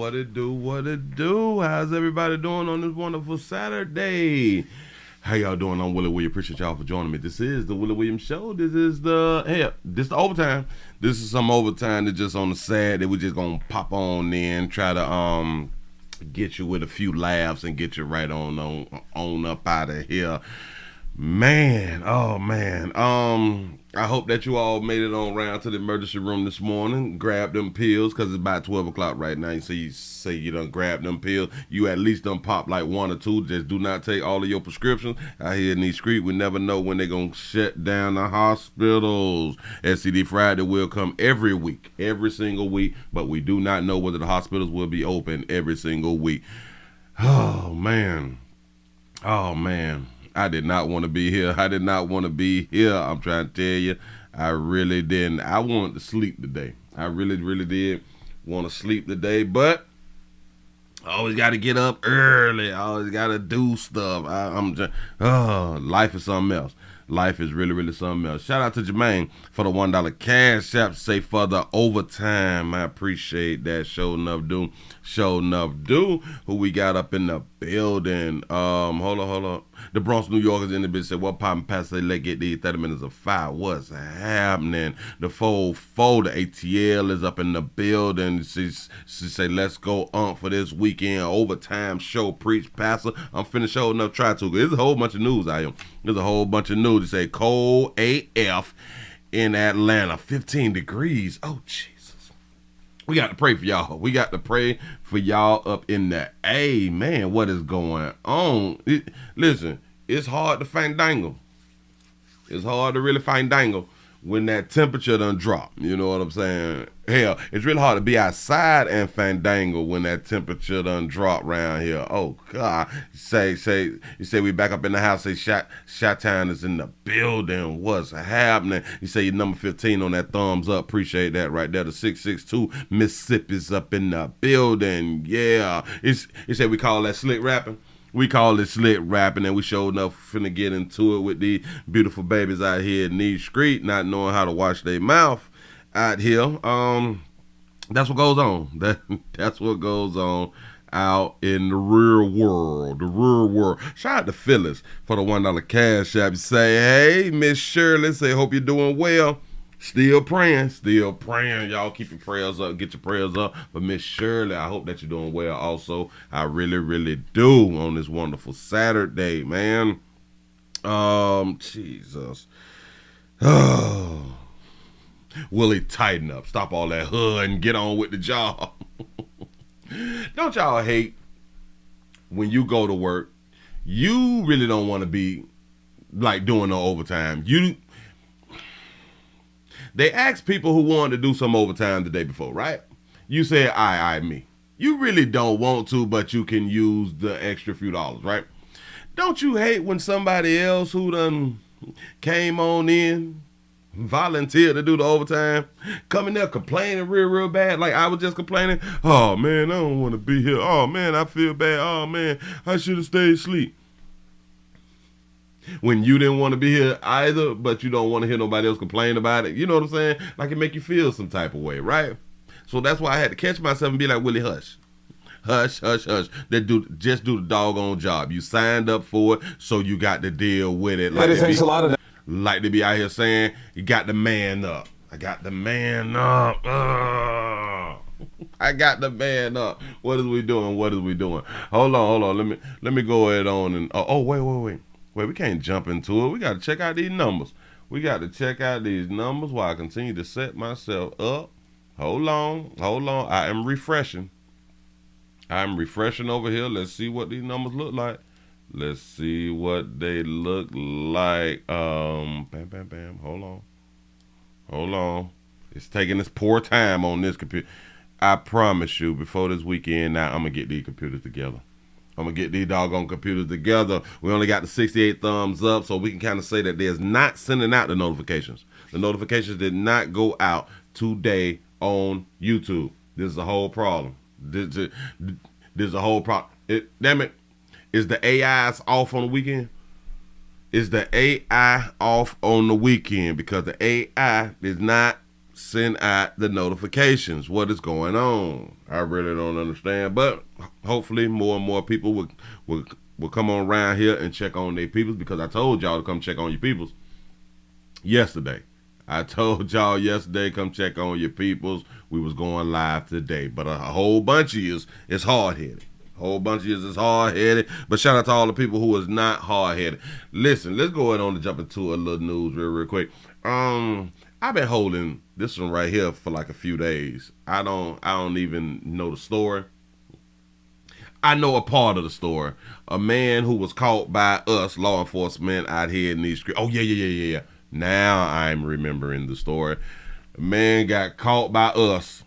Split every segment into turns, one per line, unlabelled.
What it do? What it do? How's everybody doing on this wonderful Saturday? How y'all doing? I'm Willie Williams. Appreciate y'all for joining me. This is the Willie Williams Show. This is the overtime. This is some overtime that's just on the side that we just gonna pop on in, try to get you with a few laughs and get you right on up out of here. Man, oh man. I hope that you all made it on round to the emergency room this morning. Grab them pills, cause it's about 12 o'clock right now. You say you done grab them pills. You at least done pop like one or two. Just do not take all of your prescriptions. Out here in these streets, we never know when they're gonna shut down the hospitals. STD Friday will come every week, every single week, but we do not know whether the hospitals will be open every single week. Oh man. Oh man. I did not want to be here. I'm trying to tell you, I really didn't. I wanted to sleep today. I really, really did want to sleep today, but I always got to get up early. I always got to do stuff. Life is something else. Life is really, really something else. Shout out to Jermaine for the $1 cash app. Say for the overtime. I appreciate that. Show enough do. Who we got up in the building? Hold on. The Bronx, New York is in the bitch. Said, what poppin' past they let get these 30 minutes of fire? What's happening? The full the ATL is up in the building. She say, let's go for this weekend overtime show. Preach, pastor. I'm finna show enough try to. There's a whole bunch of news out here. There's a whole bunch of news. They say cold AF in Atlanta. 15 degrees. Oh, Jesus. We got to pray for y'all. We got to pray for y'all up in there. Hey, man, what is going on? Listen, it's hard to fandangle. It's hard to really fandangle when that temperature done drop. You know what I'm saying? Hell, it's really hard to be outside and fandangle when that temperature done drop around here. Oh, God. You say we back up in the house. Say Shot-Town is in the building. What's happening? You say you're number 15 on that thumbs up. Appreciate that right there. The 662 Mississippi's up in the building. Yeah. You say we call that slick rapping. We call it slick rapping, and we sure enough finna get into it with these beautiful babies out here in these streets, not knowing how to wash their mouth out here. That's what goes on. That's what goes on out in the real world. Shout out to Phyllis for the $1 cash app. Say, hey, Miss Shirley, say, hope you're doing well. Still praying. Y'all keep your prayers up. Get your prayers up for Miss Shirley. I hope that you're doing well also. I really, really do on this wonderful Saturday, man. Jesus. Oh. Willie, tighten up. Stop all that hood and get on with the job. Don't y'all hate when you go to work, you really don't want to be like doing no overtime. They asked people who wanted to do some overtime the day before, right? You said, me. You really don't want to, but you can use the extra few dollars, right? Don't you hate when somebody else who done came on in, volunteered to do the overtime, come in there complaining real bad, like I was just complaining? Oh, man, I don't want to be here. Oh, man, I feel bad. Oh, man, I should have stayed asleep. When you didn't want to be here either, but you don't want to hear nobody else complain about it. You know what I'm saying? Like it make you feel some type of way, right? So that's why I had to catch myself and be like, Willie, hush. Hush. Just do the doggone job. You signed up for it, so you got to deal with it. Like, it takes a lot of that. Like they be out here saying, you got to man up. I got the man up. I got the man up. What is we doing? Hold on. Let me go ahead on and wait. Wait, we can't jump into it. We got to check out these numbers. While I continue to set myself up. Hold on. I am refreshing over here. Let's see what these numbers look like. Let's see what they look like. Bam. Hold on. It's taking this poor time on this computer. I promise you, before this weekend now, I'm going to get these computers together. I'm going to get these doggone computers together. We only got the 68 thumbs up, so we can kind of say that there's not sending out the notifications. The notifications did not go out today on YouTube. This is a whole problem. This is a whole problem. Damn it. Is the AIs off on the weekend? Is the AI off on the weekend? Because the AI is not send out the notifications. What is going on? I really don't understand, but hopefully more and more people will come on around here and check on their peoples, because I told y'all to come check on your peoples yesterday. I told y'all yesterday, come check on your peoples. We was going live today, but a whole bunch of you is hard-headed. A whole bunch of you is hard-headed, but shout out to all the people who is not hard-headed. Listen, let's go ahead on to jump into a little news real quick. I've been holding this one right here for like a few days. I don't even know the story. I know a part of the story. A man who was caught by us, law enforcement, out here in these streets. Oh, yeah. Now I'm remembering the story. A man got caught by us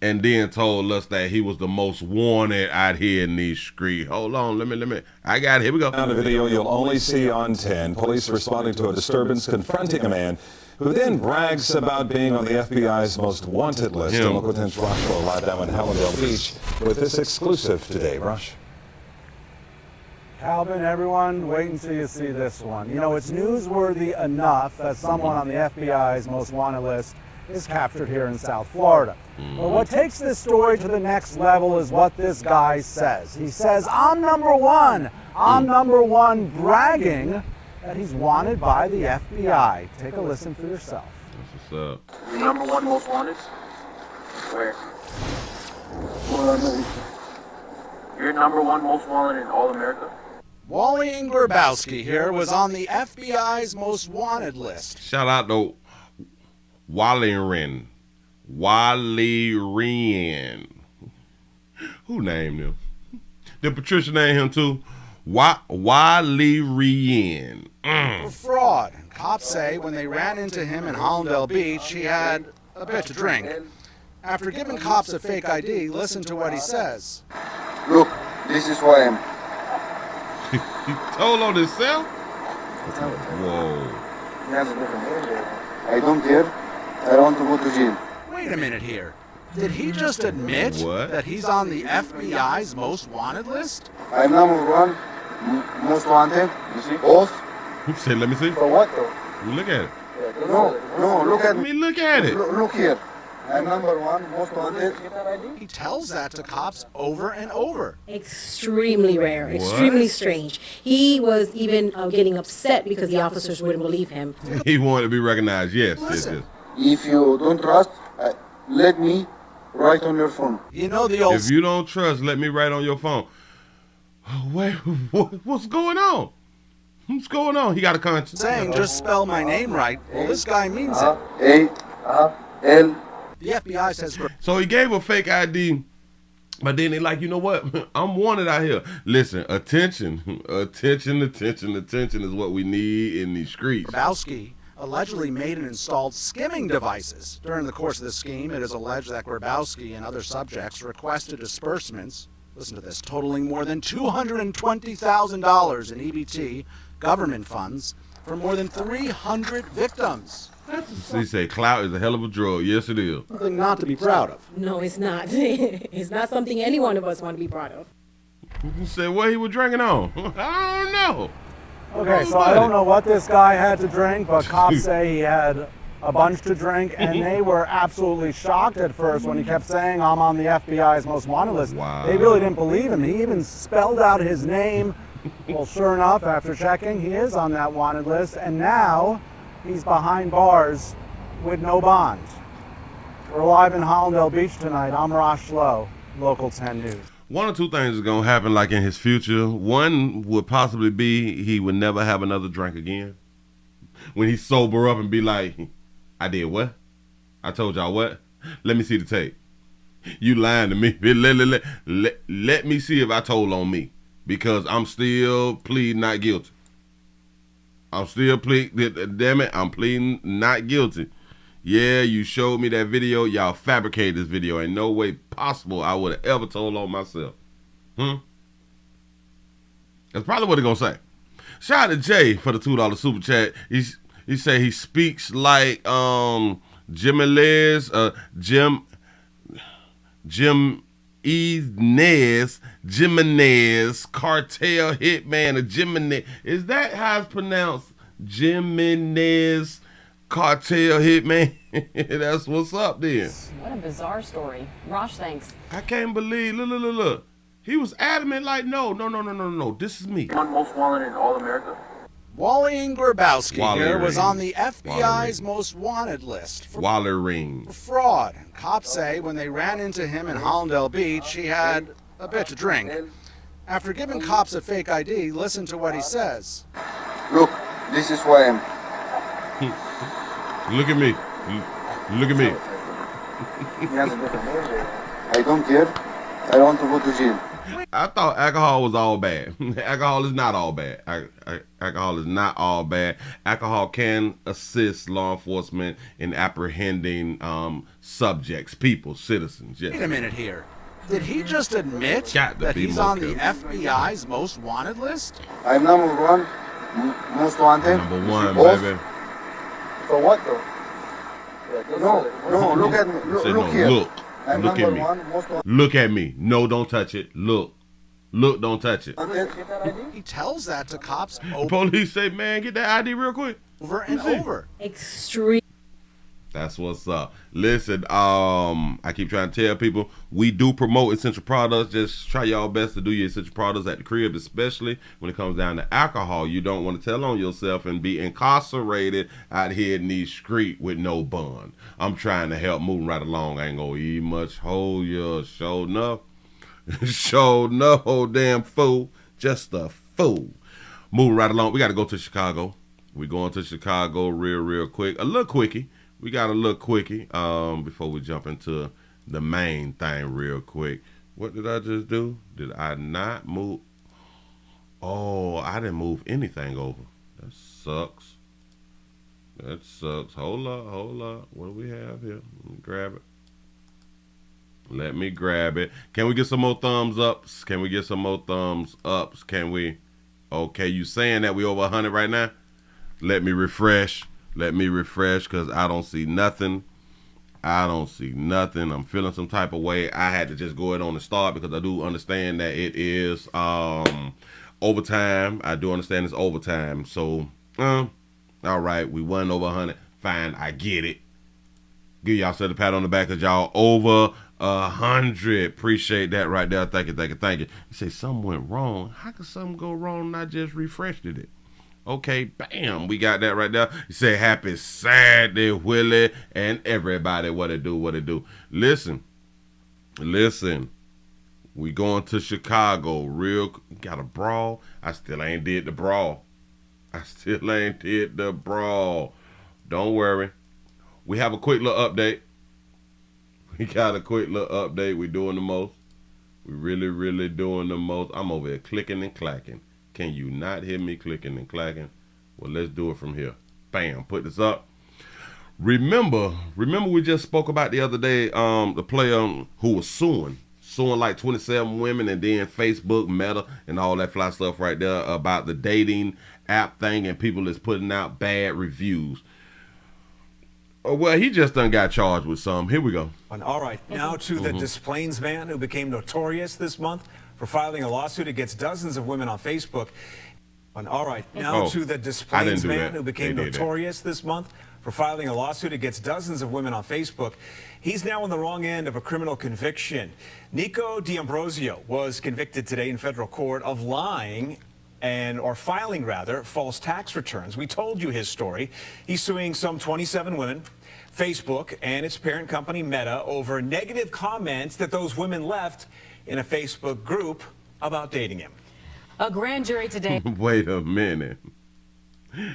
and then told us that he was the most wanted out here in these streets. Hold on, let me. I got it. Here we go.
On a video you'll only see on 10. Police responding to a disturbance, confronting a man who then brags about being on the FBI's most wanted list. And local 10's Rush will live down in Hallandale Beach with this exclusive today. Rush.
Calvin, everyone, wait until you see this one. You know, it's newsworthy enough that someone on the FBI's most wanted list is captured here in South Florida. But what takes this story to the next level is what this guy says. He says, I'm number one. I'm number one, bragging that he's wanted by the FBI. Take a listen for yourself.
That's what's up.
You're number one most wanted? Where? You're number one most wanted in all America?
Wally Grabowski here was on the FBI's most wanted list.
Shout out to Wally Wren. Who named him? Did Patricia name him too? Wally Wren.
For fraud. Cops say when they ran into him in Hallandale Beach, he had a bit to drink. After giving cops a fake ID, listen to what he says.
Look, this is who I am.
He told on himself? Whoa.
He has a different name. I don't care. I want to go to jail.
Wait a minute here. Did he just admit that he's on the FBI's most wanted list?
I'm number one most wanted. You see? Oath.
Say, let me see.
For what though?
Look at it.
No, look at
Let me look at it.
Look here. I'm number one most wanted.
He tells that to cops over and over.
Extremely rare, extremely strange. He was even getting upset because the officers wouldn't believe him.
He wanted to be recognized. Yes.
If you don't trust, let me write on your phone.
You know the old...
If you don't trust, let me write on your phone. Wait, what's going on? What's going on? He got a conscience.
saying just spell my name right. Well, this guy means it.
A-L.
The FBI says...
So he gave a fake ID, but then they like, you know what? I'm wanted out here. Listen, attention is what we need in these streets.
Grabowski allegedly made and installed skimming devices. During the course of the scheme, it is alleged that Grabowski and other subjects requested disbursements, listen to this, totaling more than $220,000 in EBT government funds for more than 300 victims.
He said clout is a hell of a drug. Yes, it is.
Something not to be proud of.
No, it's not. It's not something any one of us want to be proud of.
He said what he was drinking on. I don't know.
Okay, so I don't know what this guy had to drink, but cops say he had a bunch to drink, and they were absolutely shocked at first when he kept saying, I'm on the FBI's most wanted list.
Wow.
They really didn't believe him. He even spelled out his name. Well, sure enough, after checking, he is on that wanted list, and now he's behind bars with no bond. We're live in Hallandale Beach tonight. I'm Rosh Lowe, Local 10 News.
One or two things is going to happen like in his future. One would possibly be he would never have another drink again. When he sober up and be like, I did what? I told y'all what? Let me see the tape. You lying to me. Let me see if I told on me. Because I'm still pleading not guilty. I'm still pleading, damn it, I'm pleading not guilty. Yeah, you showed me that video. Y'all fabricated this video. Ain't no way possible I would have ever told on myself. That's probably what he gonna say. Shout out to Jay for the $2 super chat. He say he speaks like Jimenez, Jimenez, cartel hitman, Jimenez. Is that how it's pronounced? Jimenez cartel hitman. That's what's up then.
What a bizarre story. Rosh, thanks.
I can't believe, look. He was adamant like, no, this is me.
One most wanted in all America.
Wally Grabowski
Wally
here was
Ring.
on the FBI's
Wally
most wanted list for
Wally Ring.
fraud. Cops say when they ran into him in Hollandale Beach, he had a bit to drink. After giving cops a fake ID, listen to what he says.
Look, this is who I am.
Look at me. Look at me.
I don't care. I want to go to jail.
I thought alcohol was all bad. Alcohol is not all bad. Alcohol is not all bad. Alcohol can assist law enforcement in apprehending subjects, people, citizens. Yes.
Wait a minute here. Did he just admit
Got to
that
be
he's
more
on the
careful.
FBI's most wanted list?
I'm number one, most wanted.
Number one,
Both.
baby.
For what though? No, look at me.
Say
Look
no,
here.
look.
I'm
Look at
number
me.
one, most wanted.
Look at me. No, don't touch it. Look, don't touch it.
He tells that to cops
The police say, man, get that ID real quick.
over and over.
Extreme.
That's what's up. Listen, I keep trying to tell people we do promote essential products. Just try y'all best to do your essential products at the crib, especially when it comes down to alcohol. You don't want to tell on yourself and be incarcerated out here in these streets with no bond. I'm trying to help moving right along. I ain't gonna eat much. Hold your show enough. Show no damn fool. Just a fool. Moving right along. We got to go to Chicago. We're going to Chicago real quick. A little quickie. We got a little quickie before we jump into the main thing real quick. What did I just do? Did I not move? Oh, I didn't move anything over. That sucks. Hold up. What do we have here? Let me grab it. Can we get some more thumbs ups? Can we? Okay, you saying that we over 100 right now? Let me refresh because I don't see nothing. I'm feeling some type of way. I had to just go ahead on the start because I do understand that it is overtime. I do understand it's overtime. So, all right, we won over 100. Fine, I get it. Give y'all a pat on the back because y'all over 100. Appreciate that right there. Thank you. You say something went wrong. How could something go wrong and I just refreshed it? Okay, bam, we got that right there. You say happy Saturday, Willie, and everybody. What it do? Listen. We going to Chicago. Got a brawl. I still ain't did the brawl. Don't worry. We have a quick little update. We doing the most. We really doing the most. I'm over here clicking and clacking. Can you not hear me clicking and clacking? Well, let's do it from here. Bam, put this up. Remember we just spoke about the other day, the player who was suing like 27 women, and then Facebook, Meta, and all that fly stuff right there about the dating app thing, and people is putting out bad reviews. Well, he just done got charged with some. Here we go.
All right, now to the Des Plaines man who became notorious this month for filing a lawsuit against dozens of women on Facebook. All right, now to the Des Plaines man who became notorious this month for filing a lawsuit against dozens of women on Facebook. He's now on the wrong end of a criminal conviction. Nico D'Ambrosio was convicted today in federal court of lying or filing false tax returns. We told you his story. He's suing some 27 women, Facebook, and its parent company Meta over negative comments that those women left in a Facebook group about dating him.
A grand jury today.
Wait a minute.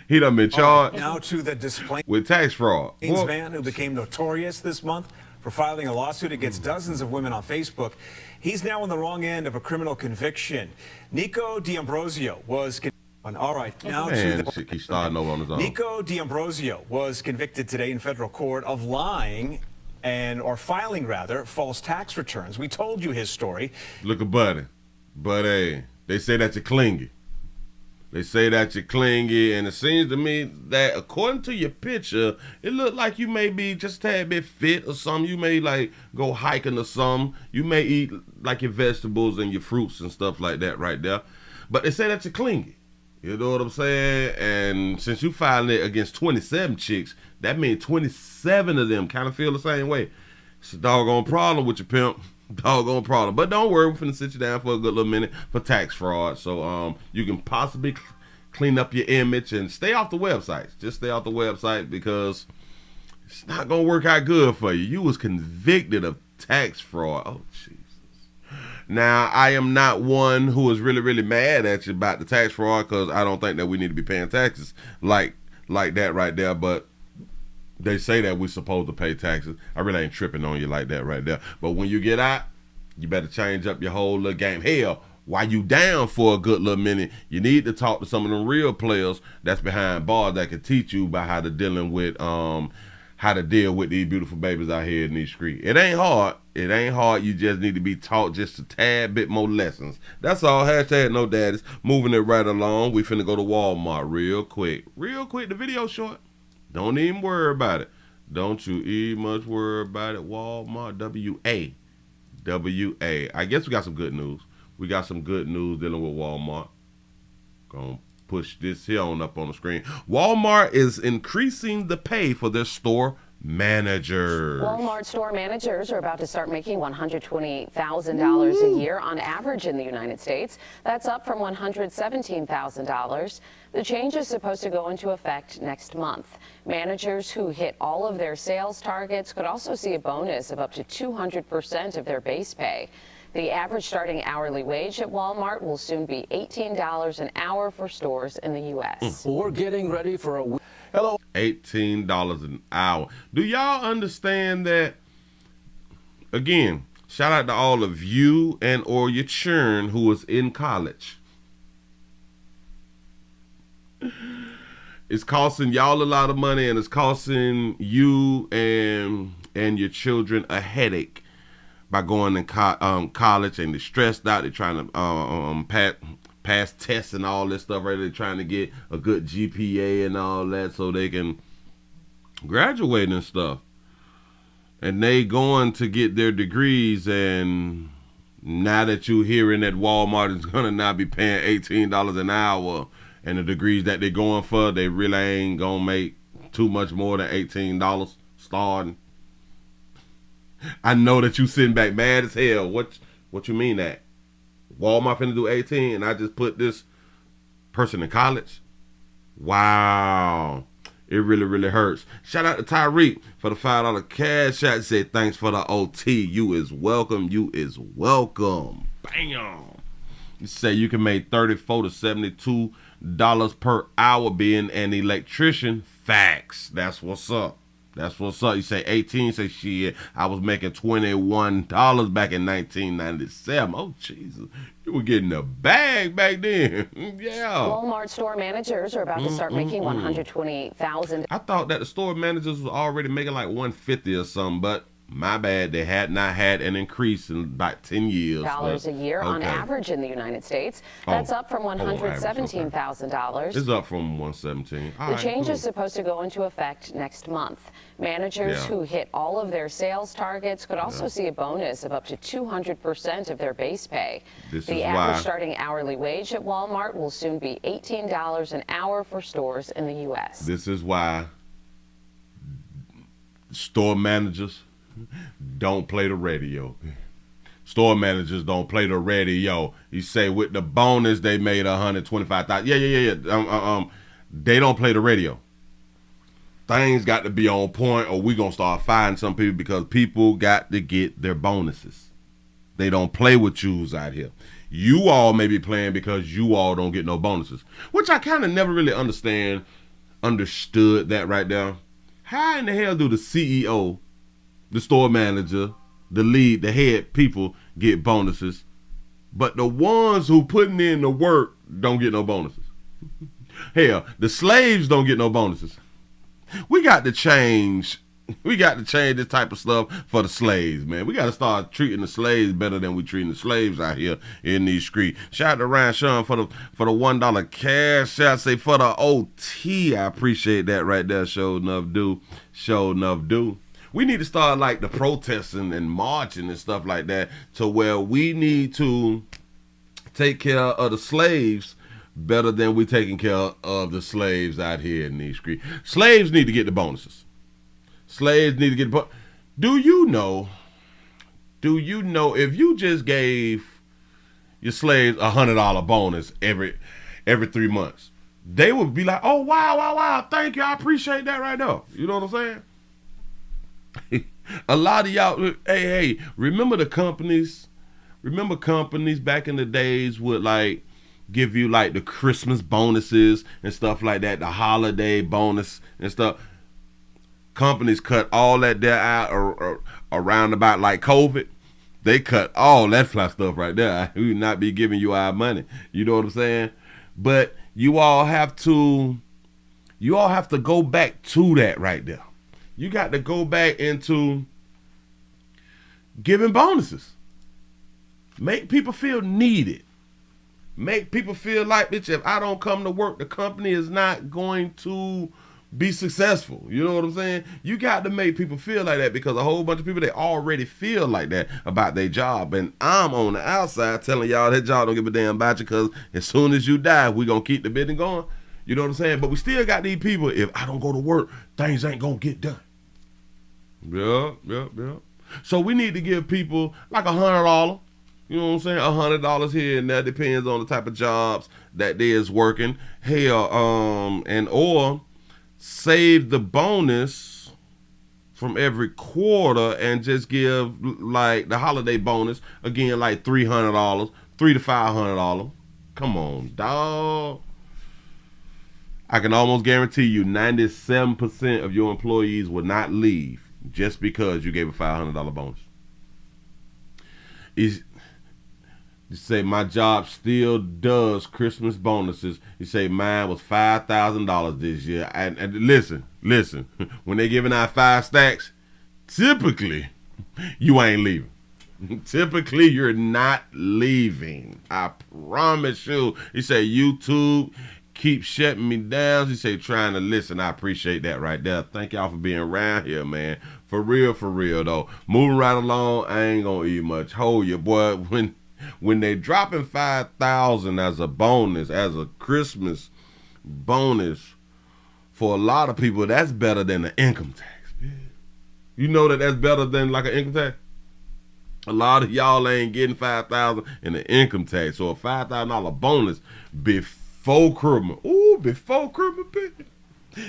He done been charged
now to the Des Plaines
with tax fraud.
man who became notorious this month for filing a lawsuit against dozens of women on Facebook. He's now on the wrong end of a criminal conviction. Nico D'Ambrosio was all right, now
he's starting over on his own.
Nico D'Ambrosio was convicted today in federal court of lying or filing false tax returns. We told you his story.
Look at Buddy. They say that you're clingy. And it seems to me that according to your picture, it looked like you may be just a tad bit fit or something. You may like go hiking or something. You may eat like your vegetables and your fruits and stuff like that right there. But they say that you're clingy. You know what I'm saying? And since you filing it against 27 chicks, that means 27 of them kind of feel the same way. It's a doggone problem with your pimp. Doggone problem. But don't worry, we're finna sit you down for a good little minute for tax fraud. So you can possibly clean up your image and stay off the websites. Just stay off the website because it's not gonna work out good for you. You was convicted of tax fraud. Oh, Jesus. Now, I am not one who is really, really mad at you about the tax fraud because I don't think that we need to be paying taxes like that right there. But they say that we're supposed to pay taxes. I really ain't tripping on you like that right there. But when you get out, you better change up your whole little game. Hell, while you down for a good little minute, you need to talk to some of the real players that's behind bars that can teach you about how to deal with these beautiful babies out here in these streets. It ain't hard. It ain't hard. You just need to be taught just a tad bit more lessons. That's all. Hashtag no daddies. Moving it right along. We finna go to Walmart real quick. Real quick. The video short. Don't even worry about it. Don't you even much worry about it. Walmart. W-A. I guess we got some good news. We got some good news dealing with Walmart. Gonna push this here on up on the screen. Walmart is increasing the pay for their store managers.
Walmart store managers are about to start making $128,000 a year on average in the United States. That's up from $117,000. The change is supposed to go into effect next month. Managers who hit all of their sales targets could also see a bonus of up to 200% of their base pay. The average starting hourly wage at Walmart will soon be $18 an hour for stores in the U.S.
We're getting ready for a... Hello.
$18 an hour. Do y'all understand that? Again, shout out to all of you and or your children who is in college. It's costing y'all a lot of money, and it's costing you and your children a headache by going to college, and they're stressed out. They're trying to pass tests and all this stuff, right? They're trying to get a good GPA and all that so they can graduate and stuff. And they going to get their degrees, and now that you're hearing that Walmart is going to now be paying $18 an hour, and the degrees that they're going for, they really ain't going to make too much more than $18 starting. I know that you sitting back mad as hell. What you mean that? Walmart finna do 18 and I just put this person in college? Wow. It really, really hurts. Shout out to Tyreek for the $5 cash shot. Say thanks for the OT. You is welcome. You is welcome. Bam. You say you can make $34 to $72 per hour being an electrician. Facts. That's what's up. That's what's up. You say 18, say shit. I was making $21 back in 1997. Oh, Jesus. You were getting a bag back then. Yeah.
Walmart store managers are about to start making $128,000.
I thought that the store managers was already making like $150 or something, but my bad, they had not had an increase in about 10 years.
Dollars a year on average in the United States. That's up from $117,000.
It's up from $117,000.
The change is supposed to go into effect next month. Managers who hit all of their sales targets could also see a bonus of up to 200% of their base pay. The average starting hourly wage at Walmart will soon be $18 an hour for stores in the U.S.
This is why store managers don't play the radio. Store managers don't play the radio. You say with the bonus they made $125,000. Yeah. They don't play the radio. Things got to be on point, or we gonna start firing some people because people got to get their bonuses. They don't play with yous out here. You all may be playing because you all don't get no bonuses, which I kind of never really understood that right there. How in the hell do the CEO, the store manager, the lead, the head people get bonuses, but the ones who putting in the work don't get no bonuses? Hell, the slaves don't get no bonuses. We got to change this type of stuff for the slaves, man. We got to start treating the slaves better than we treating the slaves out here in these streets. Shout out to Ryan Sean for the $1 cash. Shout out say for the OT. I appreciate that right there. Show enough do. We need to start like the protesting and marching and stuff like that, to where we need to take care of the slaves better than we taking care of the slaves out here in these streets. Slaves need to get the bonuses. Slaves need to get the Do you know if you just gave your slaves $100 bonus every 3 months, they would be like, oh, wow, thank you, I appreciate that right now. You know what I'm saying? A lot of y'all, hey, remember the companies? Remember companies back in the days would like give you like the Christmas bonuses and stuff like that, the holiday bonus and stuff. Companies cut all that there out around about like COVID. They cut all that fly stuff right there. We would not be giving you our money. You know what I'm saying? But you all have to go back to that right there. You got to go back into giving bonuses. Make people feel needed. Make people feel like, bitch, if I don't come to work, the company is not going to be successful. You know what I'm saying? You got to make people feel like that, because a whole bunch of people, they already feel like that about their job. And I'm on the outside telling y'all that job don't give a damn about you, because as soon as you die, we going to keep the business going. You know what I'm saying? But we still got these people, if I don't go to work, things ain't going to get done. Yeah. So we need to give people like $100. You know what I'm saying? $100 here and there, depends on the type of jobs that they is working. Hell, or save the bonus from every quarter and just give like the holiday bonus again, like $300, $300 to $500. Come on, dog. I can almost guarantee you 97% of your employees will not leave just because you gave a $500 bonus. You say my job still does Christmas bonuses. You say mine was $5,000 this year. And listen, when they giving out 5 stacks, typically you ain't leaving. Typically you're not leaving. I promise you. He say YouTube keep shutting me down. He say trying to listen. I appreciate that right there. Thank y'all for being around here, man. For real though. Moving right along, I ain't gonna eat much. Hold your boy. When they dropping 5,000 as a bonus, as a Christmas bonus, for a lot of people, that's better than the income tax. You know that's better than like an income tax? A lot of y'all ain't getting 5,000 in the income tax. So a $5,000 bonus before Christmas. Ooh, before Christmas, bitch.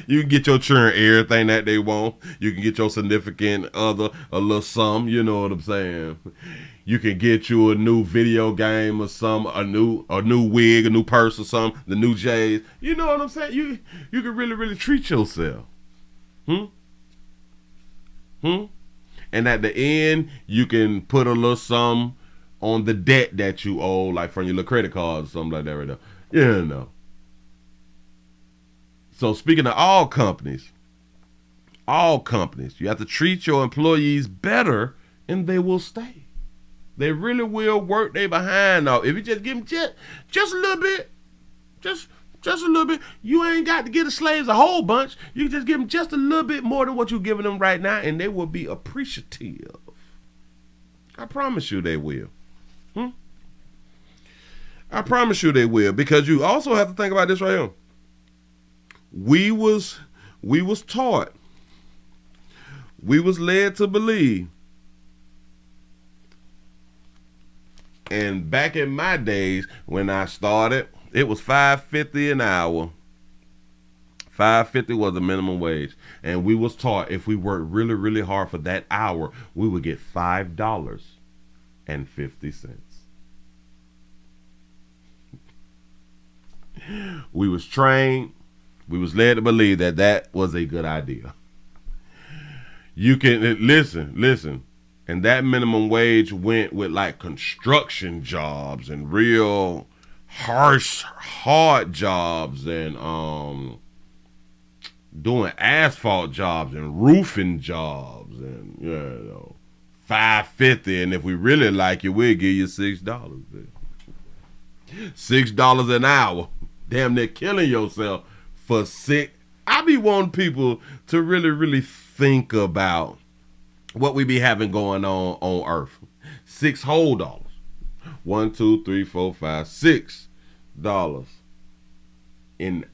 You can get your children everything that they want. You can get your significant other a little something, you know what I'm saying? You can get you a new video game or something, a new wig, a new purse or something, the new J's. You know what I'm saying? You can really treat yourself. And at the end, you can put a little something on the debt that you owe, like from your little credit cards or something like that right there. You know. So speaking of all companies, you have to treat your employees better and they will stay. They really will work they behind off. If you just give them just a little bit, just a little bit, you ain't got to give the slaves a whole bunch. You can just give them just a little bit more than what you're giving them right now, and they will be appreciative. I promise you they will. I promise you they will, because you also have to think about this right here. We was taught, we was led to believe, and back in my days when I started, it was $5.50 an hour. $5.50 was the minimum wage, and we was taught if we worked really hard for that hour, we would get $5.50. We was trained. We was led to believe that was a good idea. You can listen, and that minimum wage went with like construction jobs and real harsh, hard jobs and doing asphalt jobs and roofing jobs and $5.50, and if we really like you, we'll give you $6. $6 an hour. Damn near killing yourself for $6. I be wanting people to really think about what we be having going on earth. $6 whole. $1, 2, 3, 4, 5, $6. an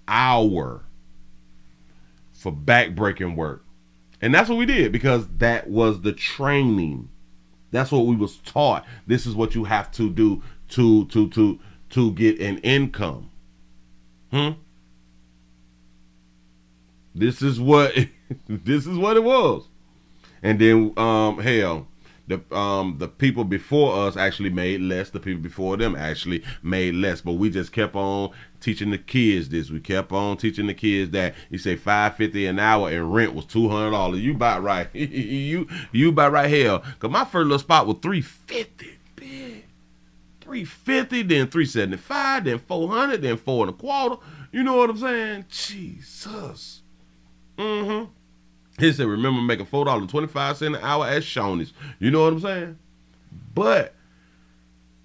hour for back-breaking work. And that's what we did, because that was the training. That's what we was taught. This is what you have to do to get an income. This is what this is what it was. And then hell, the people before us actually made less. The people before them actually made less. But we just kept on teaching the kids this. We kept on teaching the kids that. You say $5.50 an hour and rent was $200. You about right. you about right. Hell, cause my first little spot was $350. $350, then $375, then $400, then $4 1/4. You know what I'm saying? Jesus. He said, remember making $4.25 an hour at Shoney's. You know what I'm saying? But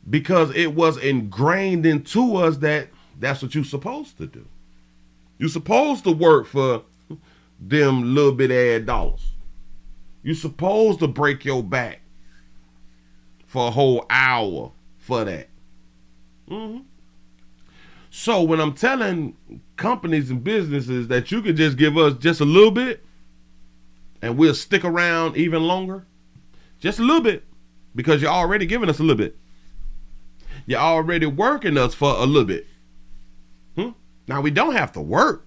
because it was ingrained into us that that's what you're supposed to do. You're supposed to work for them little bit of dollars. You're supposed to break your back for a whole hour for that. So when I'm telling companies and businesses that you could just give us just a little bit and we'll stick around even longer, just a little bit, because you're already giving us a little bit. You're already working us for a little bit. Now we don't have to work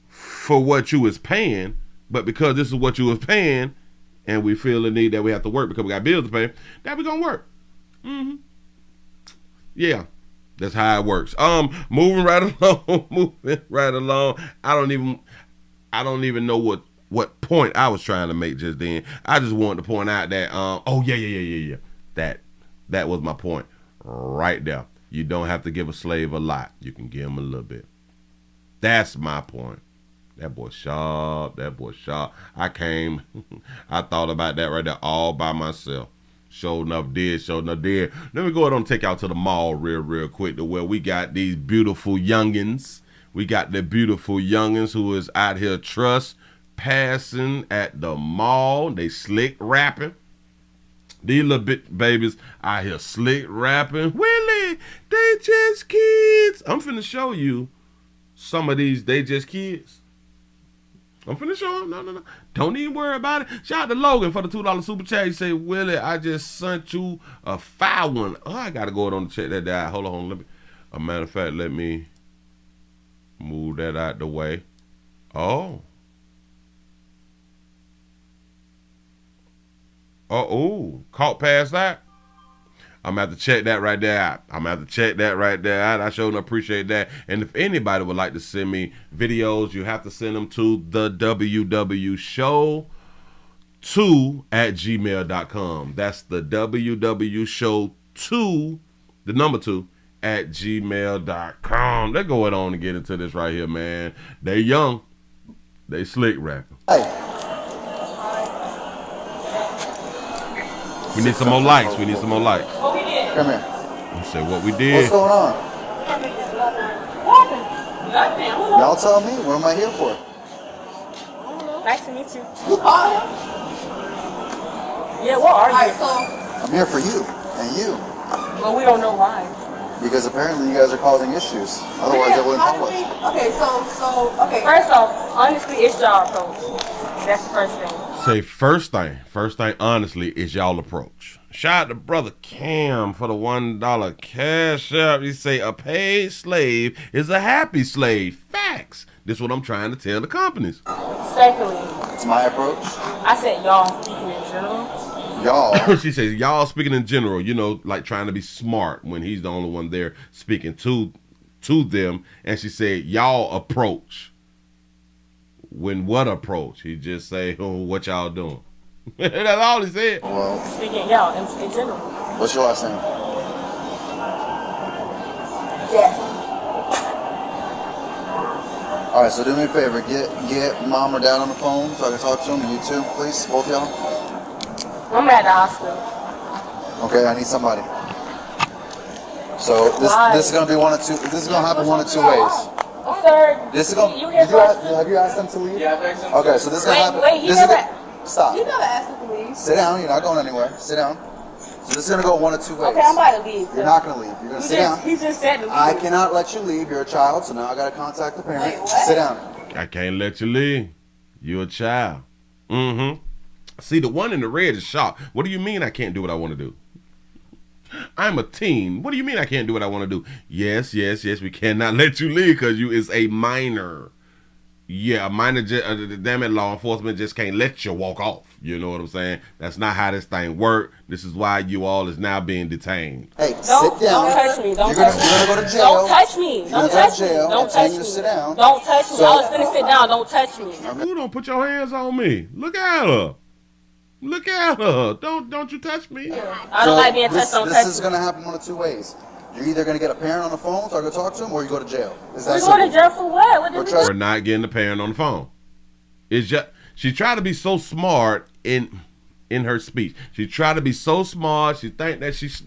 for what you was paying, but because this is what you was paying and we feel the need that we have to work because we got bills to pay, that we gonna work. Yeah, that's how it works. Moving right along. I don't even know what point I was trying to make just then. I just wanted to point out that yeah. That was my point right there. You don't have to give a slave a lot. You can give him a little bit. That's my point. That boy sharp. I thought about that right there all by myself. Sure enough did. Let me go ahead and take y'all to the mall real quick to where we got these beautiful youngins. We got the beautiful youngins who is out here trespassing at the mall. They slick rapping. These little bit babies out here slick rapping. Willie, they just kids. I'm finna show you some of these they just kids. I'm finna show them. No. Don't even worry about it. Shout out to Logan for the $2 super chat. He say, Willie, I just sent you a foul one. Oh, I gotta go on to check that out. Hold on. Let me. A matter of fact, let me move that out the way. Oh, caught past that. I'm going to have to check that right there out. I sure appreciate that. And if anybody would like to send me videos, you have to send them to the www.show2@gmail.com. That's the www.show2, the number 2, @gmail.com. They're going on to get into this right here, man. They young. They slick rapping.
Hey.
We need some more likes.
Come here.
You say what we did.
What's going on? Y'all tell me. What am I here for?
Nice to meet you. You are? Yeah, what are you?
I'm here for you and you.
Well, we don't know why.
Because apparently you guys are causing issues. Otherwise, they wouldn't help us.
Okay, okay. First off, honestly, it's y'all approach. That's the first thing.
Say first thing, honestly, is y'all approach. Shout out to brother Cam for the $1 cash up. He say a paid slave is a happy slave. Facts. This is what I'm trying to tell the companies.
Secondly,
it's my approach.
I said y'all speaking in general.
Y'all.
She says y'all speaking in general. You know, like trying to be smart when he's the only one there speaking to them. And she said y'all approach. When what approach? He just say, oh, what y'all doing? That's all he said.
Well,
speaking y'all in general.
What's your last name?
Yes.
All right, so do me a favor. Get mom or dad on the phone so I can talk to them. You too, please, both y'all.
I'm at the hospital.
Okay, I need somebody. So this is gonna be one of two. This is gonna happen one of two ways.
Sir,
this is gonna. Have you asked them to leave?
Yeah, I've asked them.
Okay, so this is gonna happen.
Wait,
stop.
You never asked them to leave.
Sit down. You're not going anywhere. Sit down. So this is gonna go one of two ways.
Okay, I'm about to leave.
You're not gonna leave. You're gonna sit down.
He just said to leave.
I cannot let you leave. You're a child, so now I gotta contact the parent.
Wait,
sit down.
I can't let you leave. You're a child. Mm-hmm. See, the one in the red is shocked. What do you mean I can't do what I want to do? I'm a teen. What do you mean I can't do what I want to do? Yes, we cannot let you leave because you is a minor. Yeah, a minor, damn it, law enforcement just can't let you walk off. You know what I'm saying? That's not how this thing works. This is why you all is now being detained.
Hey, sit down.
Don't touch me. Don't touch me.
You're gonna go to jail.
Don't touch me. Don't touch me. Don't touch me.
Sit down.
Don't touch me. I was finna sit down. Don't touch me.
Who don't put your hands on me? Look at her. Look at her. Don't you touch me.
I don't like being touched. Don't touch me.
This is gonna happen one of two ways. You're either going to get a parent on the phone so I can talk to him, or you go to jail. Is that
simple? You go to jail for what?
We're not getting the parent on the phone. It's just she tried to be so smart in her speech. She tried to be so smart. She think that she's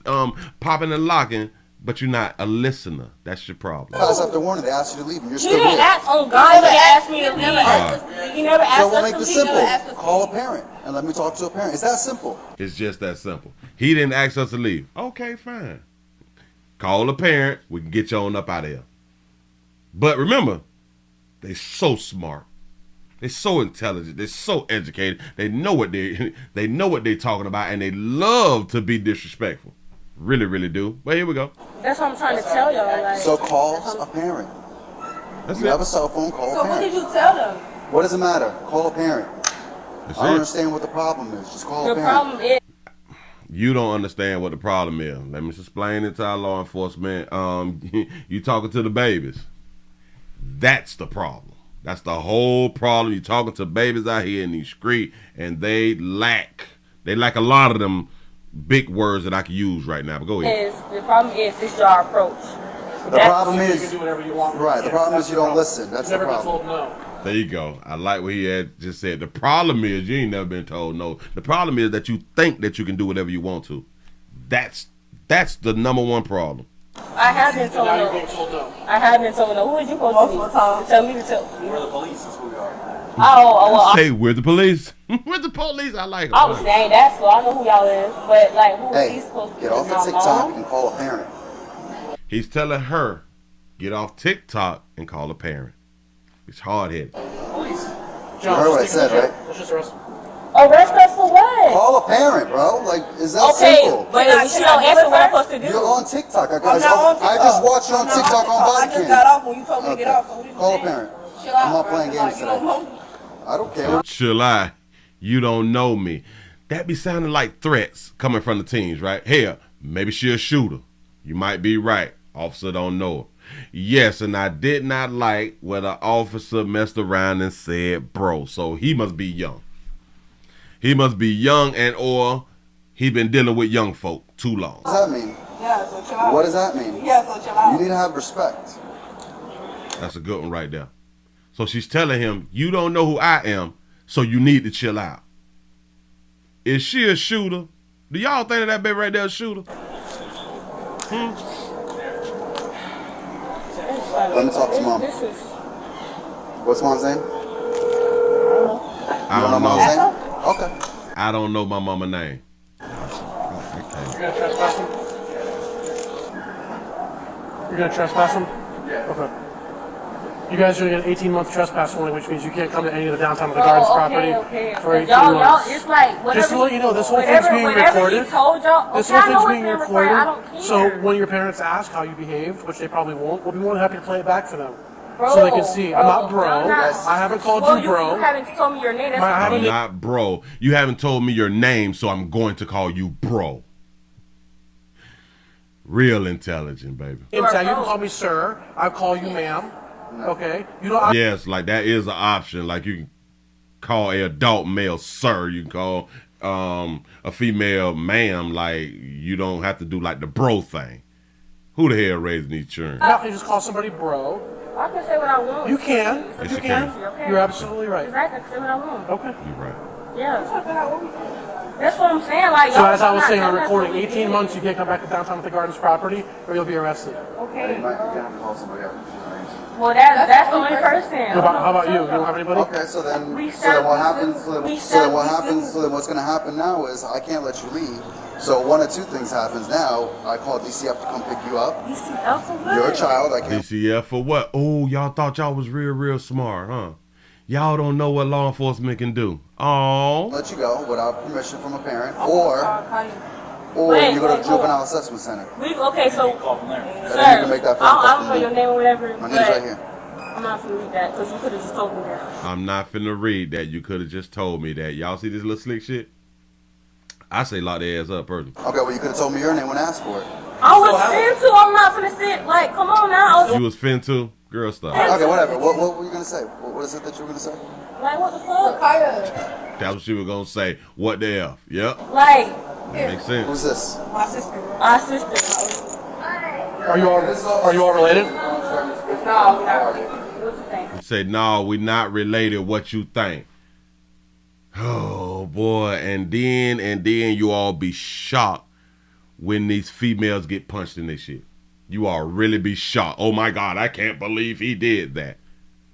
popping and locking, but you're not a listener. That's your problem.
Pass after warning. They asked you to leave, and you're still
here. He didn't ask. Oh God, he never asked me to leave. He never asked us to leave.
So we'll make this simple. Call a parent and let me talk to a parent. It's that simple.
It's just that simple. He didn't ask us to leave. Okay, fine. Call a parent. We can get you on up out of here. But remember, they so smart. They're so intelligent. They're so educated. They know what they're talking about, and they love to be disrespectful. Really, really do. But here we go.
That's what I'm trying to tell y'all. Like,
so call a parent. You have a cell phone. Call a parent.
So what did you tell them?
What does it matter? Call a parent. I don't understand what the problem is. Just call a parent.
The problem is.
You don't understand what the problem is. Let me explain it to our law enforcement. You talking to the babies. That's the problem. That's the whole problem. You talking to babies out here in these streets, and they lack a lot of them big words that I can use right now. But go ahead.
The problem is it's your approach.
The problem is
you can do whatever you want.
Right. The problem is you don't listen. That's the problem.
Never been told no.
There you go. I like what he had just said. The problem is you ain't never been told no. The problem is that you think that you can do whatever you want to. That's the number one problem.
I have been told no. I have been told no. Who is you supposed to be? Tell me to tell.
We're the police. That's who we are.
Well.
Say we're the police. We're the police. I like it.
I was saying that, so I know who y'all is. But like, who is he supposed to be?
Get off of TikTok and call a parent.
He's telling her, get off TikTok and call a parent. It's hard-headed.
Police.
You heard what I said, right?
Let's just arrest him.
Arrest us for what?
Call a parent, bro. Like, is that simple?
Okay, but she don't answer what I'm supposed to do.
You're on TikTok. I just watched you on TikTok on body cam.
I just got off when you told me to get off. So
call a parent. I'm not playing games today. I don't care.
Chill out. You don't know me. That be sounding like threats coming from the teens, right? Hell, maybe she a shooter. You might be right. Officer don't know her. Yes, and I did not like where the officer messed around and said bro. So he must be young. He must be young, and or he been dealing with young folk too long.
What does that mean?
Yeah, so chill out.
What does that mean?
Yeah, so chill out.
You need to have respect.
That's a good one right there. So she's telling him, you don't know who I am, so you need to chill out. Is she a shooter? Do y'all think that baby right there a shooter?
Let me talk to mom. What's mom's name?
I don't know.
Mom's name? Okay.
I don't know my mama's name.
You're gonna trespass him? You're gonna trespass him? Yeah. Okay. You guys are gonna get an 18-month trespass warning, which means you can't come to any of the downtown of the Gardens property for 18 months.
It's like whatever.
Just to let you know, this whole thing's being recorded.
This whole thing's being recorded. I don't care.
So when your parents ask how you behaved, which they probably won't, we'll be more than happy to play it back for them.
Bro,
so they can see. I'm not bro. I haven't called you bro.
You haven't told me your name.
I'm not bro. You haven't told me your name, so I'm going to call you bro. Real intelligent, baby.
You can call me sir. I'll call you ma'am. Okay. You know.
Yes, like that is an option. Like you can call an adult male sir. You can call a female ma'am. Like you don't have to do like the bro thing. Who the hell raising these children?
You just call somebody bro.
I can say what I want.
You can.
Yes,
you can. Okay. You're absolutely right.
I can say what I want.
Okay.
You're right.
Yeah. That's what I'm saying. Like,
so as I was saying, I'm recording 18 months. You can't come back to downtown at the Gardens property, or you'll be arrested.
Okay.
You might have to call somebody else.
Well, that's the only person.
How about you? You don't have anybody?
Okay, so then what happens? So then what's going to happen now is I can't let you leave. So one of two things happens now. I call DCF to come pick you up.
DCF for what?
You're a child. I can't.
DCF for what? Oh, y'all thought y'all was real smart, huh? Y'all don't know what law enforcement can do. Oh.
Let you go without permission from a parent, or
Wait,
you go to the juvenile assessment center.
Okay, so,
And then you can make that phone call
I don't
from
know
me.
your name or whatever.
My name's right here.
I'm not finna read that because you could have just told me that.
I'm not finna read that. You could have just told me that. Y'all see this little slick shit? I say lock their ass up, person.
Okay, well you could have told me your name when I asked for it.
I was fin to. I'm not finna sit. Like, come on now.
You was fin to? Girl, stop.
Okay, whatever. What were you gonna say? What is it that you were gonna say?
Like, what the fuck?
That's what she was gonna say. What the F? Yep.
Like,
That makes sense.
Who's this?
my sister. My sister.
Are you all related?
No, we're not related. What you think?
You say, no, we not related. What you think? Oh boy, and then you all be shocked when these females get punched in this shit. You all really be shocked. Oh my God, I can't believe he did that.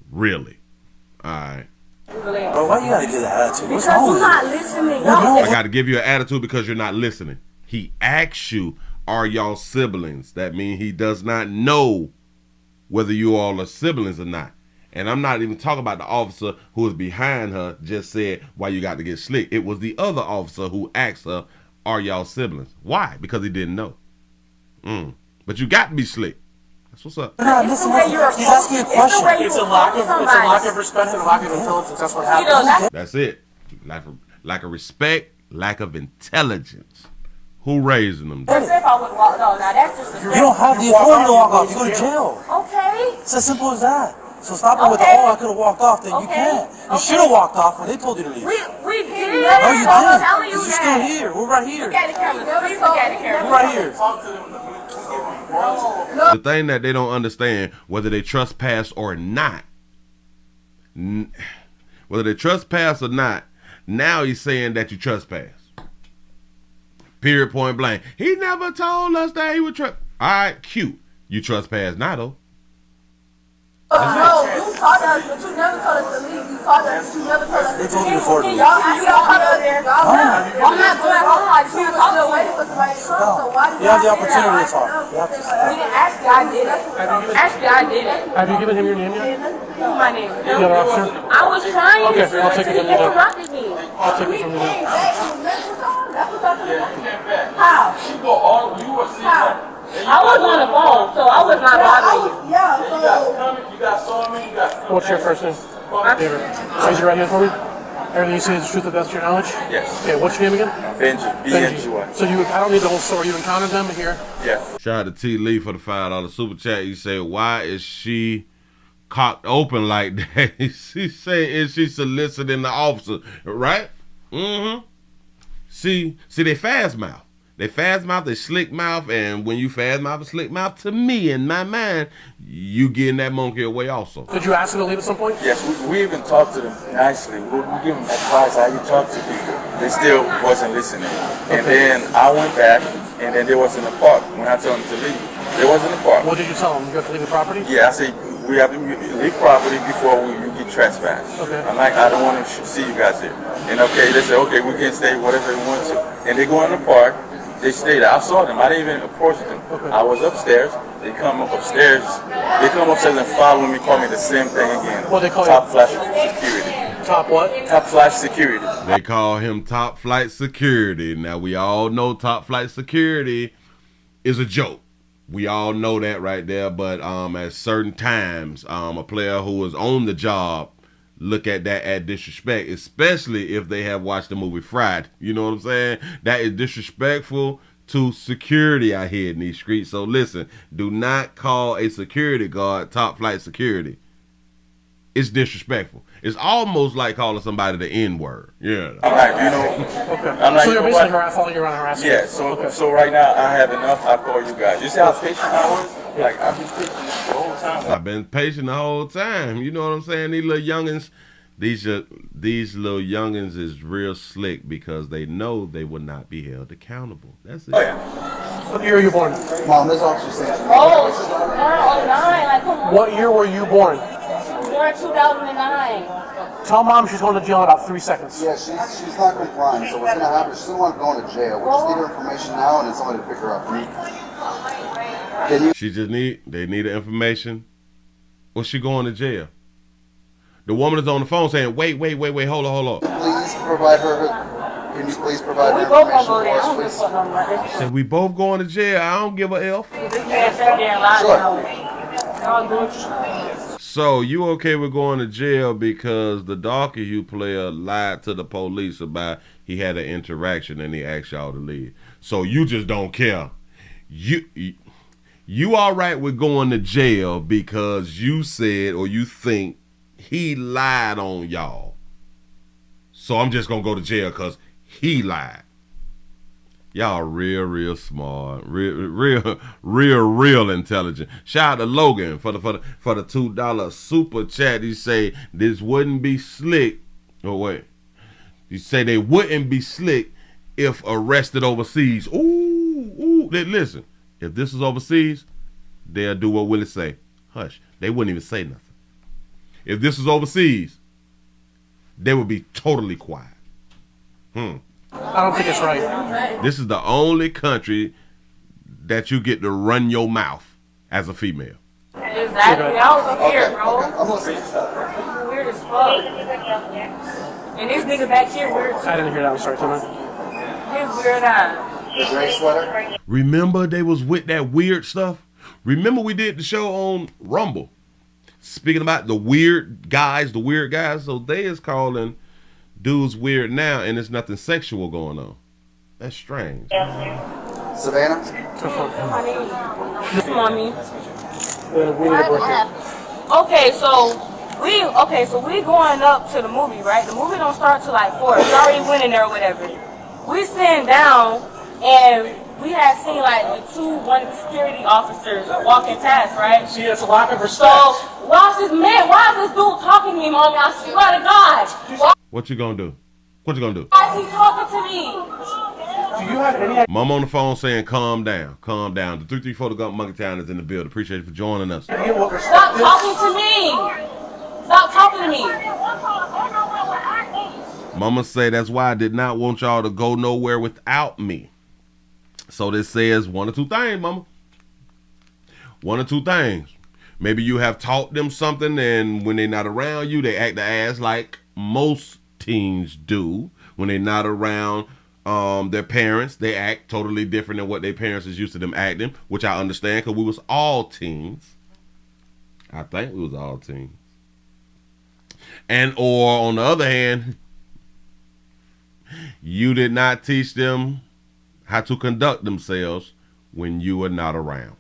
Really? All right.
Bro, why you gotta give that attitude?
Because you're not listening.
I got to give you an attitude because you're not listening. He asks you, are y'all siblings? That means he does not know whether you all are siblings or not. And I'm not even talking about the officer who was behind her just said, why you got to get slick. It was the other officer who asked her, are y'all siblings? Why? Because he didn't know. But you got to be slick. That's what's up.
He's asking you a question. It's a lack of respect and a lack of intelligence. That's what happens.
That's it. Lack of respect, lack of intelligence. Who raising them?
That's if I would walk off. Now that's just.
You don't have the authority to walk off. You go to jail.
Okay.
It's as simple as that. So stop it with the, oh, I could have walked off. Then you can't. You should have walked off when they told you to leave.
We did.
No, you didn't.
Telling you
Because you're still here. We're right here.
Look at the camera. Please look at the camera.
We're right here.
The thing that they don't understand, whether they trespass or not, now he's saying that you trespass. Period, point blank. He never told us that he would trespass. All right, cute. You trespass now, though.
No, you taught us, but you never told us to leave. You taught us, you never told us to leave.
They told you before to leave.
Y'all taught us there. I'm not going home like you were still waiting for somebody to come, so why did
You have the opportunity to talk. You have to
We didn't ask you, I did it. Actually, I did it.
Have you given him your name yet?
What's my name?
The other officer?
I was trying
Okay,
to.
I'll take it from you.
Interrupted me.
I'll take it from you.
How? How? I was on the phone, so I was not bothering you. Yeah,
What's your first name? David. Raise your right hand for me. Everything you say is the truth, the best of your knowledge?
Yes.
Okay, what's your name again?
Benji. B-N-G-Y.
So I don't need the whole story. You encountered them here?
Yes.
Shout out to T. Lee for the $5 super chat. He said, why is she cocked open like that? She say, is she soliciting the officer? Right? See, they fast mouth. They fast mouth, they slick mouth, and when you fast mouth and slick mouth, to me, in my mind, you getting that monkey away also.
Did you ask them to leave at some point?
Yes, we even talked to them nicely. We give them advice how you talk to people. They still wasn't listening. And then I went back, and then they was in the park. When I told them to leave, they was in the park.
What did you tell them? You have to leave the property?
Yeah, I said, we have to leave property before you get trespassed. Okay. I'm like, I don't want to see you guys here. And okay, they said, okay, we can stay whatever we want to. And they go in the park. They stayed there. I saw them. I didn't even approach them. Okay. I was upstairs. They come upstairs. They come upstairs and follow me, call me the same thing again.
What they call
Top
you?
Flash Security.
Top what?
Top Flash Security.
They call him Top Flight Security. Now, we all know Top Flight Security is a joke. We all know that right there. But at certain times, a player who is on the job look at that as disrespect, especially if they have watched the movie Friday. You know what I'm saying? That is disrespectful to security out here in these streets. So listen, do not call a security guard Top Flight Security. It's disrespectful. It's almost like calling somebody the N-word. Yeah.
I'm like, I'm like,
so you're basically following you around harassing?
Yeah, so right now I have enough. I call you guys. You see how patient I was? Like, I've been patient the whole time.
I've been patient the whole time. You know what I'm saying? These little youngins, these little youngins is real slick because they know they will not be held accountable. That's it.
Oh, yeah.
What year were you born?
Mom, this officer said.
Oh, 09, like come on.
What year were you born?
Born 2009.
Tell mom she's going to jail in about 3 seconds.
Yeah, she's not complying. So what's gonna happen? She's gonna want to go into jail. We just need her information now, and then somebody to pick her up.
They need the information. Or she going to jail. The woman is on the phone saying, wait, hold on.
Please provide her. Can you please provide her information for us, please?
Said we both going to jail. I don't give a F. So you okay with going to jail because the Darky Hue player lied to the police about he had an interaction and he asked y'all to leave. So you just don't care. You all right with going to jail because you said or you think he lied on y'all. So I'm just gonna go to jail because he lied. Y'all real smart, real intelligent. Shout out to Logan for the $2 super chat. He say this wouldn't be slick. Oh wait, he say they wouldn't be slick if arrested overseas. Ooh. Listen, if this is overseas, they'll do what Willie say. Hush. They wouldn't even say nothing. If this is overseas, they would be totally quiet.
I don't think it's right.
This is the only country that you get to run your mouth as a female.
Exactly. I was up here, bro. Weird as fuck. And this nigga back here weird.
I didn't hear that. I'm sorry, Tony.
His weird eyes.
The gray sweater.
Remember they was with that weird stuff? Remember we did the show on Rumble. Speaking about the weird guys. So they is calling dudes weird now, and there's nothing sexual going on. That's strange.
Savannah?
This mommy. Okay, so we going up to the movie, right? The movie don't start till like 4. We already went in there or whatever. We sitting down and we had seen like one of the security officers walking past, right?
See, it's a lack of respect.
So why is this dude talking to me, mommy? I swear to God.
What you gonna do? Why is he
talking to me?
Do you have any idea?
Mom on the phone saying, calm down. The 334 The Gump Monkey Town is in the building. Appreciate you for joining us.
Stop talking to me. Stop talking to me.
Mama say that's why I did not want y'all to go nowhere without me. So this says one or two things, Mama. One or two things. Maybe you have taught them something, and when they're not around you, they act the ass like most teens do. When they're not around their parents, they act totally different than what their parents is used to them acting, which I understand because we was all teens. I think we was all teens. And or on the other hand, you did not teach them how to conduct themselves when you were not around.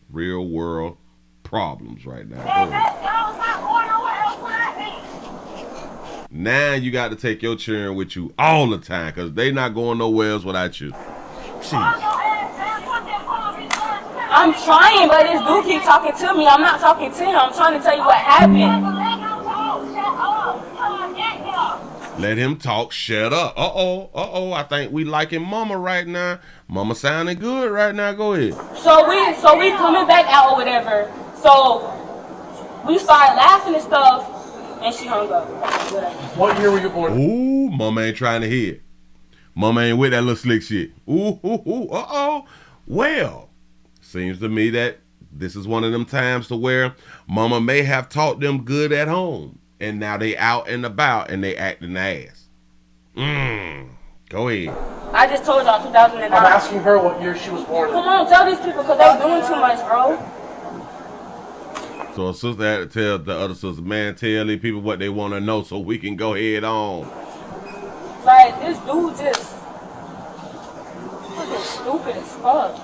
Real world problems right now. Now you got to take your children with you all the time because they not going nowhere else without you. Jeez.
I'm trying, but this dude keep talking to me. I'm not talking to him. I'm trying to tell you what happened.
Let him talk. Shut up. Uh-oh. I think we liking Mama right now. Mama sounding good right now. Go ahead.
So we coming back out or whatever. So we started laughing and stuff, and she hung up.
What year were you born?
Ooh, Mama ain't trying to hear. Mama ain't with that little slick shit. Ooh. Uh-oh. Well, seems to me that this is one of them times to where Mama may have taught them good at home. And now they out and about and they acting ass. Go ahead.
I just told y'all 2009.
I'm asking her what year she was born.
Come on, tell these people because they're doing too much, bro.
So a sister had to tell the other sister, man, tell these people what they want to know so we can go head on.
Like, this dude just fucking stupid as fuck.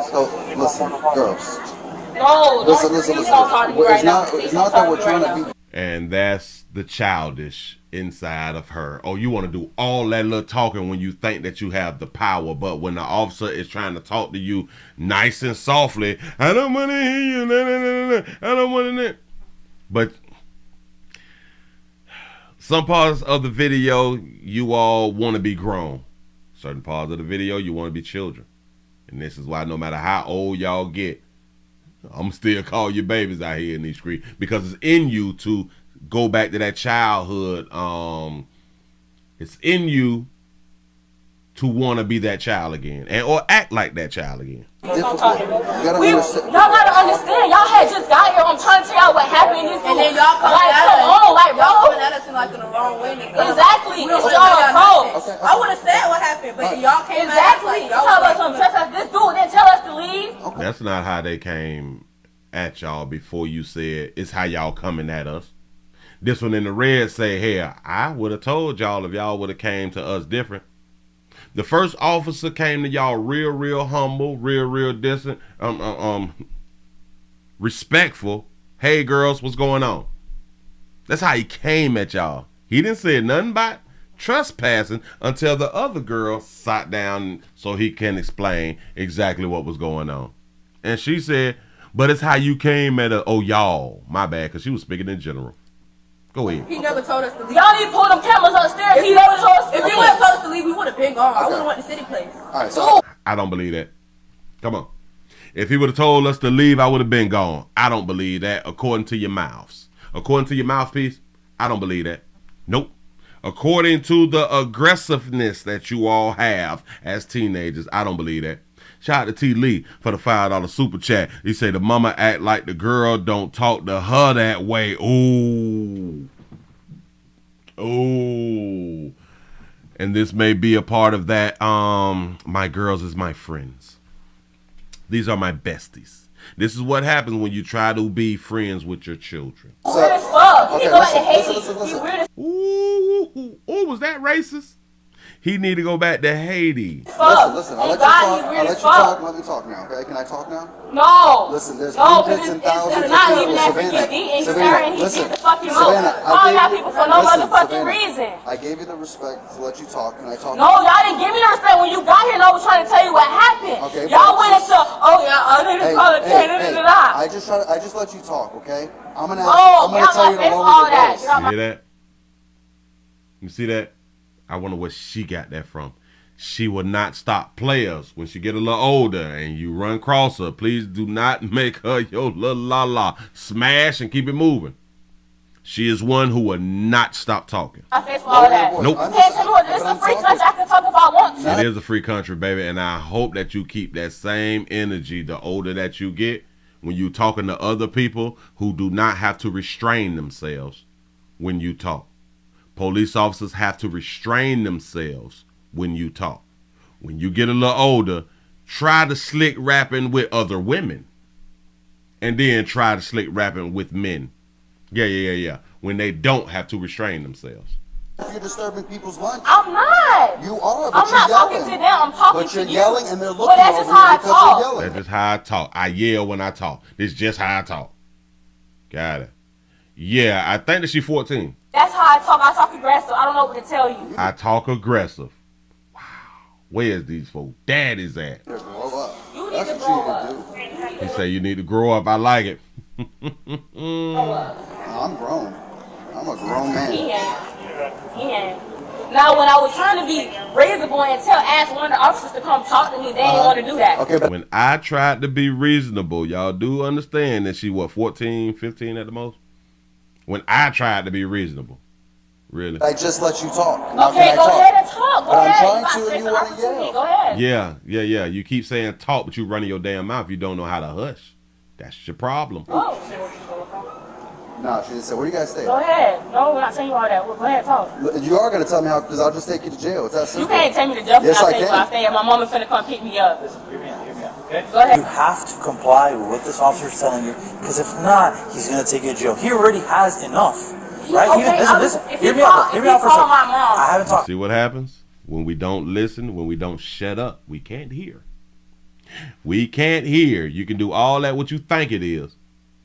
So, listen, girls.
No, listen. Don't talk to me right now.
It's not that we're trying to be.
And that's the childish inside of her. Oh, you want to do all that little talking when you think that you have the power, but when the officer is trying to talk to you nice and softly, I don't want to hear you. I don't want to. But some parts of the video, you all want to be grown. Certain parts of the video, you want to be children. And this is why no matter how old y'all get, I'm still call you babies out here in these streets because it's in you to go back to that childhood. It's in you to want to be that child again or act like that child again.
Y'all gotta understand. Y'all had just got here. I'm trying to tell y'all what happened. And then y'all come at us in like in the wrong way. Exactly. It's y'all fault. I would have said what happened, but y'all came exactly. Y'all tell us some trespass. This dude didn't tell us to leave.
That's not how they came at y'all before you said it's how y'all coming at us. This one in the red say, hey, I would have told y'all if y'all would have came to us different. The first officer came to y'all real humble, real distant, respectful. Hey, girls, what's going on? That's how he came at y'all. He didn't say nothing about trespassing until the other girl sat down so he can explain exactly what was going on. And she said, but it's how you came at us. Oh, y'all. My bad, because she was speaking in general. Go ahead.
He never told us to leave. Y'all need to pull them cameras upstairs. If he never told us to leave. If he would have told us to leave, we would have been gone. I would have went to City Place.
All right, so
I don't believe that. Come on. If he would have told us to leave, I would have been gone. I don't believe that according to your mouths. According to your mouthpiece, I don't believe that. Nope. According to the aggressiveness that you all have as teenagers, I don't believe that. Shout out to T. Lee for the $5 super chat. He said the mama act like the girl don't talk to her that way. Ooh. Ooh. And this may be a part of that. My girls is my friends. These are my besties. This is what happens when you try to be friends with your children.
Weird as fuck. He go back to Haiti.
Ooh, was that racist? He need to go back to Haiti.
Listen, I'll let you talk. Let me talk now, okay? Can I talk now?
No.
Listen, there's hundreds and thousands of people. Savannah, listen.
Calling out people for no motherfucking reason.
I gave you the respect to let you talk. Can I talk?
No, y'all didn't give me the respect when you got here and I was trying to tell you what happened.
Okay,
y'all went into, I
just let you talk, okay? I'm gonna tell you the lower the dose.
You hear that? You see that? I wonder where she got that from. She will not stop players when she get a little older and you run across her. Please do not make her your little la. Smash and keep it moving. She is one who will not stop talking.
I face for all that.
Nope.
It's a free country. I can talk if I want to.
It is a free country, baby, and I hope that you keep that same energy the older that you get when you talking to other people who do not have to restrain themselves when you talk. Police officers have to restrain themselves when you talk. When you get a little older, try to slick rapping with other women. And then try to slick rapping with men. Yeah. When they don't have to restrain themselves.
If you're disturbing people's lunch.
I'm not.
You are, but
I'm not talking to them. I'm talking to you.
But you're yelling and they're looking
at you because you're yelling.
That's just how I talk. I yell when I talk. This is just how I talk. Got it. Yeah, I think that she's 14.
That's how I talk. I talk aggressive. I don't know what to tell you.
I talk aggressive. Wow. Where's these folks? Daddy's at.
Grow up.
You need to grow up.
He say you need to grow up. I like it.
Grow up.
I'm grown. I'm a grown man.
He ain't. Now, when I was trying to be reasonable and ask one of the officers to come talk to me, they didn't want to do that.
Okay, but
when I tried to be reasonable, y'all do understand that she, 14, 15 at the most? When I tried to be reasonable. Really?
I just let you talk.
Okay, go ahead and talk. Go ahead.
I'm trying to, and you want to yell.
Go ahead.
Yeah. You keep saying talk, but you running your damn mouth. You don't know how to hush. That's your problem.
No, she didn't say, where you guys stay?
Go ahead. No, we're not saying you all that. Well, go ahead, talk.
You are going to tell me how, because I'll just take you to jail. It's that simple.
You can't take me to jail for
yes,
not saying where I stay. My mama's finna come pick me up.
Hear me out.
Okay? Go ahead.
You have to comply with what this officer's telling you, because if not, he's going to take you to jail. He already has enough. Right?
Okay,
listen. Hear me out for a second. I haven't talked.
See what happens? When we don't listen, when we don't shut up, we can't hear. We can't hear. You can do all that what you think it is.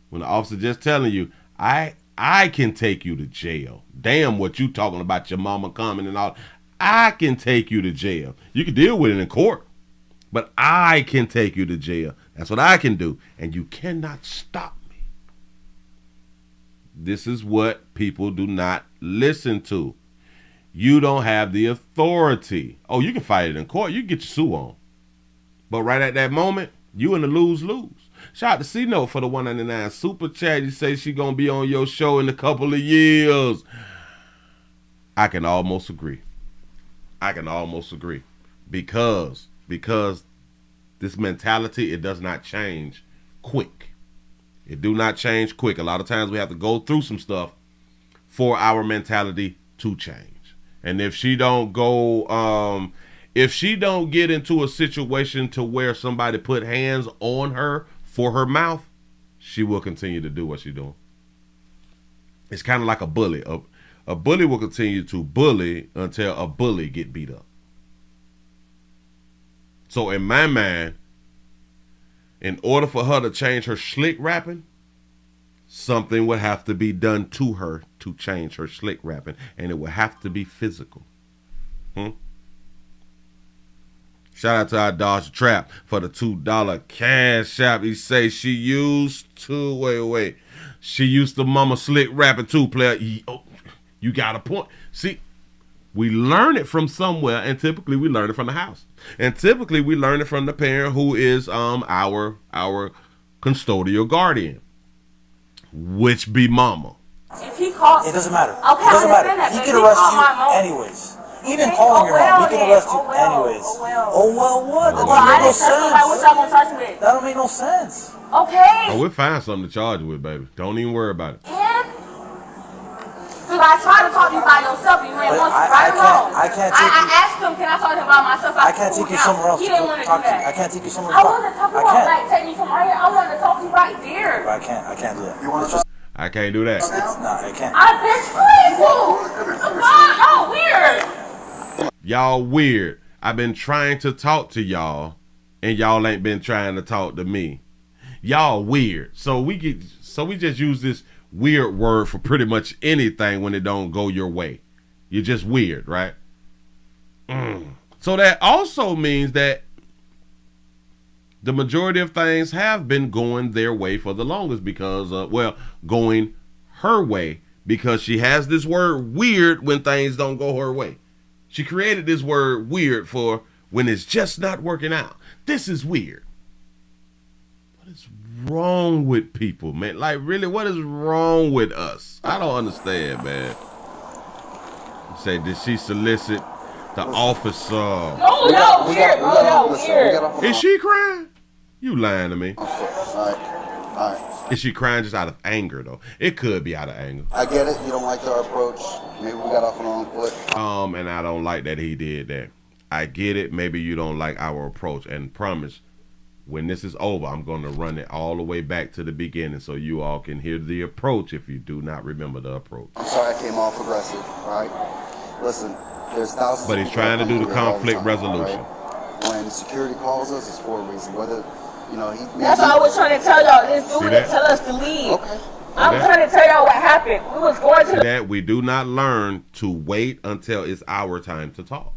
When the officer just telling you, I can take you to jail. Damn what you talking about your mama coming and all. I can take you to jail. You can deal with it in court. But I can take you to jail. That's what I can do. And you cannot stop me. This is what people do not listen to. You don't have the authority. Oh, you can fight it in court. You can get your sue on. But right at that moment, you in the lose-lose. Shout out to C-Note for the 199 super chat. You say she gonna be on your show in a couple of years. I can almost agree. Because this mentality, it does not change quick. It do not change quick. A lot of times we have to go through some stuff for our mentality to change. And if she don't go, if she don't get into a situation to where somebody put hands on her for her mouth, she will continue to do what she's doing. It's kind of like a bully. A bully will continue to bully until a bully get beat up. So in my mind, in order for her to change her slick rapping, something would have to be done to her to change her slick rapping, and it would have to be physical. Shout out to our Dodge Trap for the $2 cash app. He say she used to she used to mama slick rapping too, player. You got a point. See, we learn it from somewhere, and typically we learn it from the house. And typically we learn it from the parent who is our custodial guardian, which be mama.
If he calls,
it doesn't matter.
Okay,
it doesn't matter. He can arrest you anyways. Even calling your mom, he can arrest you anyways. Oh well, what? That don't make no sense.
What y'all gonna charge me with?
That don't make no sense.
Okay.
Oh, we'll find something to charge you with, baby. Don't even worry about it.
Because I tried to talk to you by yourself, and you ain't want to. Right or wrong?
I can't take you.
I asked him, can I talk to him by myself?
I can't take you somewhere else.
He didn't want to do that.
I can't take you somewhere else.
I wasn't talking about like take me from right here. I wanted to talk to you right there.
But I can't do that. You want to just?
I can't do that.
Nah, I can't.
I've been trying to. Oh, weird.
Y'all weird. I've been trying to talk to y'all, and y'all ain't been trying to talk to me. Y'all weird. So we just use this weird word for pretty much anything when it don't go your way. You're just weird, right? So that also means that the majority of things have been going their way for the longest because, going her way, because she has this word weird when things don't go her way. She created this word weird for when it's just not working out. This is weird. What is wrong with people, man? Like, really, what is wrong with us? I don't understand, man. Say, did she solicit the officer?
No, weird.
Is she crying? You lying to me.
All right.
Is she crying just out of anger, though? It could be out of anger.
I get it. You don't like our approach. Maybe we got off on our own foot.
And I don't like that he did that. I get it. Maybe you don't like our approach. And promise, when this is over, I'm going to run it all the way back to the beginning so you all can hear the approach if you do not remember the approach.
I'm sorry I came off aggressive, all right? Listen, there's thousands
But he's trying to do the conflict resolution.
Right? When security calls us, it's for a reason. Whether,
That's what I was trying to tell y'all. This dude didn't tell us to leave. Okay. I'm trying to tell y'all what happened. We was going to
that we do not learn to wait until it's our time to talk.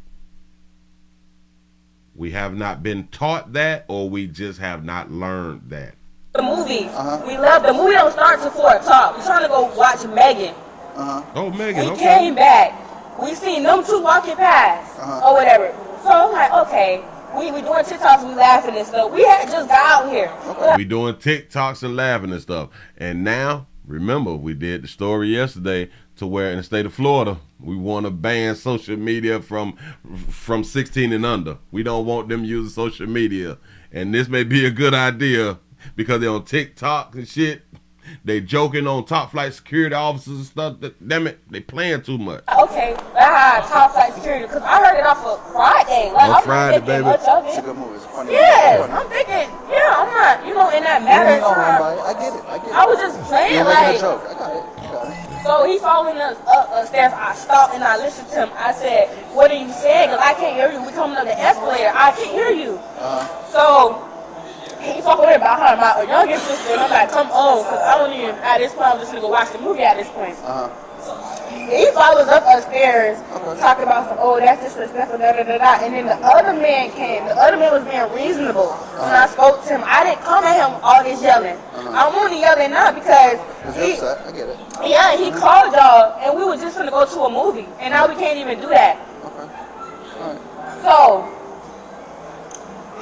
We have not been taught that, or we just have not learned that.
The movies. We left. The movie don't start till 4 o'clock. We're trying to go watch Megan.
Oh, Megan.
We came back. We seen them two walking past or whatever. So I'm like, okay. We doing TikToks, we laughing and stuff. We had just got out here.
We doing TikToks and laughing and stuff. And now, remember, we did the story yesterday to where in the state of Florida, we want to ban social media from 16 and under. We don't want them using social media. And this may be a good idea because they're on TikTok and shit. They joking on top flight security officers and stuff. Damn it, they playing too much.
Okay, top flight security, because I heard it off of Friday. Like,
on Friday, baby.
It's a good movie. It's funny.
Yes, I'm thinking, I'm not, in that matter of time.
I get it.
I was just playing,
You're making a joke. I got it.
So he following us upstairs. I stopped and I listened to him. I said, what are you saying? Because I can't hear you. We coming up the escalator. I can't hear you. So he fucking behind my youngest sister, and I'm like, come on, because I don't even, at this point, I'm just going to go watch the movie at this point. He follows up upstairs, talking about some, that's disrespectful, da-da-da-da, and then the other man came. The other man was being reasonable. When I spoke to him, I didn't come at him all this yelling. I'm only yelling now because
he, upset. I get it.
Yeah, he called y'all, and we were just going to go to a movie, and now we can't even do that.
Okay. All right.
So,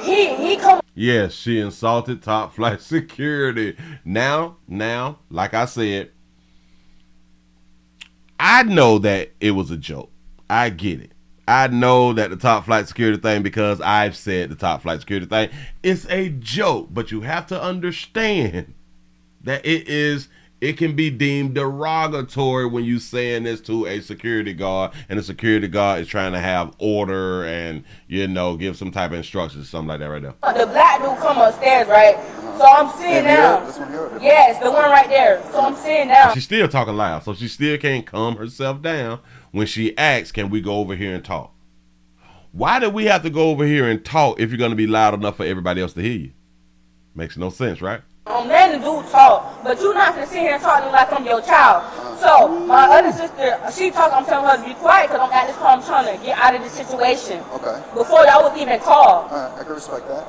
he come.
Yes, she insulted top flight security. Now, like I said, I know that it was a joke. I get it. I know that the top flight security thing, because I've said the top flight security thing, it's a joke. But you have to understand that it can be deemed derogatory when you saying this to a security guard, and the security guard is trying to have order and, you know, give some type of instructions, something like that right there.
The black dude come upstairs, right? So I'm sitting down. Yes, the one right there. So I'm sitting down.
She's still talking loud, so she still can't calm herself down when she asks, can we go over here and talk? Why do we have to go over here and talk if you're going to be loud enough for everybody else to hear you? Makes no sense, right?
I'm letting the dude talk, but you're not gonna sit here and talk to me like I'm your child. So my other sister, she talk, I'm telling her to be quiet because I'm at this point, I'm trying to get out of this situation.
Okay.
Before y'all was even called.
I can respect that.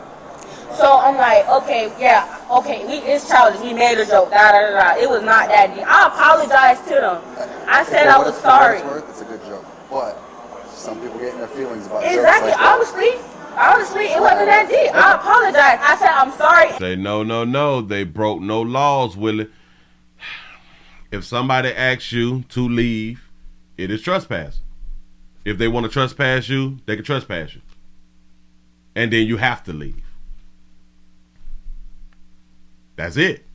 So I'm like, okay, yeah, okay, it's childish. We made a joke, It was not that deep. I apologized to them. I said I was sorry.
It's a good joke, but some people get in their feelings about it.
Exactly, Honestly, it wasn't that deep. I apologize. I said, I'm sorry.
Say, no. They broke no laws, Willie. If somebody asks you to leave, it is trespass. If they want to trespass you, they can trespass you. And then you have to leave. That's it.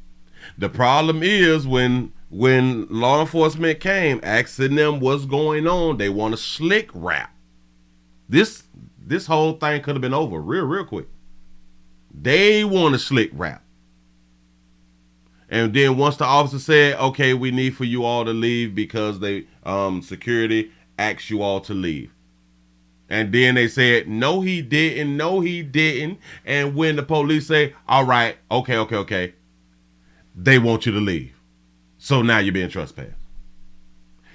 The problem is when law enforcement came asking them what's going on, they want to slick rap. This whole thing could have been over real quick. They want to slick rap. And then once the officer said, okay, we need for you all to leave because they security asked you all to leave. And then they said, no, he didn't. And when the police say, all right, okay, they want you to leave. So now you're being trespassed.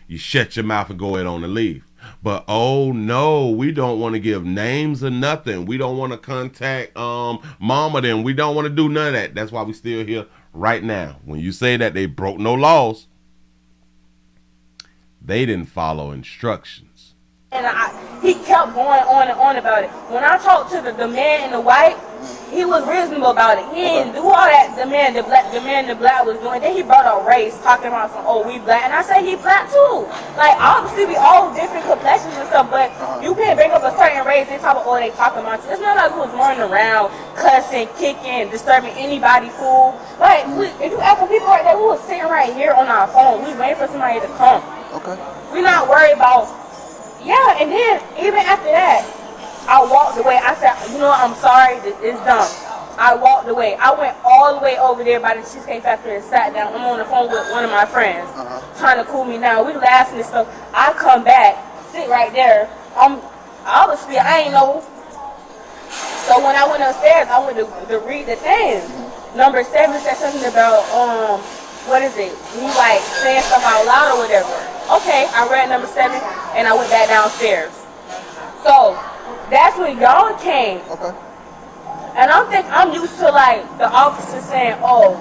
You shut your mouth and go ahead on and leave. But oh no, we don't want to give names or nothing. We don't want to contact mama them. We don't want to do none of that. That's why we still here right now. When you say that they broke no laws, they didn't follow instructions.
And he kept going on and on about it. When I talked to the man in the white, he was reasonable about it. He didn't do all that the man in the black was doing. Then he brought up race, talking about some, oh, we black. And I said, he black too. Like, obviously we all different complexions and stuff, but you can't bring up a certain race and talk about, oh, they talking about you. It's not like we was running around, cussing, kicking, disturbing anybody, fool. Like, if you ask some people right there, we was sitting right here on our phone. We waiting for somebody to come.
Okay.
We not worried about, yeah, and then even after that, I walked away. I said, you know what, I'm sorry, it's dumb. I walked away. I went all the way over there by the Cheesecake Factory and sat down. I'm on the phone with one of my friends, trying to cool me down. We laughing and stuff. I come back, sit right there. Obviously, I ain't know. So when I went upstairs, I went to read the thing. Number 7 said something about, what is it? You like saying stuff out loud or whatever. Okay, I read number 7 and I went back downstairs. So that's when y'all came.
Okay.
And I'm used to like the officer saying, oh,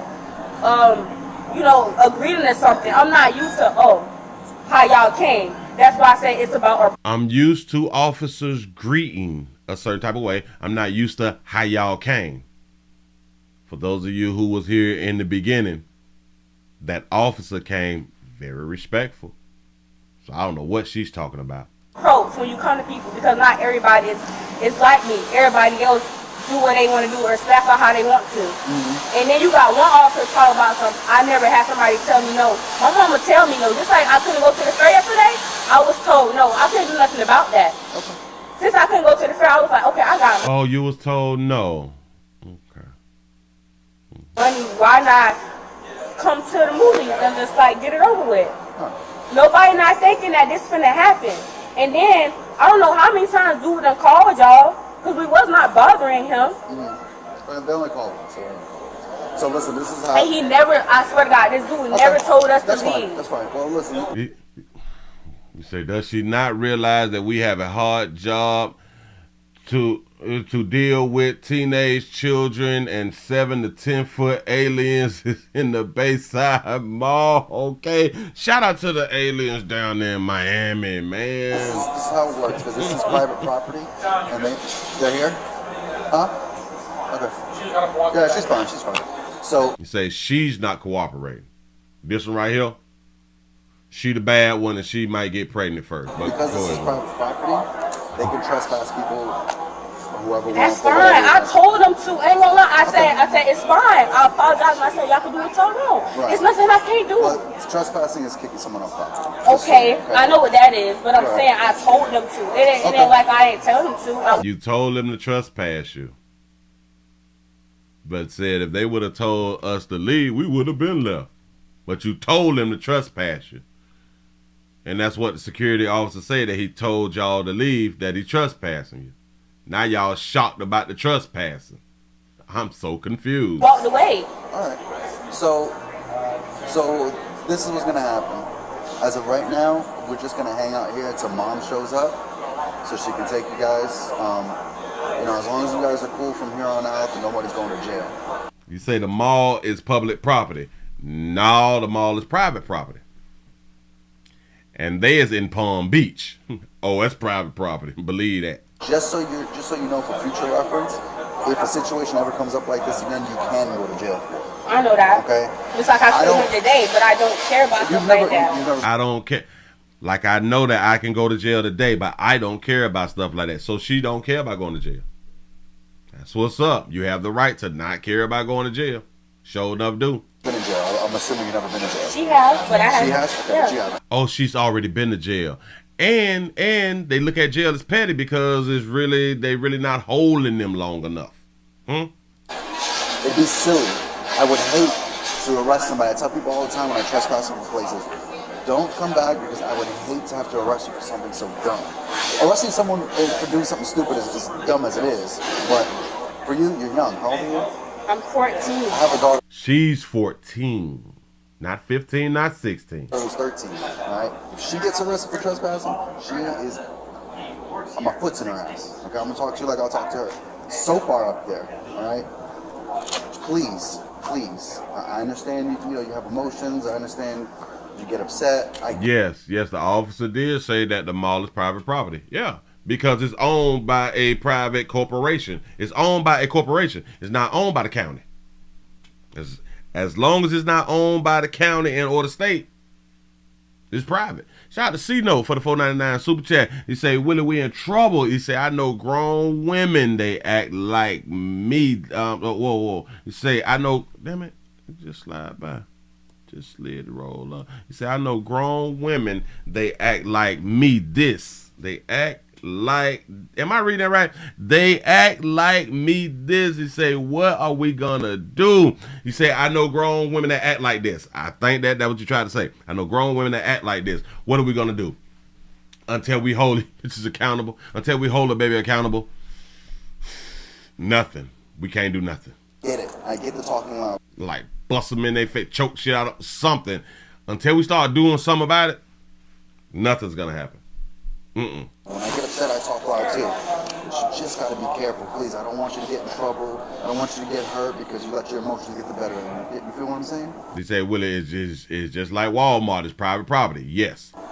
you know, agreeing to something. I'm not used to, oh, how y'all came. That's why I say it's about.
I'm used to officers greeting a certain type of way. I'm not used to how y'all came. For those of you who was here in the beginning, that officer came very respectful. So I don't know what she's talking about.
Approach when you come to people, because not everybody is like me. Everybody else do what they want to do or splash out how they want to. And then you got one officer talk about something. I never had somebody tell me no. My mama tell me no. Just like I couldn't go to the fair yesterday, I was told no. I couldn't do nothing about that. Okay. Since I couldn't go to the fair, I was like, okay, I got it.
Oh, you was told no. Okay.
Money, why not come to the movies and just like get it over with? Nobody not thinking that this finna happen. And then, I don't know how many times dude done called y'all, because we was not bothering him.
They only called him, so listen, this is how...
And he never, I swear to God, this dude never told us to leave.
That's fine. Well, listen.
You say, does she not realize that we have a hard job to deal with teenage children and 7 to 10 foot aliens in the Bayside Mall? Okay, shout out to the aliens down there in Miami, man.
This is how it works, because this is private property, and they're here. Huh? Okay.
She's got to cooperate.
Yeah, she's fine. She's fine. So
you say she's not cooperating. This one right here, she the bad one, and she might get pregnant first. But
because this is private property, they can trespass people. Whoever
that's fine. I told them to. Ain't gonna lie. I said it's fine. I apologize. And I said y'all can do what y'all want. Right. It's nothing I can't do.
But trespassing is kicking someone off property.
Okay, I know what that is, but I'm saying I told them to. It ain't like I ain't tell them to.
You told them to trespass you, but said if they would have told us to leave, we would have been left. But you told them to trespass you, and that's what the security officer said, that he told y'all to leave, that he trespassing you. Now y'all shocked about the trespassing. I'm so confused.
Walked away.
All right. So this is what's gonna happen. As of right now, we're just gonna hang out here until Mom shows up, so she can take you guys. You know, as long as you guys are cool from here on out, then nobody's going to jail.
You say the mall is public property. No, the mall is private property. And they is in Palm Beach. Oh, that's private property. Believe that.
Just so you know, for future reference, if a situation ever comes up like this again, you can go to jail for it.
I know that.
Okay.
Just like I told him today, but I don't care about stuff like that.
I don't care. Like I know that I can go to jail today, but I don't care about stuff like that. So she don't care about going to jail. That's what's up. You have the right to not care about going to jail. Sure enough, do.
Been in jail. I'm assuming you've never been in jail.
She has, but I haven't.
She has. Okay, but you haven't.
Oh, she's already been to jail. And they look at jail as petty because they really not holding them long enough.
It'd be silly. I would hate to arrest somebody. I tell people all the time when I trespass from places, don't come back, because I would hate to have to arrest you for something so dumb. Arresting someone for doing something stupid is just dumb as it is. But for you, you're young. How old are you?
I'm 14.
I have a daughter.
She's 14. Not 15, not 16.
She was 13, alright? If she gets arrested for trespassing, my foot's in her ass. Okay, I'm gonna talk to you like I'll talk to her. So far up there, alright? Please. I understand you have emotions. I understand you get upset.
Yes, the officer did say that the mall is private property. Yeah, because it's owned by a private corporation. It's owned by a corporation. It's not owned by the county. As long as it's not owned by the county and or the state, it's private. Shout out to C-Note for the $4.99 super chat. He say, Willie, we in trouble. He say, I know grown women, they act like me. Whoa. He say, I know, damn it, just slide by. Just slid roll up. He say, I know grown women, they act like me this. They act like, am I reading that right? They act like me this. He say, what are we gonna do? He say, I know grown women that act like this. I think that's what you tried to say. I know grown women that act like this. What are we gonna do? Until we hold bitches accountable, until we hold a baby accountable, nothing. We can't do nothing.
Get it. I get the talking loud.
Like bust them in their face, choke shit out of something. Until we start doing something about it, nothing's gonna happen. When
I get upset, I talk loud too. But you just gotta be careful, please. I don't want you to get in trouble. I don't want you to get hurt because you let your emotions get the better of you. You feel what I'm saying?
They say, Willie, it's just like Walmart. It's private property. Yes.
All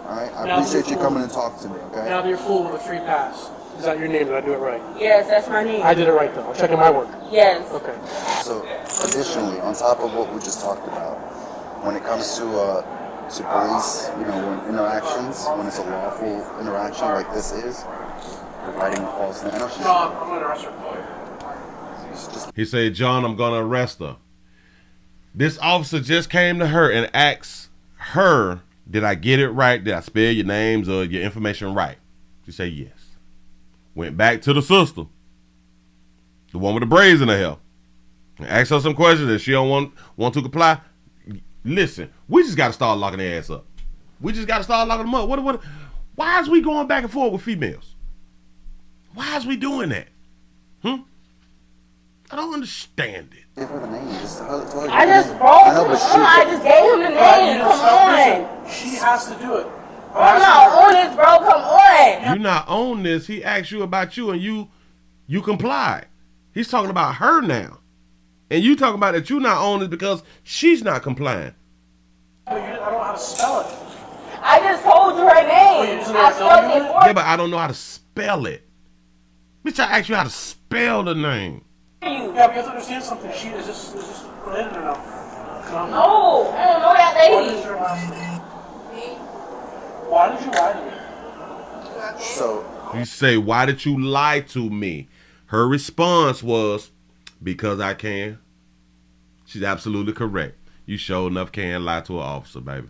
right. I appreciate you coming and talking to me, okay?
Now that you're full with a free pass. Is that your name? Did I do it right?
Yes, that's my name.
I did it right, though. I'm checking my work.
Yes.
Okay.
So, additionally, on top of what we just talked about, when it comes to police, when interactions, when it's a lawful interaction like this is, providing a false name. I know she's...
John, I'm going to arrest her.
He said, John, I'm going to arrest her. This officer just came to her and asked her, did I get it right? Did I spell your names or your information right? She said yes. Went back to the sister, the one with the braids in her hair, and asked her some questions and she don't want to comply. Listen, we just got to start locking their ass up. We just got to start locking them up. Why is we going back and forth with females? Why is we doing that? I don't understand it.
I just gave him the name. Come on.
She has to do it.
I'm not on this, bro. Come on.
You're not on this. He asked you about you and you complied. He's talking about her now. And you talking about that you're not on this because she's not complying.
I don't know how to spell it.
I just told you her name. I spelled it for you.
Yeah, but I don't know how to spell it. Bitch, I asked you how to spell the name.
You you.
Yeah, we have to understand something. Is this related or no?
No, I don't know that lady.
What is your last name? Why did you lie to me?
So
you say, why did you lie to me? Her response was, because I can. She's absolutely correct. You sure enough can lie to an officer, baby.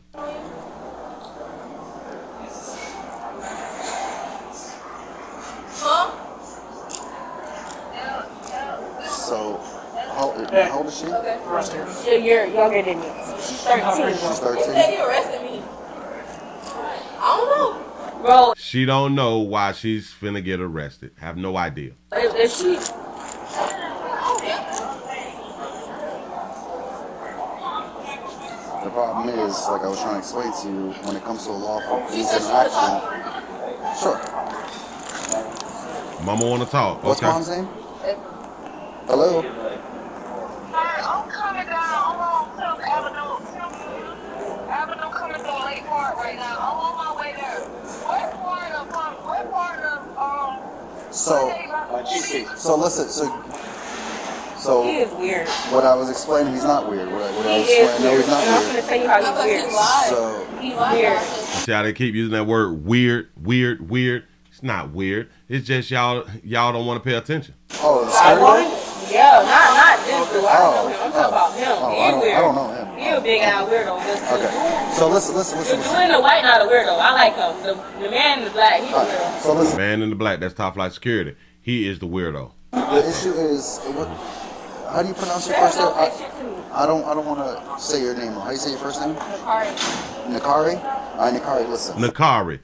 So, how old is she?
She's a year younger than me. She's 13.
She's 13.
You said you arrested me. I don't know. Bro.
She don't know why she's finna get arrested. Have no idea.
If she...
The problem is, like I was trying to explain to you, when it comes to a lawful police interaction. Sure.
Mama wanna talk.
What's
okay.
Mom's name? Hello?
I'm coming down. I'm on Silk Avenue coming to Lake Park right now. I'm on my way there. What part of
So listen, so
he is weird.
What I was explaining, he's not weird. What I was
He is
explaining, no,
weird.
he's not
And I'm
weird.
gonna tell you how he's weird.
So
He's weird.
See how they keep using that word weird. It's not weird. It's just y'all don't want to pay attention.
Oh, the scary one?
Yeah, not this dude. I don't know him. I'm talking about him. He's weird.
I don't know him.
He's a big ass weirdo.
Okay. So listen.
The dude in the white not a weirdo. I like him. The man in the black, he's a weirdo.
So listen.
Man in the black, that's top flight security. He is the weirdo.
The issue is, how do you pronounce your first name? I don't want to say your name wrong. How do you say your first name? Nakari. All right, Nakari, listen.
Nakari.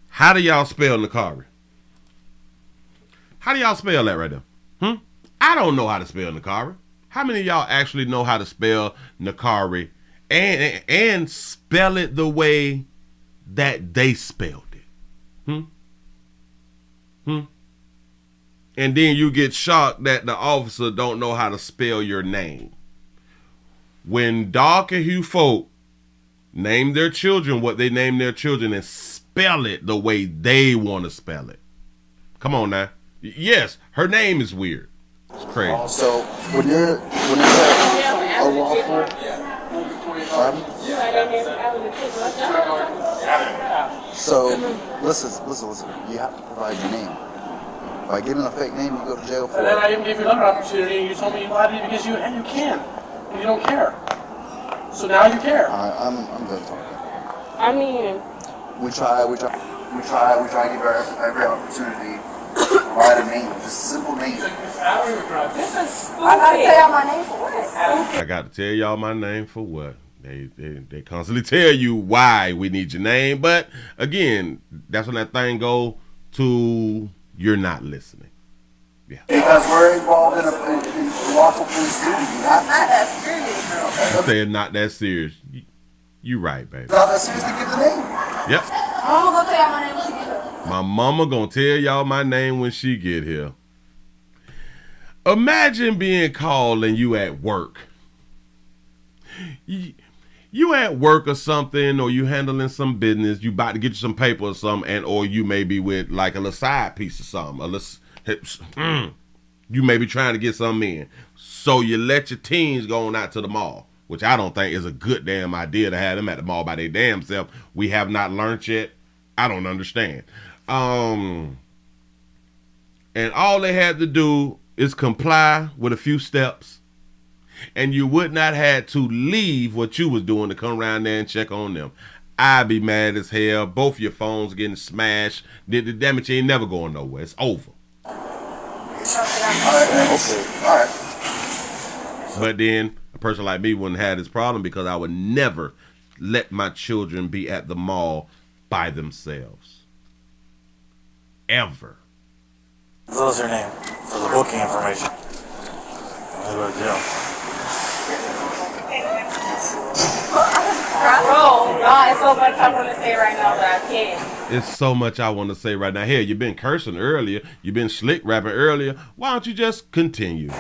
How do y'all spell Nakari? How do y'all spell that right there? I don't know how to spell Nakari. How many of y'all actually know how to spell Nakari and spell it the way that they spelled it? And then you get shocked that the officer don't know how to spell your name. When dark and hue folk name their children what they name their children and spell it the way they want to spell it. Come on now. Yes, her name is weird. It's crazy.
So when you're a lawful, so listen. You have to provide your name. By giving a fake name, you go to jail for
it. And then I even gave you another opportunity, and you told me you lied to me because you can, and you don't care. So now you care.
I'm done talking.
I mean,
we try to give her every opportunity to provide a name, just a simple name.
This is stupid. I gotta tell y'all my name for what?
I got to tell y'all my name for what? They constantly tell you why we need your name, but again, that's when that thing go to you're not listening. Yeah.
Because we're involved in lawful police duty. Not that serious.
I said not that serious. You right, baby.
Not that serious to give the name.
Yep.
Mama gonna tell y'all my name when she get here.
My mama gonna tell y'all my name when she get here. Imagine being called and you at work. You at work or something, or you handling some business, you about to get you some paper or something, and or you may be with like a little side piece or something. You may be trying to get something in. So you let your teens go on out to the mall, which I don't think is a good damn idea to have them at the mall by their damn self. We have not learned yet. I don't understand. And all they had to do is comply with a few steps. And you would not have to leave what you was doing to come around there and check on them. I'd be mad as hell. Both your phones getting smashed. The damage ain't never going nowhere. It's over.
All right.
But then a person like me wouldn't have this problem because I would never let my children be at the mall by themselves. Ever.
What was her name for the booking information? I'll go to jail.
Bro, it's so much I want to say right now, but I can't.
It's so much I want to say right now. Here, you've been cursing earlier. You've been slick rapping earlier. Why don't you just continue?
This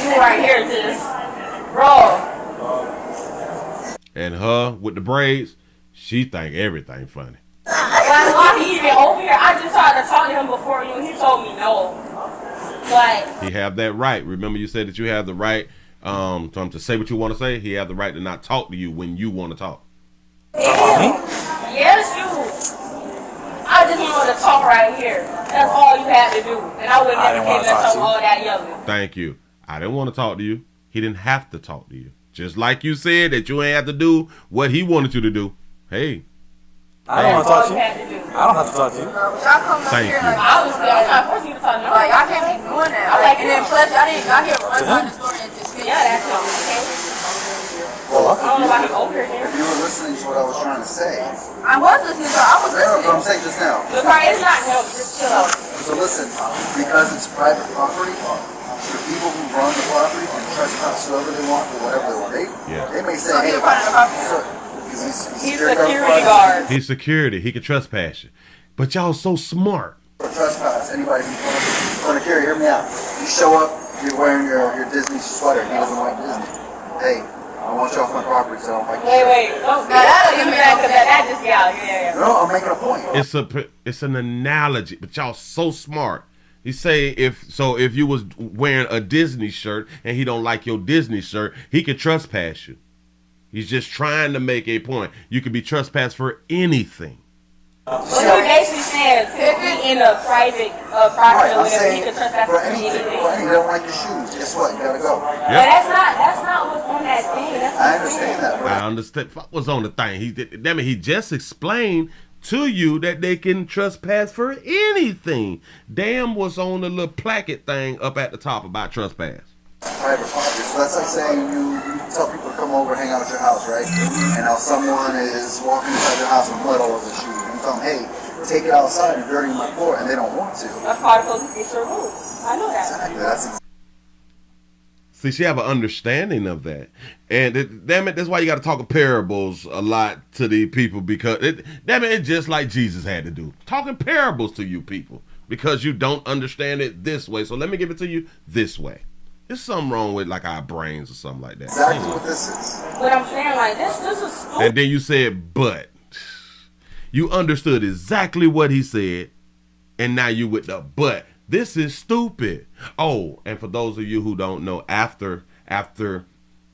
dude right here, just, bro.
And her with the braids, she think everything funny.
Why he even over here? I just tried to talk to him before you, and he told me no. Like,
he have that right. Remember, you said that you have the right to say what you want to say. He have the right to not talk to you when you want to talk.
Yes, you. I just wanted to talk right here. That's all you had to do. And I wouldn't have came to talk all that yelling.
Thank you. I didn't want to talk to you. He didn't have to talk to you. Just like you said that you ain't have to do what he wanted you to do. Hey.
I don't want to talk to you. I don't have to talk to you.
Thank you.
Obviously, I'm not forcing you to talk to me.
Like, y'all can't keep doing that. Like, and then plus, y'all hear one side of the story and just
yeah, that's not okay.
Well,
I don't know why he's over here.
if you were listening to what I was trying to say.
I was listening to her. I was listening.
What I'm saying just now.
Look, it's not him. Just chill out.
So listen, because it's private property, the people who run the property can trespass whoever they want or whatever they want. They may say, hey,
he's security guard.
He's security. He can trespass you. But y'all so smart.
Trespass, anybody who's going to carry, hear me out. You show up, you're wearing your Disney sweater, he doesn't like Disney. Hey, I want you off my property, so I don't like
Wait, don't give me that, because that just, yeah.
No, I'm making a point.
It's an analogy, but y'all so smart. He say if you was wearing a Disney shirt and he don't like your Disney shirt, he could trespass you. He's just trying to make a point. You could be trespassed for anything.
But he basically says if he in a private property or whatever, he could trespass for anything.
You don't like your shoes, guess what? You gotta go.
But that's not what's on that thing.
I understand that.
I understand what was on the thing. He just explained to you that they can trespass for anything. Damn what's on the little placket thing up at the top about trespass.
Private property. So that's like saying you tell people to come over and hang out at your house, right? And now someone is walking inside your house with blood all over their shoes. And you tell them, hey, take it outside, you're dirtying my floor, and they don't want to.
That's part of the rule. I know that.
Exactly. That's
See, she have an understanding of that. And damn it, that's why you got to talk in parables a lot to the people, because it's just like Jesus had to do. Talking parables to you people because you don't understand it this way. So let me give it to you this way. There's something wrong with like our brains or something like that.
Exactly what this is.
But I'm saying like this is stupid.
And then you said, but. You understood exactly what he said, and now you with the but. This is stupid. Oh, and for those of you who don't know, after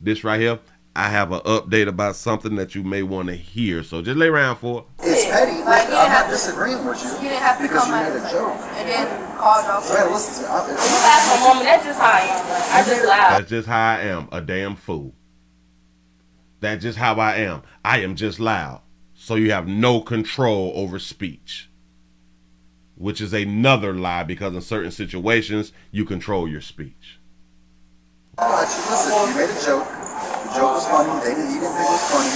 this right here, I have an update about something that you may want to hear. So just lay around for it.
It's petty.
Like,
I'm not disagreeing with you.
You didn't have to
because
come
you made a joke.
And then call y'all.
So, listen to me.
That's just how I am. I just loud.
That's just how I am. A damn fool. That's just how I am. I am just loud. So you have no control over speech. Which is another lie, because in certain situations, you control your speech.
Listen, you made a joke. The joke was funny. He didn't think it was funny.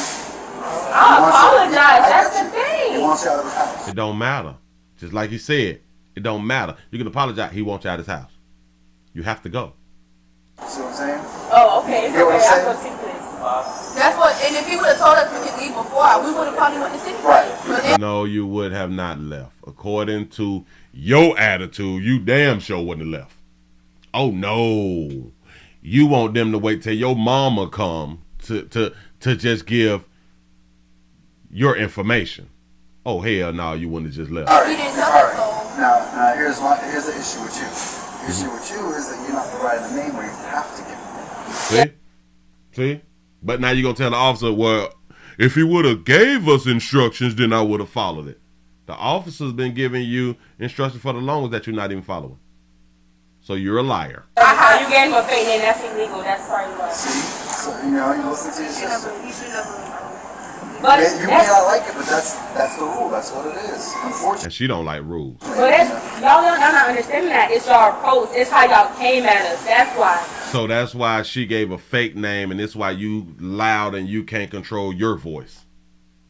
I apologize. That's the thing.
He wants you out of his house.
It don't matter. Just like he said, it don't matter. You can apologize. He wants you out of his house. You have to go.
See what I'm saying?
Oh, okay. It's
You know what I'm
okay.
saying?
I go see this.
That's what, and if he would have told us we could leave before, we would have probably went to city.
Right.
No, you would have not left. According to your attitude, you damn sure wouldn't have left. Oh no. You want them to wait till your mama come to just give your information. Oh hell no, you wouldn't have just left.
He didn't tell us so.
Now here's the issue with you. The issue with you is that you're not providing a name where you have to give it.
See? But now you're going to tell the officer, well, if he would have gave us instructions, then I would have followed it. The officer's been giving you instructions for the longest that you're not even following. So you're a liar.
How you gave him a fake name, that's illegal. That's part of the
See? So, you listen to your sister.
But
you may not like it, but that's the rule. That's what it is. Unfortunately.
And she don't like rules.
But y'all not understanding that. It's y'all approach. It's how y'all came at us. That's why.
So that's why she gave a fake name, and it's why you loud and you can't control your voice.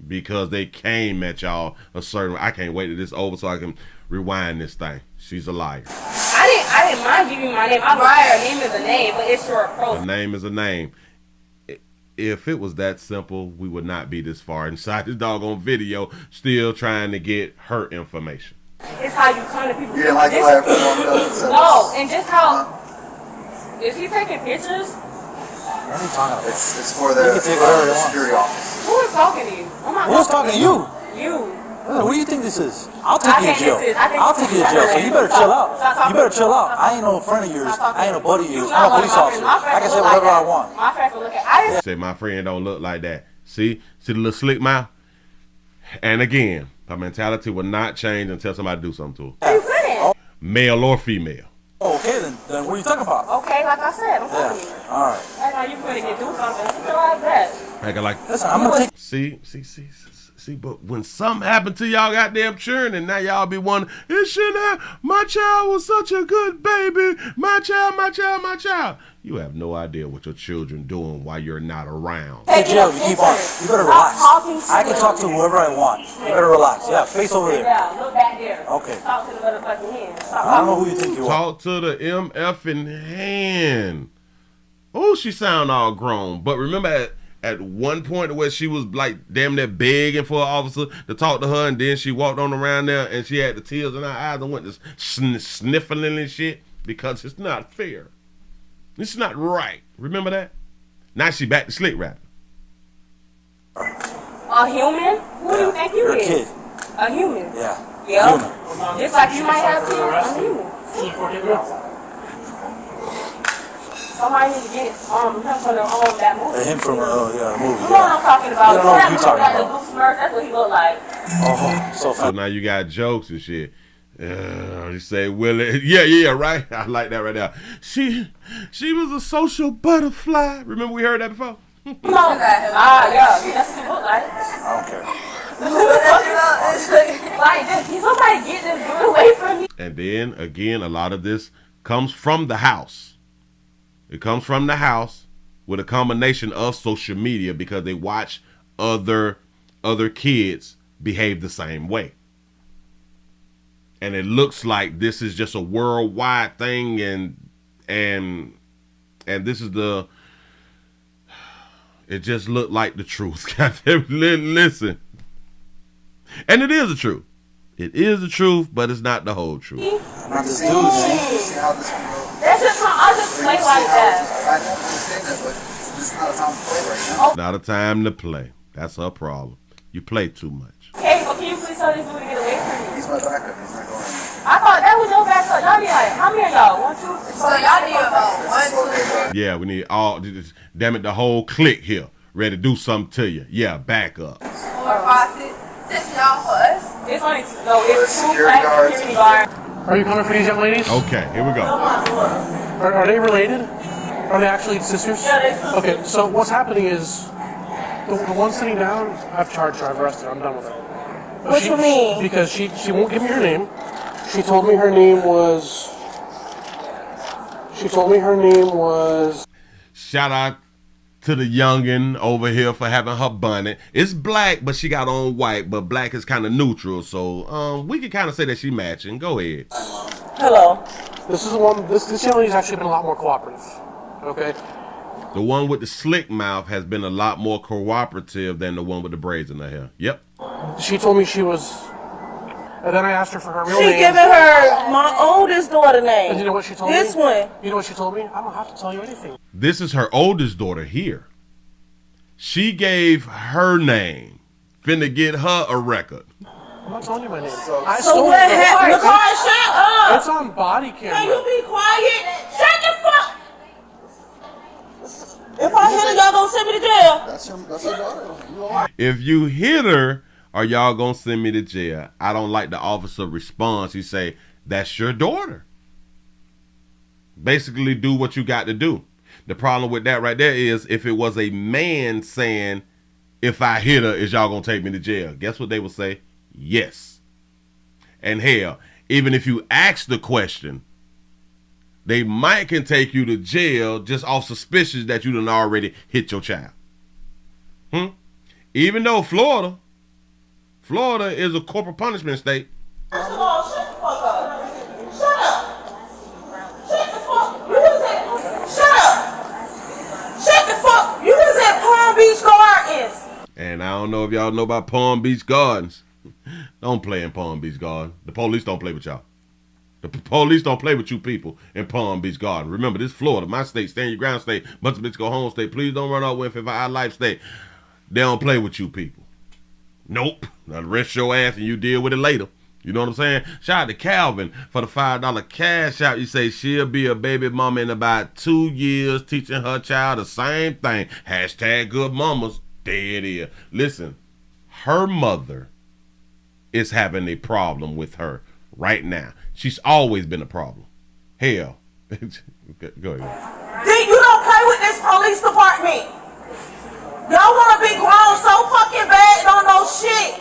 Because they came at y'all a certain way. I can't wait till this over so I can rewind this thing. She's a liar.
I didn't mind giving you my name. I'm right. Her name is a name, but it's your approach.
A name is a name. If it was that simple, we would not be this far inside this doggone video, still trying to get her information.
It's how you come to people.
You didn't like the way everyone does it?
No, and just how... Is he taking pictures?
What are you talking about?
It's for the security office.
Who is talking to you?
Who's talking to you?
You.
Who do you think this is? I'll take you to jail. I'll take you to jail, so you better chill out. You better chill out. I ain't no friend of yours. I ain't no buddy of yours. I'm a police officer. I can say whatever I want.
My friends will look at.
Say my friend don't look like that. See the little slick mouth? And again, her mentality will not change until somebody do something to her.
You couldn't.
Male or female.
Okay, then what are you talking about?
Okay, like I said, I'm telling you.
All right.
That's how you couldn't get do something. Realize that.
I got like,
listen, I'm gonna take.
See, but when something happened to y'all goddamn children, and now y'all be wondering, it shouldn't have. My child was such a good baby. My child. You have no idea what your children doing while you're not around.
Hey, jail, you keep on. You better relax. I can talk to whoever I want. You better relax. Yeah, face over there.
Yeah, look back there.
Okay.
Talk to the motherfucking hand.
I don't know who you think you are.
Talk to the MFing hand. Oh, she sound all grown. But remember at one point where she was like damn near begging for an officer to talk to her, and then she walked on around there and she had the tears in her eyes and went to sniffling and shit because it's not fair. It's not right. Remember that? Now she back to slick rapping.
A human? Who do you think you
You're
is?
a kid.
A human?
Yeah.
Yeah. Just like you might have kids. A human. Somebody need to get him from that movie.
Him from the movie.
You know what I'm talking about?
You don't know what you're talking about.
The blue Smurf, that's what he looked like.
Oh,
so now you got jokes and shit. You say Willie, yeah, right. I like that right now. She was a social butterfly. Remember we heard that before?
Yeah, that's what he looked like.
I don't care.
Like, somebody get this dude away from me.
And then again, a lot of this comes from the house. It comes from the house with a combination of social media because they watch other kids behave the same way. And it looks like this is just a worldwide thing, and this is it just looked like the truth. Listen. And it is the truth. It is the truth, but it's not the whole truth.
This dude, see how this can go.
That's just I just play like that.
I understand that, but this is not a time to play right now.
Not a time to play. That's her problem. You play too much.
Hey, but can you please tell this dude to get away from me?
He's my backup. He's not going anywhere.
I thought that was your backup. Y'all be like, how many of y'all? 1, 2.
So y'all need about 1, 2.
Yeah, we need all. Damn it, the whole clique here ready to do something to you. Yeah, back up.
Or faucet. $6 for us.
It's only it's 2 black security guards.
Are you coming for these young ladies?
Okay, here we go.
Are they related? Are they actually sisters?
Yeah, they're sisters.
Okay, so what's happening is the one sitting down, I've charged her, I've arrested her, I'm done with her.
What you mean?
Because she won't give me her name. She told me her name was.
Shout out to the youngin over here for having her bonnet. It's black, but she got on white, but black is kind of neutral, so we can kind of say that she matching. Go ahead.
Hello.
This is the one. This young lady's actually been a lot more cooperative. Okay.
The one with the slick mouth has been a lot more cooperative than the one with the braids in her hair. Yep.
She told me she was. And then I asked her for her real name.
She giving her my oldest daughter name.
And you know what she told me?
This one.
You know what she told me? I don't have to tell you anything.
This is her oldest daughter here. She gave her name. Finna get her a record.
I'm not telling you my name.
So what happened? Nicole, shut up.
It's on body camera.
Can you be quiet? Shut the fuck. If I hit her, y'all gonna send me to jail.
That's your daughter.
If you hit her, are y'all gonna send me to jail? I don't like the officer response. He say, that's your daughter. Basically do what you got to do. The problem with that right there is if it was a man saying, if I hit her, is y'all gonna take me to jail? Guess what they would say? Yes. And hell, even if you ask the question, they might can take you to jail just off suspicions that you done already hit your child. Even though Florida is a corporal punishment state.
First of all, shut the fuck up. Shut up. Shut the fuck. You was at. Shut up. Shut the fuck. You was at Palm Beach Gardens.
And I don't know if y'all know about Palm Beach Gardens. Don't play in Palm Beach Garden. The police don't play with y'all. The police don't play with you people in Palm Beach Garden. Remember, this Florida, my state, stand your ground state, bunch of bitch go home state. Please don't run out with if I life state. They don't play with you people. Nope. I'll arrest your ass and you deal with it later. You know what I'm saying? Shout out to Calvin for the $5 cash out. You say she'll be a baby mama in about 2 years, teaching her child the same thing. Hashtag good mamas. There it is. Listen, her mother is having a problem with her right now. She's always been a problem. Hell. Go ahead.
You don't play with this police department. Y'all want to be grown so fucking bad, don't know shit.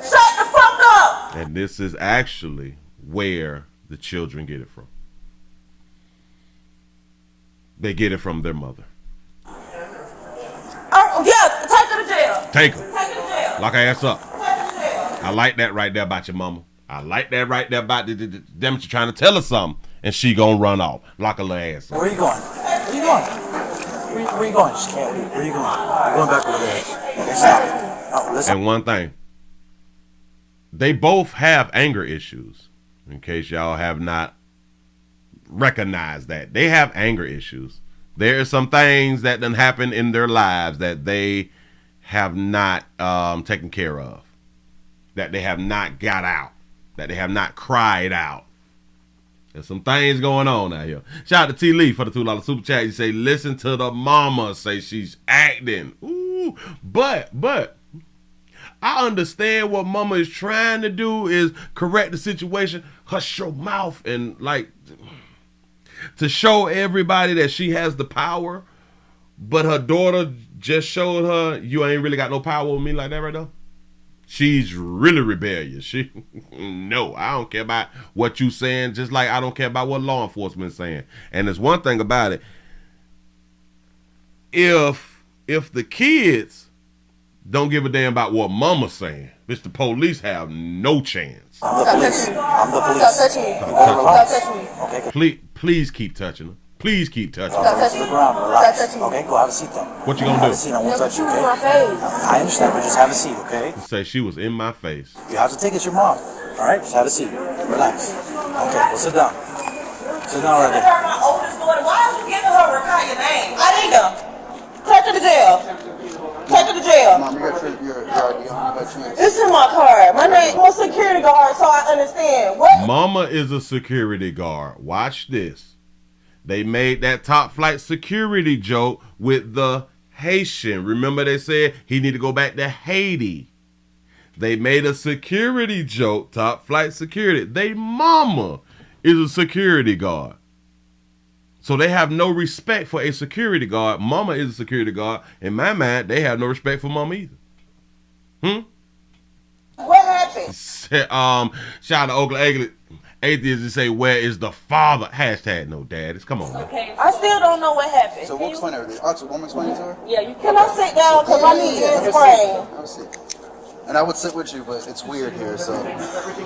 Shut the fuck up.
And this is actually where the children get it from. They get it from their mother.
Yeah, take her to jail.
Take her.
Take her to jail.
Lock her ass up.
Take her to jail.
I like that right there about your mama. I like that right there about them you're trying to tell her something and she gonna run off. Lock her little ass up.
Where you going? Where you going? Where you going? Just can't leave. Where you going? You're going back over there. Okay, stop. Oh, listen.
And one thing. They both have anger issues. In case y'all have not recognized that. They have anger issues. There are some things that done happen in their lives that they have not taken care of. That they have not got out. That they have not cried out. There's some things going on out here. Shout out to T. Lee for the $2 super chat. You say, listen to the mama say she's acting. Ooh, but I understand what mama is trying to do is correct the situation. Hush your mouth and like to show everybody that she has the power. But her daughter just showed her you ain't really got no power with me like that right now. She's really rebellious. No, I don't care about what you saying, just like I don't care about what law enforcement is saying. And there's one thing about it. If the kids don't give a damn about what mama's saying, bitch, the police have no chance.
I'm the police. I'm the police.
Stop touching me. Stop touching me.
Okay.
Please keep touching her. Please keep touching her.
Stop touching the ground. Relax. Okay, go have a seat then.
What you gonna do?
Have a seat. I won't touch you, okay?
My face.
I understand, but just have a seat, okay?
You say she was in my face.
You have to take it to your mom. All right? Just have a seat. Relax. Okay, well, sit down. Sit down right there.
My oldest daughter, why are you giving her Rakaya name? I need her. Take her to jail. Take her to jail.
Mom, you got your ID on by chance?
It's in my car. My name was security guard, so I understand. What?
Mama is a security guard. Watch this. They made that top flight security joke with the Haitian. Remember they said he need to go back to Haiti. They made a security joke, top flight security. They mama is a security guard. So they have no respect for a security guard. Mama is a security guard. In my mind, they have no respect for mama either.
What happened?
Shout out to Oakland Atheists to say, where is the father? Hashtag no daddies. Come on, man.
Okay. I still don't know what happened.
So we'll explain everything. So want me to explain it to her?
Yeah, you can. I sit down because my knee is sprained.
Have a seat. And I would sit with you, but it's weird here, so.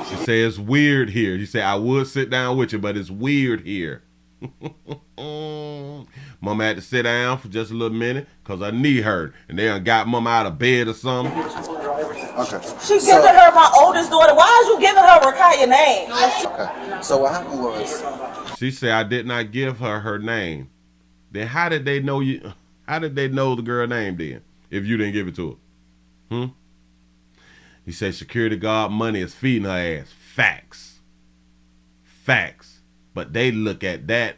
She say it's weird here. You say I would sit down with you, but it's weird here. Mama had to sit down for just a little minute because her knee hurt, and they done got mama out of bed or something.
Okay.
She's giving her my oldest daughter. Why are you giving her Rakaya name?
Okay. So what happened was.
She said I did not give her name. Then how did they know you? How did they know the girl name then? If you didn't give it to her, He said security guard money is feeding her ass. Facts. But they look at that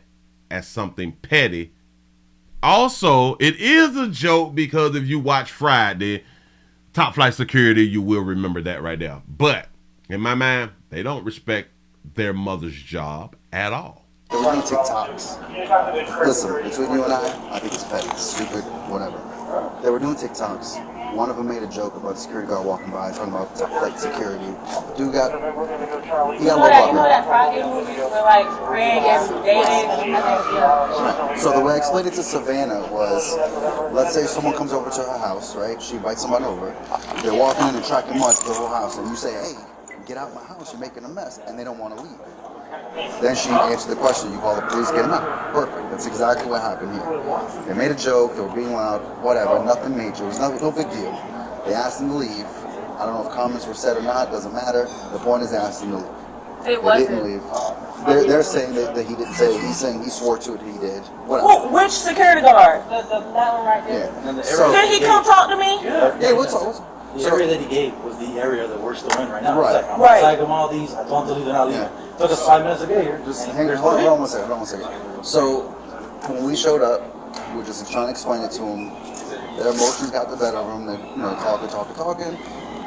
as something petty. Also, it is a joke because if you watch Friday, top flight security, you will remember that right there. But in my mind, they don't respect their mother's job at all.
They were doing TikToks. Listen, between you and I think it's petty, it's stupid, whatever. They were doing TikToks. One of them made a joke about the security guard walking by, talking about top flight security. Dude got a little
You know that Friday movie where like Greg and dating?
Right. So the way I explained it to Savannah was, let's say someone comes over to her house, right? She invites somebody over. They're walking in and tracking mud to the whole house, and you say, hey, get out of my house, you're making a mess, and they don't want to leave. Then she answered the question, you call the police, get him out. Perfect, that's exactly what happened here. They made a joke, they were being loud, whatever, nothing major, it was no big deal. They asked him to leave. I don't know if comments were said or not, doesn't matter. The point is they asked him to leave. They didn't leave. They're saying that he didn't say it. He's saying he swore to it, he did.
Whatever. Which security guard? That one right there.
Yeah.
So, can he come talk to me?
Yeah, we'll talk.
The area that he gave was the area that we're still in right now.
Right.
It's like, I'm outside them all these. I told them to leave, they're not leaving.
Yeah.
Took us 5 minutes to get here.
Just hang on, hold on one second. So when we showed up, we were just trying to explain it to them. Their emotions got the better of them. They're talking,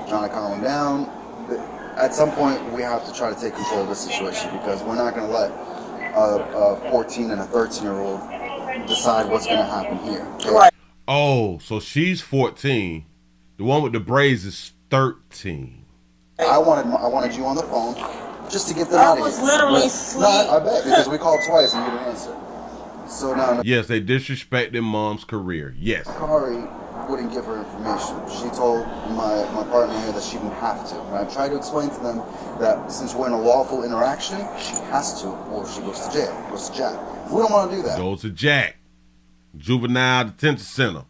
trying to calm them down. But at some point, we have to try to take control of the situation because we're not going to let a 14 and a 13-year-old decide what's going to happen here. Okay?
Right. Oh, so she's 14. The one with the braids is 13.
I wanted you on the phone just to get them out of here. I was literally asleep. No, I bet, because we called twice and you didn't answer. So now...
Yes, they disrespected mom's career. Yes.
Kari wouldn't give her information. She told my partner here that she didn't have to. And I tried to explain to them that since we're in a lawful interaction, she has to, or she goes to jail, goes to Jack. We don't want to do that.
Goes to Jack. Juvenile Detention Center.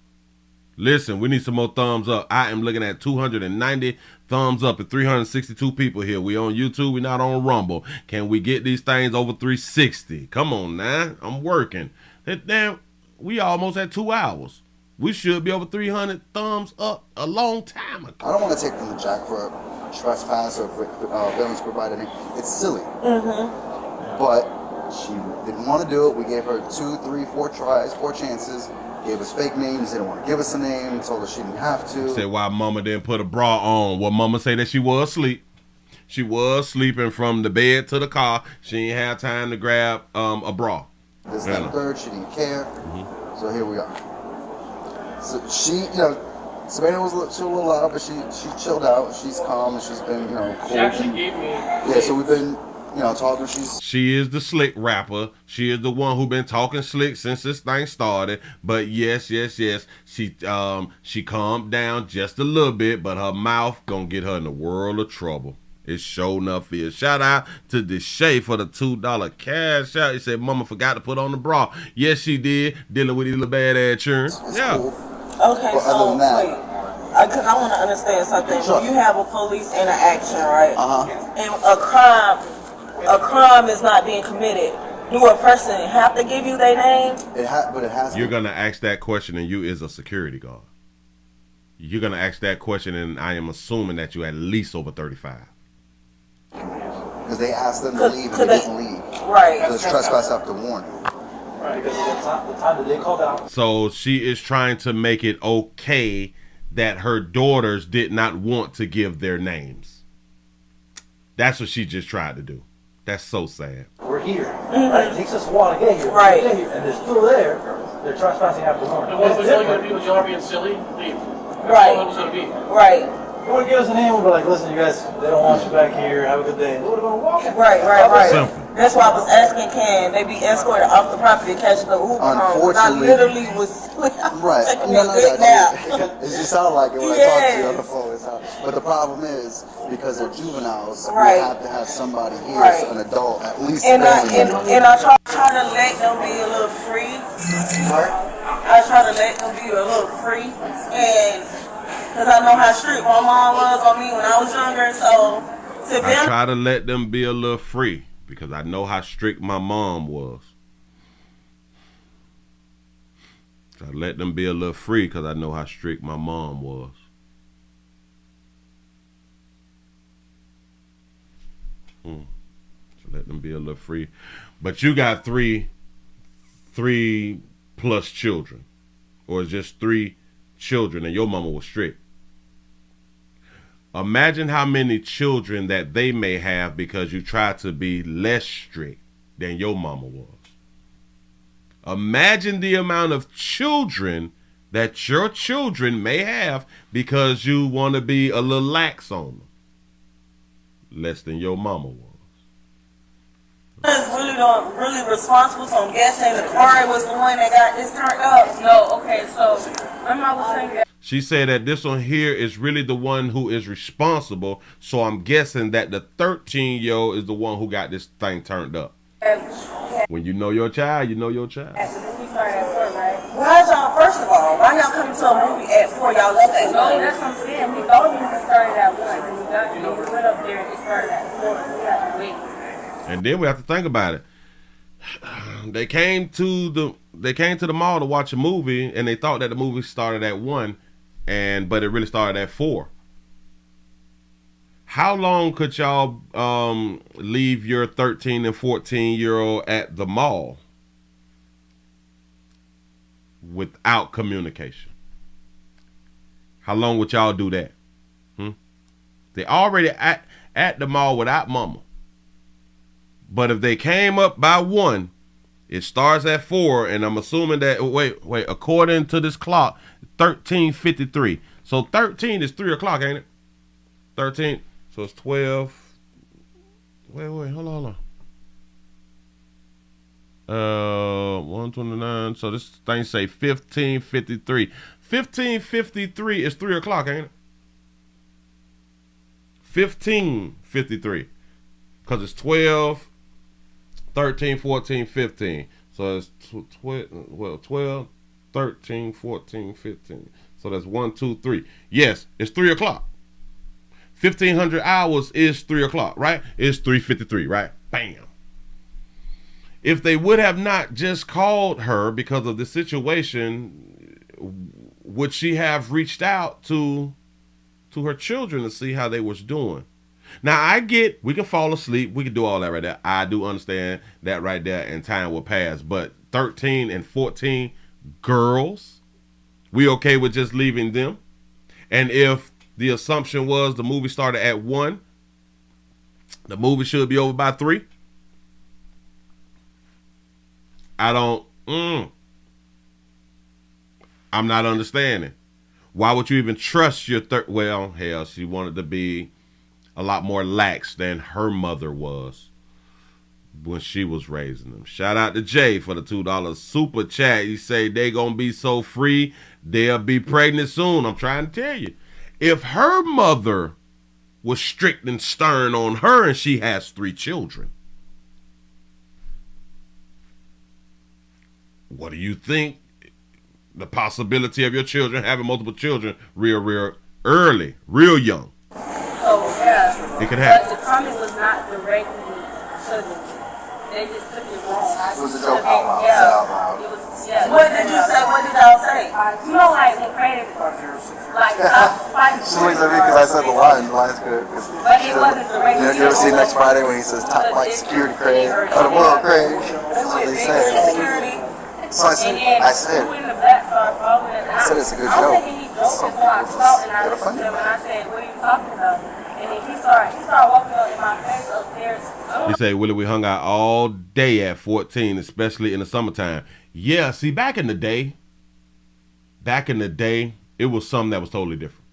Listen, we need some more thumbs up. I am looking at 290 thumbs up and 362 people here. We on YouTube. We not on Rumble. Can we get these things over 360? Come on now. I'm working. Damn, we almost at 2 hours. We should be over 300 thumbs up a long time ago.
I don't want to take them to Jack for trespass or for violence provided. It's silly. Mm-hmm. But she didn't want to do it. We gave her 2, 3, 4 tries, 4 chances. Gave us fake names, didn't want to give us a name, told her she didn't have to.
Said why mama didn't put a bra on. Well, mama say that she was asleep. She was sleeping from the bed to the car. She ain't had time to grab a bra.
This, that, and third, she didn't care. Mm-hmm. So here we are. So she, Savannah was a little loud, but she chilled out. She's calm and she's been, cool.
She actually gave me...
Yeah, so we've been... talking.
She is the slick rapper. She is the one who been talking slick since this thing started. But yes. She calmed down just a little bit, but her mouth gonna get her in a world of trouble. It's sure enough is. Shout out to Deshay for the $2 cash out. He said, "Mama forgot to put on the bra." Yes, she did. Dealing with these little bad ass children. Yeah.
Cool. Okay, so wait. Because I want to understand something. Sure. When you have a police interaction, right? And a crime is not being committed, do a person have to give you their name?
But it has.
You're gonna ask that question, and you is a security guard. You're gonna ask that question, and I am assuming that you at least over 35.
Because they asked them to leave, and they didn't leave.
Right.
Because trespass after warning.
Right. Because the time that they called out.
So she is trying to make it okay that her daughters did not want to give their names. That's what she just tried to do. That's so sad.
We're here. Right? It takes us a while to get here.
Right.
And they're still there. They're trespassing after warning.
And what was really going to be with y'all being silly? Leave.
Right.
That's all it was going to be.
Right.
They would give us a name. We'd be like, listen, you guys, they don't want you back here. Have a good day. They would have been walking.
Right. That's why I was asking, can they be escorted off the property, catching the Uber home?
Unfortunately.
I literally was
right.
taking a good nap.
It just sounded like it when I talked to you on the phone. But the problem is, because they're juveniles, we have to have somebody here, an adult, at least.
And I try to let them be a little free. I try to let them be a little free, and because I know how strict my mom was on me when I was younger, so
I try to let them be a little free because I know how strict my mom was. So I let them be a little free because I know how strict my mom was. So let them be a little free. But you got three plus children. Or it's just 3 children and your mama was strict. Imagine how many children that they may have because you try to be less strict than your mama was. Imagine the amount of children that your children may have because you want to be a little lax on them. Less than your mama was.
Really responsible, so I'm guessing the car was the one that got this turned up.
No, okay, so my mom was saying that.
She said that this one here is really the one who is responsible, so I'm guessing that the 13-year-old is the one who got this thing turned up. When you know your child, you know your child.
Why y'all, first of all, why y'all coming to a movie at 4? Y'all left at 1.
No, that's what I'm saying. We thought we started at 1. We went up there and it started at 4, so we had to wait.
And then we have to think about it. They came to the mall to watch a movie, and they thought that the movie started at 1, but it really started at 4. How long could y'all leave your 13 and 14-year-old at the mall without communication? How long would y'all do that? They already at the mall without mama. But if they came up by 1, it starts at 4, and I'm assuming that, wait, according to this clock, 13:53. So 13 is 3 o'clock, ain't it? 13, so it's 12. Wait, hold on. 129, so this thing say 15:53. 15:53 is 3 o'clock, ain't it? 15:53. Because it's 12, 13, 14, 15. So it's 12, 13, 14, 15. So that's 1, 2, 3. Yes, it's 3 o'clock. 1,500 hours is 3 o'clock, right? It's 3:53, right? Bam. If they would have not just called her because of the situation, would she have reached out to her children to see how they was doing? Now, I get we can fall asleep. We can do all that right there. I do understand that right there, and time will pass. But 13 and 14 girls, we okay with just leaving them? And if the assumption was the movie started at 1, the movie should be over by 3? I'm not understanding. Why would you even trust your well, hell, she wanted to be a lot more lax than her mother was when she was raising them. Shout out to Jay for the $2 super chat. He say they gonna be so free, they'll be pregnant soon. I'm trying to tell you. If her mother was strict and stern on her and she has 3 children, what do you think the possibility of your children having multiple children real early, real young?
So, yeah.
It could happen.
But the comment was not directly to them. They just took it wrong.
It was a joke out loud.
Yeah. It was, yeah.
What did you say? What did y'all say?
You know, like, when Craig, like,
she looks at me because I said the line. The line's good.
But it wasn't directly.
You ever see next Friday when he says, top like security Craig? Of the world, Craig. That's what they say. So I said, it's a good joke.
I'm thinking he joked until I saw, and I listened to him, and I said, what are you talking about? And then he started walking up in my face upstairs.
He said, Willie, we hung out all day at 14, especially in the summertime. Yeah, see, back in the day, it was something that was totally different.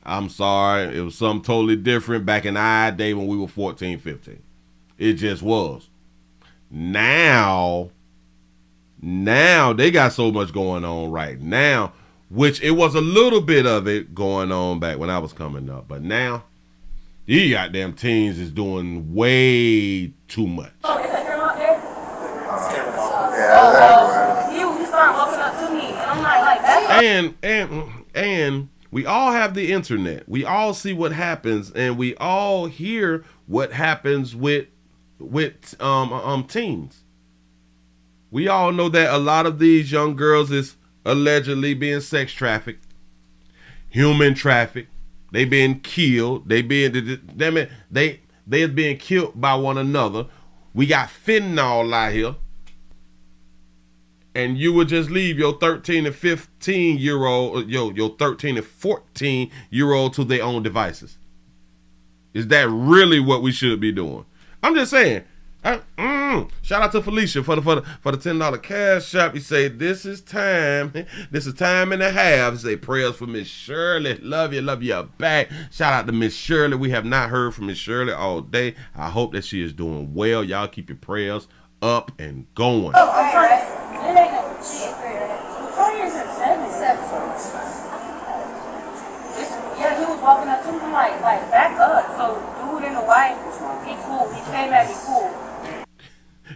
I'm sorry, it was something totally different back in our day when we were 14, 15. It just was. Now they got so much going on right now, which it was a little bit of it going on back when I was coming up. But now, these goddamn teens is doing way too much.
Oh, is that girl out there?
Yeah,
he started walking up to me, and I'm like that.
And we all have the internet. We all see what happens, and we all hear what happens with teens. We all know that a lot of these young girls is allegedly being sex trafficked, human trafficked. They being killed. They being killed by one another. We got fentanyl out here. And you would just leave your 13 and 15-year-old, your 13 and 14-year-old to their own devices. Is that really what we should be doing? I'm just saying. Shout out to Felicia for the $10 cash shop. He say this is time and a half. He say prayers for Miss Shirley. Love you back. Shout out to Miss Shirley. We have not heard from Miss Shirley all day. I hope that she is doing well. Y'all keep your prayers up and going.
Yeah, he was walking up to me like back up. So dude in the white, he cool. He came at me cool.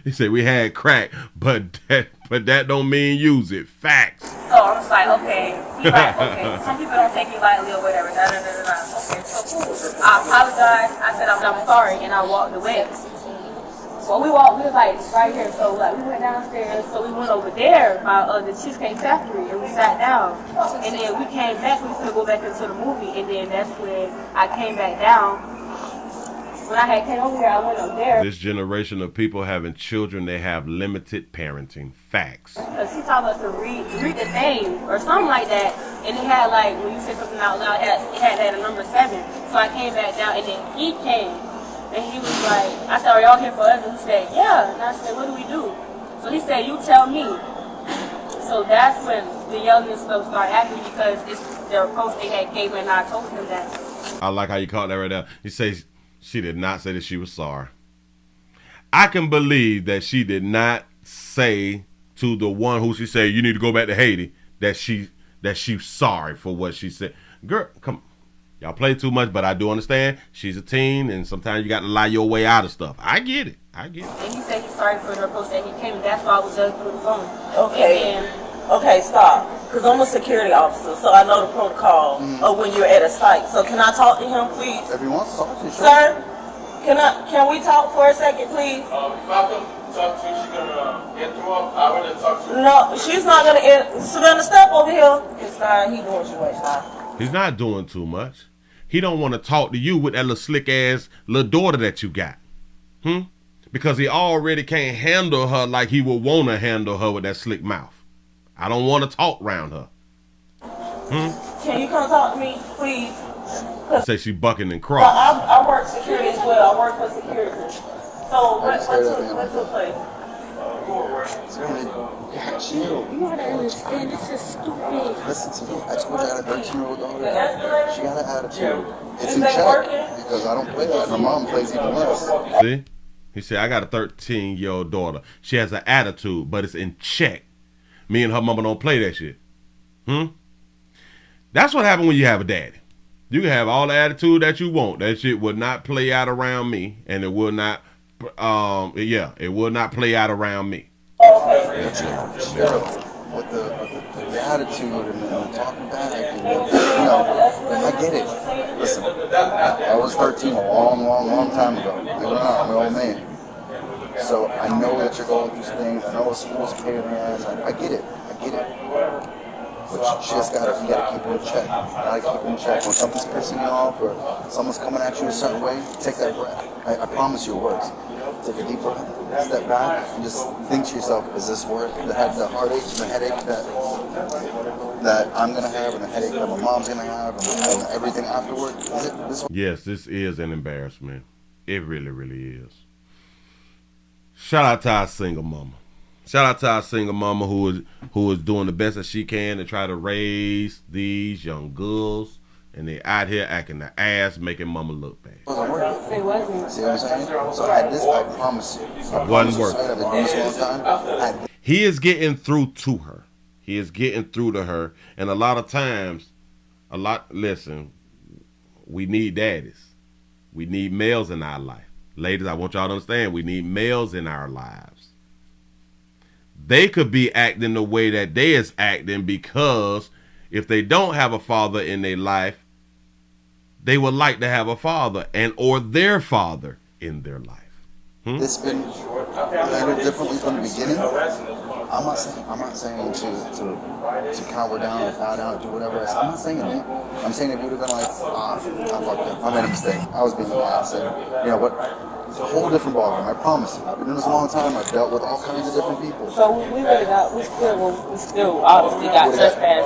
He said we had crack, but that don't mean use it. Facts.
So I'm just like, okay. He like, okay. Some people don't take you lightly or whatever. Okay, so cool. I apologized. I said I'm sorry, and I walked away. Well, we was like right here. So like we went downstairs. So we went over there by the Cheesecake Factory, and we sat down. And then we came back. We was gonna go back into the movie, and then that's when I came back down. when I had came over here, I went up there.
This generation of people having children, they have limited parenting. Facts.
Because he taught us to read the name or something like that, and it had like when you said something out loud, it had that a number 7. So I came back down, and then he came, and he was like, I said, "Are y'all here for us?" And he said, "Yeah." And I said, "What do we do?" So he said, "You tell me." So that's when the youngest stuff started happening because it's the approach they had gave me, and I told him that.
I like how you caught that right there. He says she did not say that she was sorry. I can believe that she did not say to the one who she said, "You need to go back to Haiti," that she's sorry for what she said. Girl, come on. Y'all play too much, but I do understand she's a teen, and sometimes you got to lie your way out of stuff. I get it.
And he said he's sorry for the approach that he came, and that's why I was just through the phone.
Okay. Okay, stop. Because I'm a security officer, so I know the protocol of when you're at a site. So can I talk to him, please?
If you want to talk to you,
sir, can we talk for a second, please?
If I come talk to you, she's gonna interrupt. I want to talk to you.
No, she's not gonna. She's gonna step over here. It's fine. He doing too much.
He's not doing too much. He don't want to talk to you with that little slick ass little daughter that you got. Because he already can't handle her like he would want to handle her with that slick mouth. I don't want to talk around her.
Can you come talk to me, please?
Say she bucking and crawling.
I work security as well. I work for security. So what took place?
Chill.
You gotta understand, this is stupid.
Listen to me. I told you I had a 13-year-old daughter. She got an attitude. It's in check because I don't play that. My mom plays even less.
See? He said, I got a 13-year-old daughter. She has an attitude, but it's in check. Me and her mama don't play that shit. That's what happened when you have a daddy. You can have all the attitude that you want. That shit would not play out around me, and it will not, it will not play out around me.
With the attitude and the talking back, and I get it. Listen, I was 13 a long time ago. I'm an old man. So I know that you're going through some things. I know school's a pain in the ass. I get it. But you just gotta keep it in check. You gotta keep it in check. When something's pissing you off or someone's coming at you a certain way, take that breath. I promise you it works. Take a deep breath, step back, and just think to yourself, is this worth the heartache and the headache that I'm gonna have and the headache that my mom's gonna have and everything afterward? Is it this?
Yes, this is an embarrassment. It really, really is. Shout out to our single mama. Shout out to our single mama who is doing the best that she can to try to raise these young girls, and they out here acting the ass, making mama look bad.
It wasn't. See what I'm saying? So I promise you.
One word. He is getting through to her. He is getting through to her, and a lot of times, listen, we need daddies. We need males in our life. Ladies, I want y'all to understand, we need males in our lives. They could be acting the way that they is acting because if they don't have a father in their life, they would like to have a father or their father in their life.
It's been handled differently from the beginning. I'm not saying to cower down or bow down or do whatever. I'm not saying that. I'm saying if you would have been like, I fucked up. I made a mistake. I was being an ass. You know what? It's a whole different ballgame. I promise you. I've been doing this a long time. I've dealt with all kinds of different people.
So we still obviously got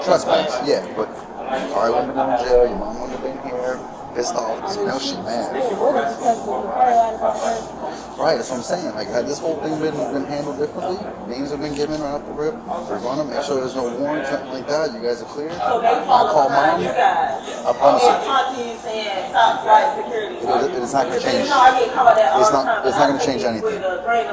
trespass.
Yeah, but I wouldn't have been in jail. Your mom wouldn't have been here. Pissed off. So now she's mad. Right, that's what I'm saying. Like, had this whole thing been handled differently, names have been given right off the rip, we're going to make sure there's no warrant, something like that, you guys are clear. I call mom, I promise you. It's not going to change. It's not going to change anything.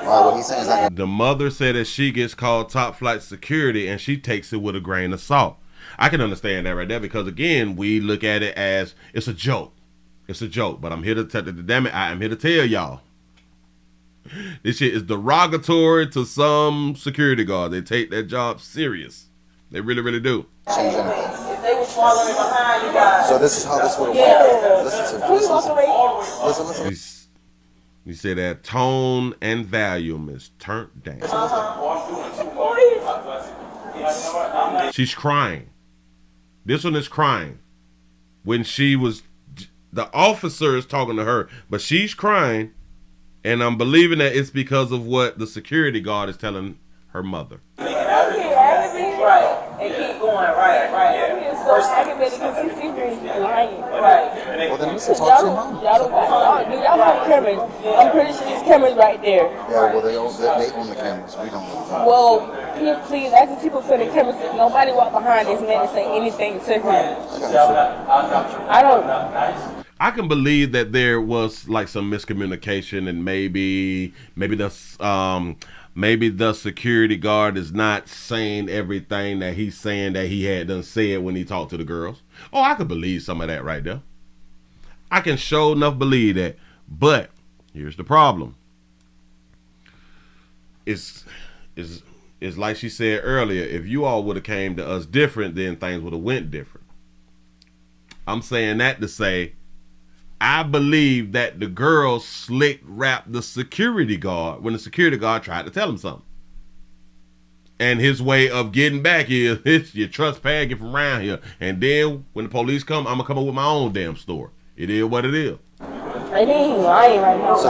What he's saying is not going to.
The mother said that she gets called top flight security and she takes it with a grain of salt. I can understand that right there because, again, we look at it as it's a joke. It's a joke, but I'm here to damn it, I am here to tell y'all. This shit is derogatory to some security guards. They take their job serious. They really, really do.
If they were swallowing behind you guys.
So this is how this would have worked. Listen.
You say that tone and volume is turned down. She's crying. This one is crying. When she was The officer is talking to her, but she's crying, and I'm believing that it's because of what the security guard is telling her mother.
Right, and keep going, right.
So aggravated because he sees me lying. Right.
Well, then listen, talk to your mom.
Y'all have cameras. I'm pretty sure there's cameras right there.
Yeah, well, they own the cameras. We don't.
Well, please ask the people for the cameras. Nobody walk behind this man and say anything to him. I don't.
I can believe that there was like some miscommunication, and maybe the security guard is not saying everything that he's saying that he had done said when he talked to the girls. Oh, I could believe some of that right there. I can sure enough believe that. But here's the problem. It's like she said earlier, if you all would have came to us different, then things would have went different. I'm saying that to say, I believe that the girl slick rapped the security guard when the security guard tried to tell him something. And his way of getting back is, it's your trespass, get from around here. And then when the police come, I'm going to come up with my own damn story. It is what it is.
I think he's lying right now.
This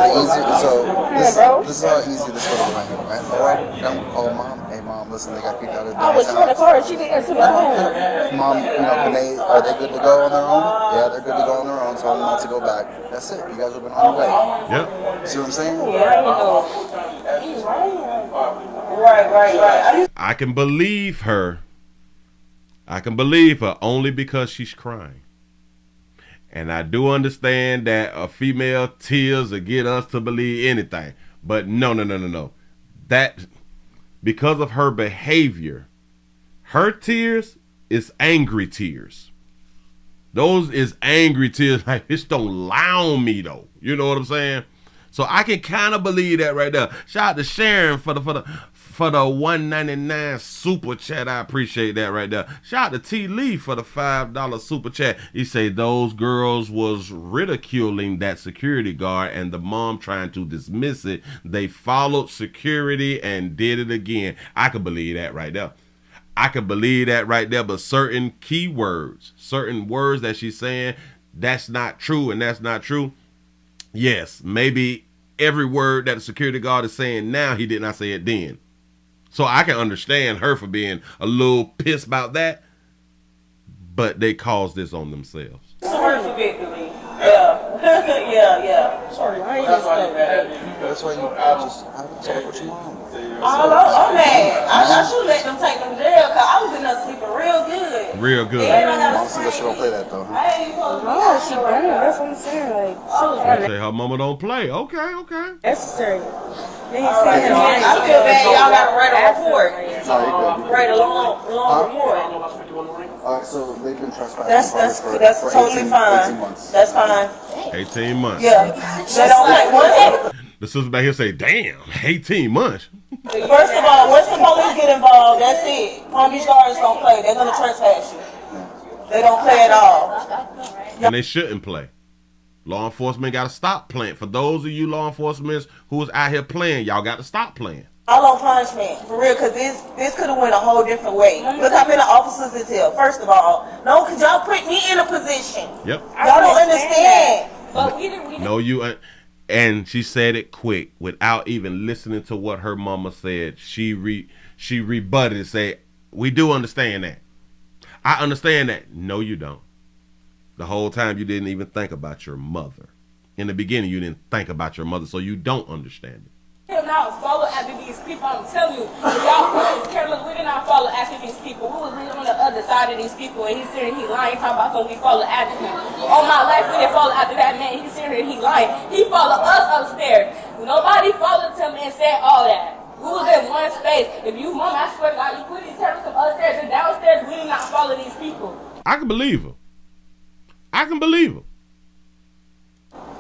is how easy this would have been, right? Or don't call mom. Hey, mom, listen, they got kicked out of the
I was trying to call her. She didn't answer the phone.
Mom, are they good to go on their own? Yeah, they're good to go on their own. Tell them not to go back. That's it. You guys have been on your way.
Yep.
See what I'm saying?
Yeah, he's lying. Right.
I can believe her. Only because she's crying. And I do understand that a female tears will get us to believe anything. But no. That, because of her behavior, her tears is angry tears. Those is angry tears. Like, this don't lie on me, though. You know what I'm saying? So I can kind of believe that right there. Shout out to Sharon for the $1.99 super chat. I appreciate that right there. Shout out to T. Lee for the $5 super chat. He say those girls was ridiculing that security guard and the mom trying to dismiss it. They followed security and did it again. I could believe that right there. But certain keywords, certain words that she's saying, that's not true and that's not true. Yes, maybe every word that the security guard is saying now, he did not say it then. So I can understand her for being a little pissed about that, but they caused this on themselves.
Sorry for victory. Yeah. Sorry.
That's why you just have to talk with your mom.
I'm mad. I should let them take them to jail because I was in there sleeping real good.
Mom said that she don't play that though.
No, she don't. That's what I'm saying. Like,
say her mama don't play. Okay.
necessary. Then he
said, I feel bad. Y'all got to write a report. Write a long report.
Alright, so they've been trespassing.
That's totally fine.
18 months.
That's fine.
18 months.
Yeah. They don't like what?
The sister back here say, damn, 18 months.
First of all, once the police get involved, that's it. Palm Beach guards don't play. They're going to trespass you. They don't play at all.
And they shouldn't play. Law enforcement got to stop playing. For those of you law enforcement who is out here playing, y'all got to stop playing.
I love punishment, for real, because this could have went a whole different way. Look how many officers is here. First of all, no, because y'all put me in a position.
Yep.
Y'all don't understand.
But we didn't.
No, you... And she said it quick without even listening to what her mama said. She rebutted and said, we do understand that. I understand that. No, you don't. The whole time you didn't even think about your mother. In the beginning, you didn't think about your mother, so you don't understand it.
We did not follow after these people. I'm telling you, y'all put this camera. We did not follow after these people. We was on the other side of these people, and he's sitting here, he lying, talking about something we follow after him. All my life, we didn't follow after that man. He's sitting here, he lying. He followed us upstairs. Nobody followed him and said all that. We was in one space. If you, mom, I swear to God, you put these cameras from upstairs and downstairs, we did not follow these people.
I can believe her.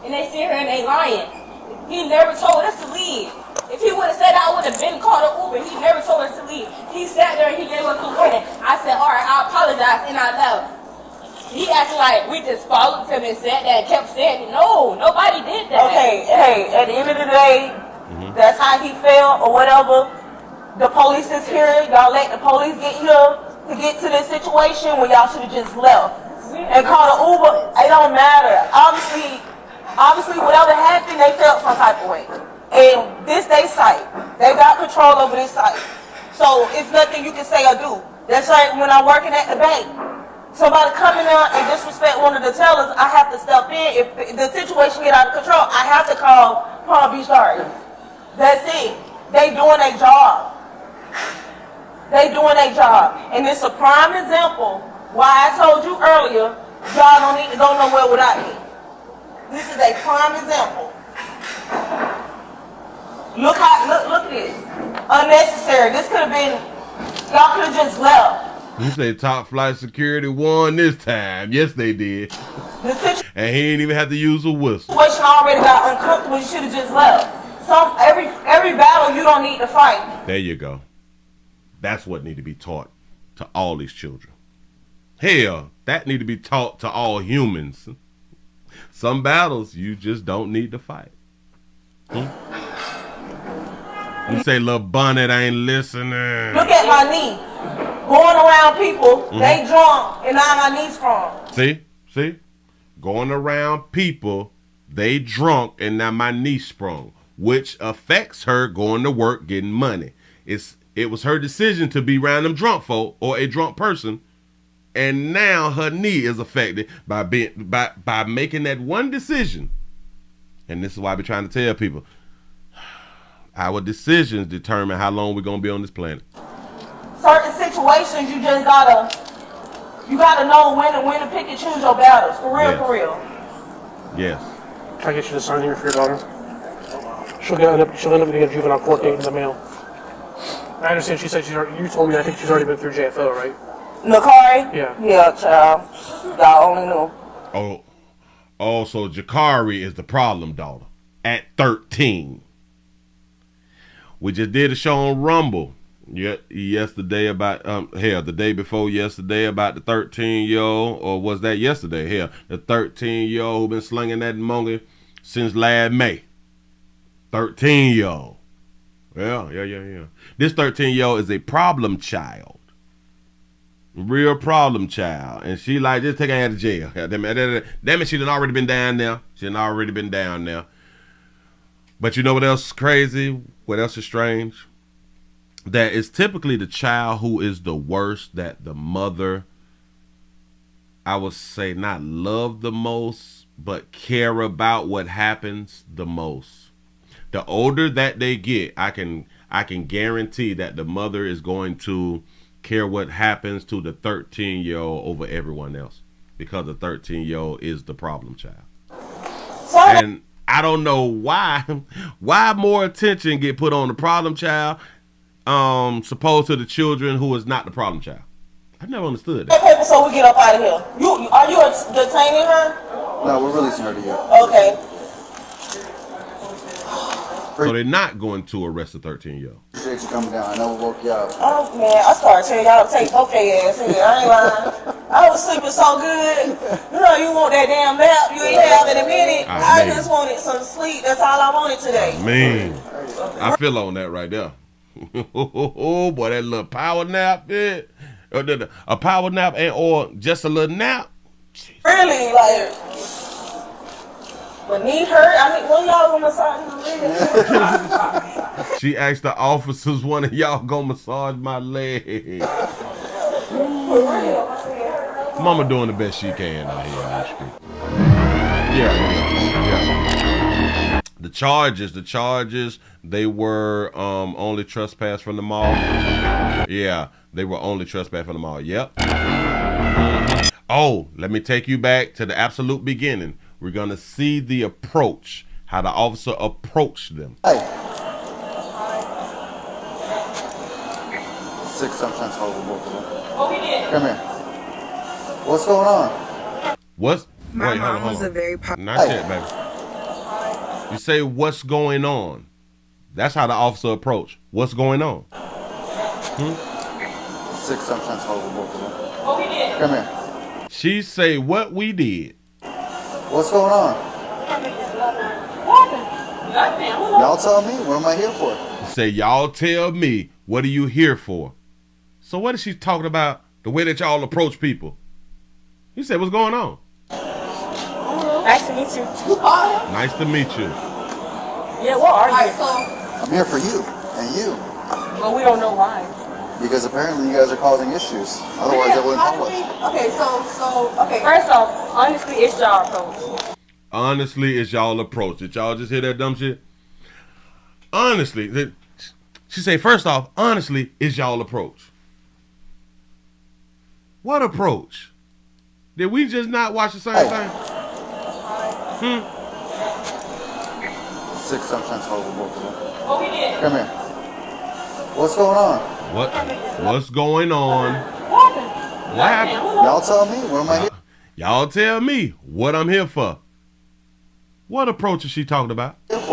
And they sit here and they lying. He never told us to leave. If he would have said I would have been called an Uber, he never told us to leave. He sat there and he gave us a warning. I said, all right, I apologize, and I left. He acted like we just followed him and said that and kept saying, no, nobody did that.
Okay, hey, at the end of the day, that's how he felt or whatever. The police is here. Y'all let the police get here to get to this situation when y'all should have just left. and call the Uber. It don't matter. Obviously, whatever happened, they felt some type of way. And this they site. They got control over this site. So it's nothing you can say or do. That's like when I'm working at the bank. Somebody coming out and disrespect one of the tellers, I have to step in. If the situation get out of control, I have to call Palm Beach Guardians. That's it. They doing their job. They doing their job. And it's a prime example why I told you earlier, y'all don't need to go nowhere without me. This is a prime example. Look at this. Unnecessary. This could have been, y'all could have just left.
You say top flight security won this time. Yes, they did. And he ain't even have to use a whistle.
The situation already got uncomfortable. You should have just left. Every battle you don't need to fight.
There you go. That's what need to be taught to all these children. Hell, that need to be taught to all humans. Some battles you just don't need to fight. You say, little Bonnet ain't listening.
Look at my knee. Going around people, they drunk, and now my knee's strong.
See? Going around people, they drunk, and now my knee sprung, which affects her going to work, getting money. It was her decision to be around them drunk folk or a drunk person, and now her knee is affected by making that one decision. And this is why I be trying to tell people, our decisions determine how long we're gonna be on this planet.
Certain situations you just gotta know when to pick and choose your battles. For real.
Yes.
Can I get you to sign here for your daughter? She'll end up getting a juvenile court date in the mail. I understand she said you told me I think she's already been through JFO, right?
Nakari?
Yeah.
Yeah, child. Y'all only knew.
Oh, so Jakari is the problem daughter at 13. We just did a show on Rumble yesterday about the day before yesterday about the 13-year-old, or was that yesterday? The 13-year-old who been slinging that monkey since last May. 13-year-old. Yeah. This 13-year-old is a problem child. Real problem child. And she like, just take her out of jail. Damn it, she done already been down there. But you know what else is crazy? What else is strange? That it's typically the child who is the worst that the mother, I would say, not love the most, but care about what happens the most. The older that they get, I can guarantee that the mother is going to care what happens to the 13-year-old over everyone else, because the 13-year-old is the problem child. And I don't know why more attention get put on the problem child supposed to the children who is not the problem child. I never understood that.
Okay, so we get up out of here. Are you detaining her?
No, we're releasing her to you.
Okay.
So they're not going to arrest the 13-year-old.
Appreciate you coming down. I know we woke you up.
Oh man, I started telling y'all to take both their ass here. I ain't lying. I was sleeping so good. You know you want that damn nap you ain't have in a minute. I just wanted some sleep. That's all I wanted today.
Man, I feel on that right there. Oh boy, that little power nap, man. A power nap or just a little nap.
Jeez. Really, like, my knee hurt. I mean, one y'all gonna massage my leg?
She asked the officers, one of y'all gonna massage my leg. Mama doing the best she can out here on the street. Yeah. The charges, they were only trespass from the mall. Yeah, they were only trespass from the mall. Yep. Oh, let me take you back to the absolute beginning. We're going to see the approach, how the officer approached them.
Hey. 6 sometimes hold both of them. Come here. What's going on?
My mom was a very
Not yet, baby. You say, what's going on? That's how the officer approached. What's going on?
6 sometimes hold both of them. Come here.
She say, what we did.
What's going on? Y'all tell me. What am I here for?
Say, y'all tell me. What are you here for? So what is she talking about? The way that y'all approach people? He said, what's going on?
Nice to meet you.
Nice to meet you.
Yeah, what are you?
I'm here for you and you.
But we don't know why.
Because apparently you guys are causing issues. Otherwise, they wouldn't call us.
Okay. First off, honestly, it's y'all approach.
Honestly, it's y'all approach. Did y'all just hear that dumb shit? Honestly, she say, first off, honestly, it's y'all approach. What approach? Did we just not watch the same thing?
Six sometimes horrible.
What we did?
Come here. What's going on?
What's going on? What happened?
Y'all tell me. What am I here?
Y'all tell me what I'm here for. What approach is she talking about?
Nice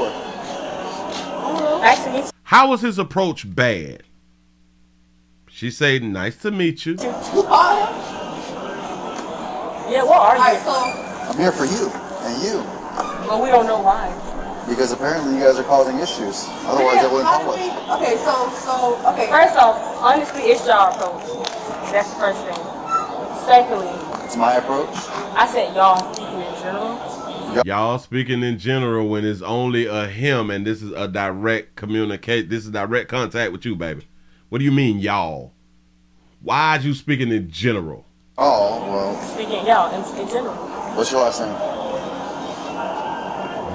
to meet you.
How was his approach bad? She said, nice to meet you.
Yeah, what are you?
I'm here for you and you.
But we don't know why.
Because apparently you guys are causing issues. Otherwise, they wouldn't call us.
Okay. First off, honestly, it's y'all approach. That's the first thing. Secondly,
it's my approach.
I said y'all speaking in general.
Y'all speaking in general when it's only a him and this is a direct communicate. This is direct contact with you, baby. What do you mean, y'all? Why are you speaking in general?
Oh, well.
Speaking y'all in general.
What's your last name?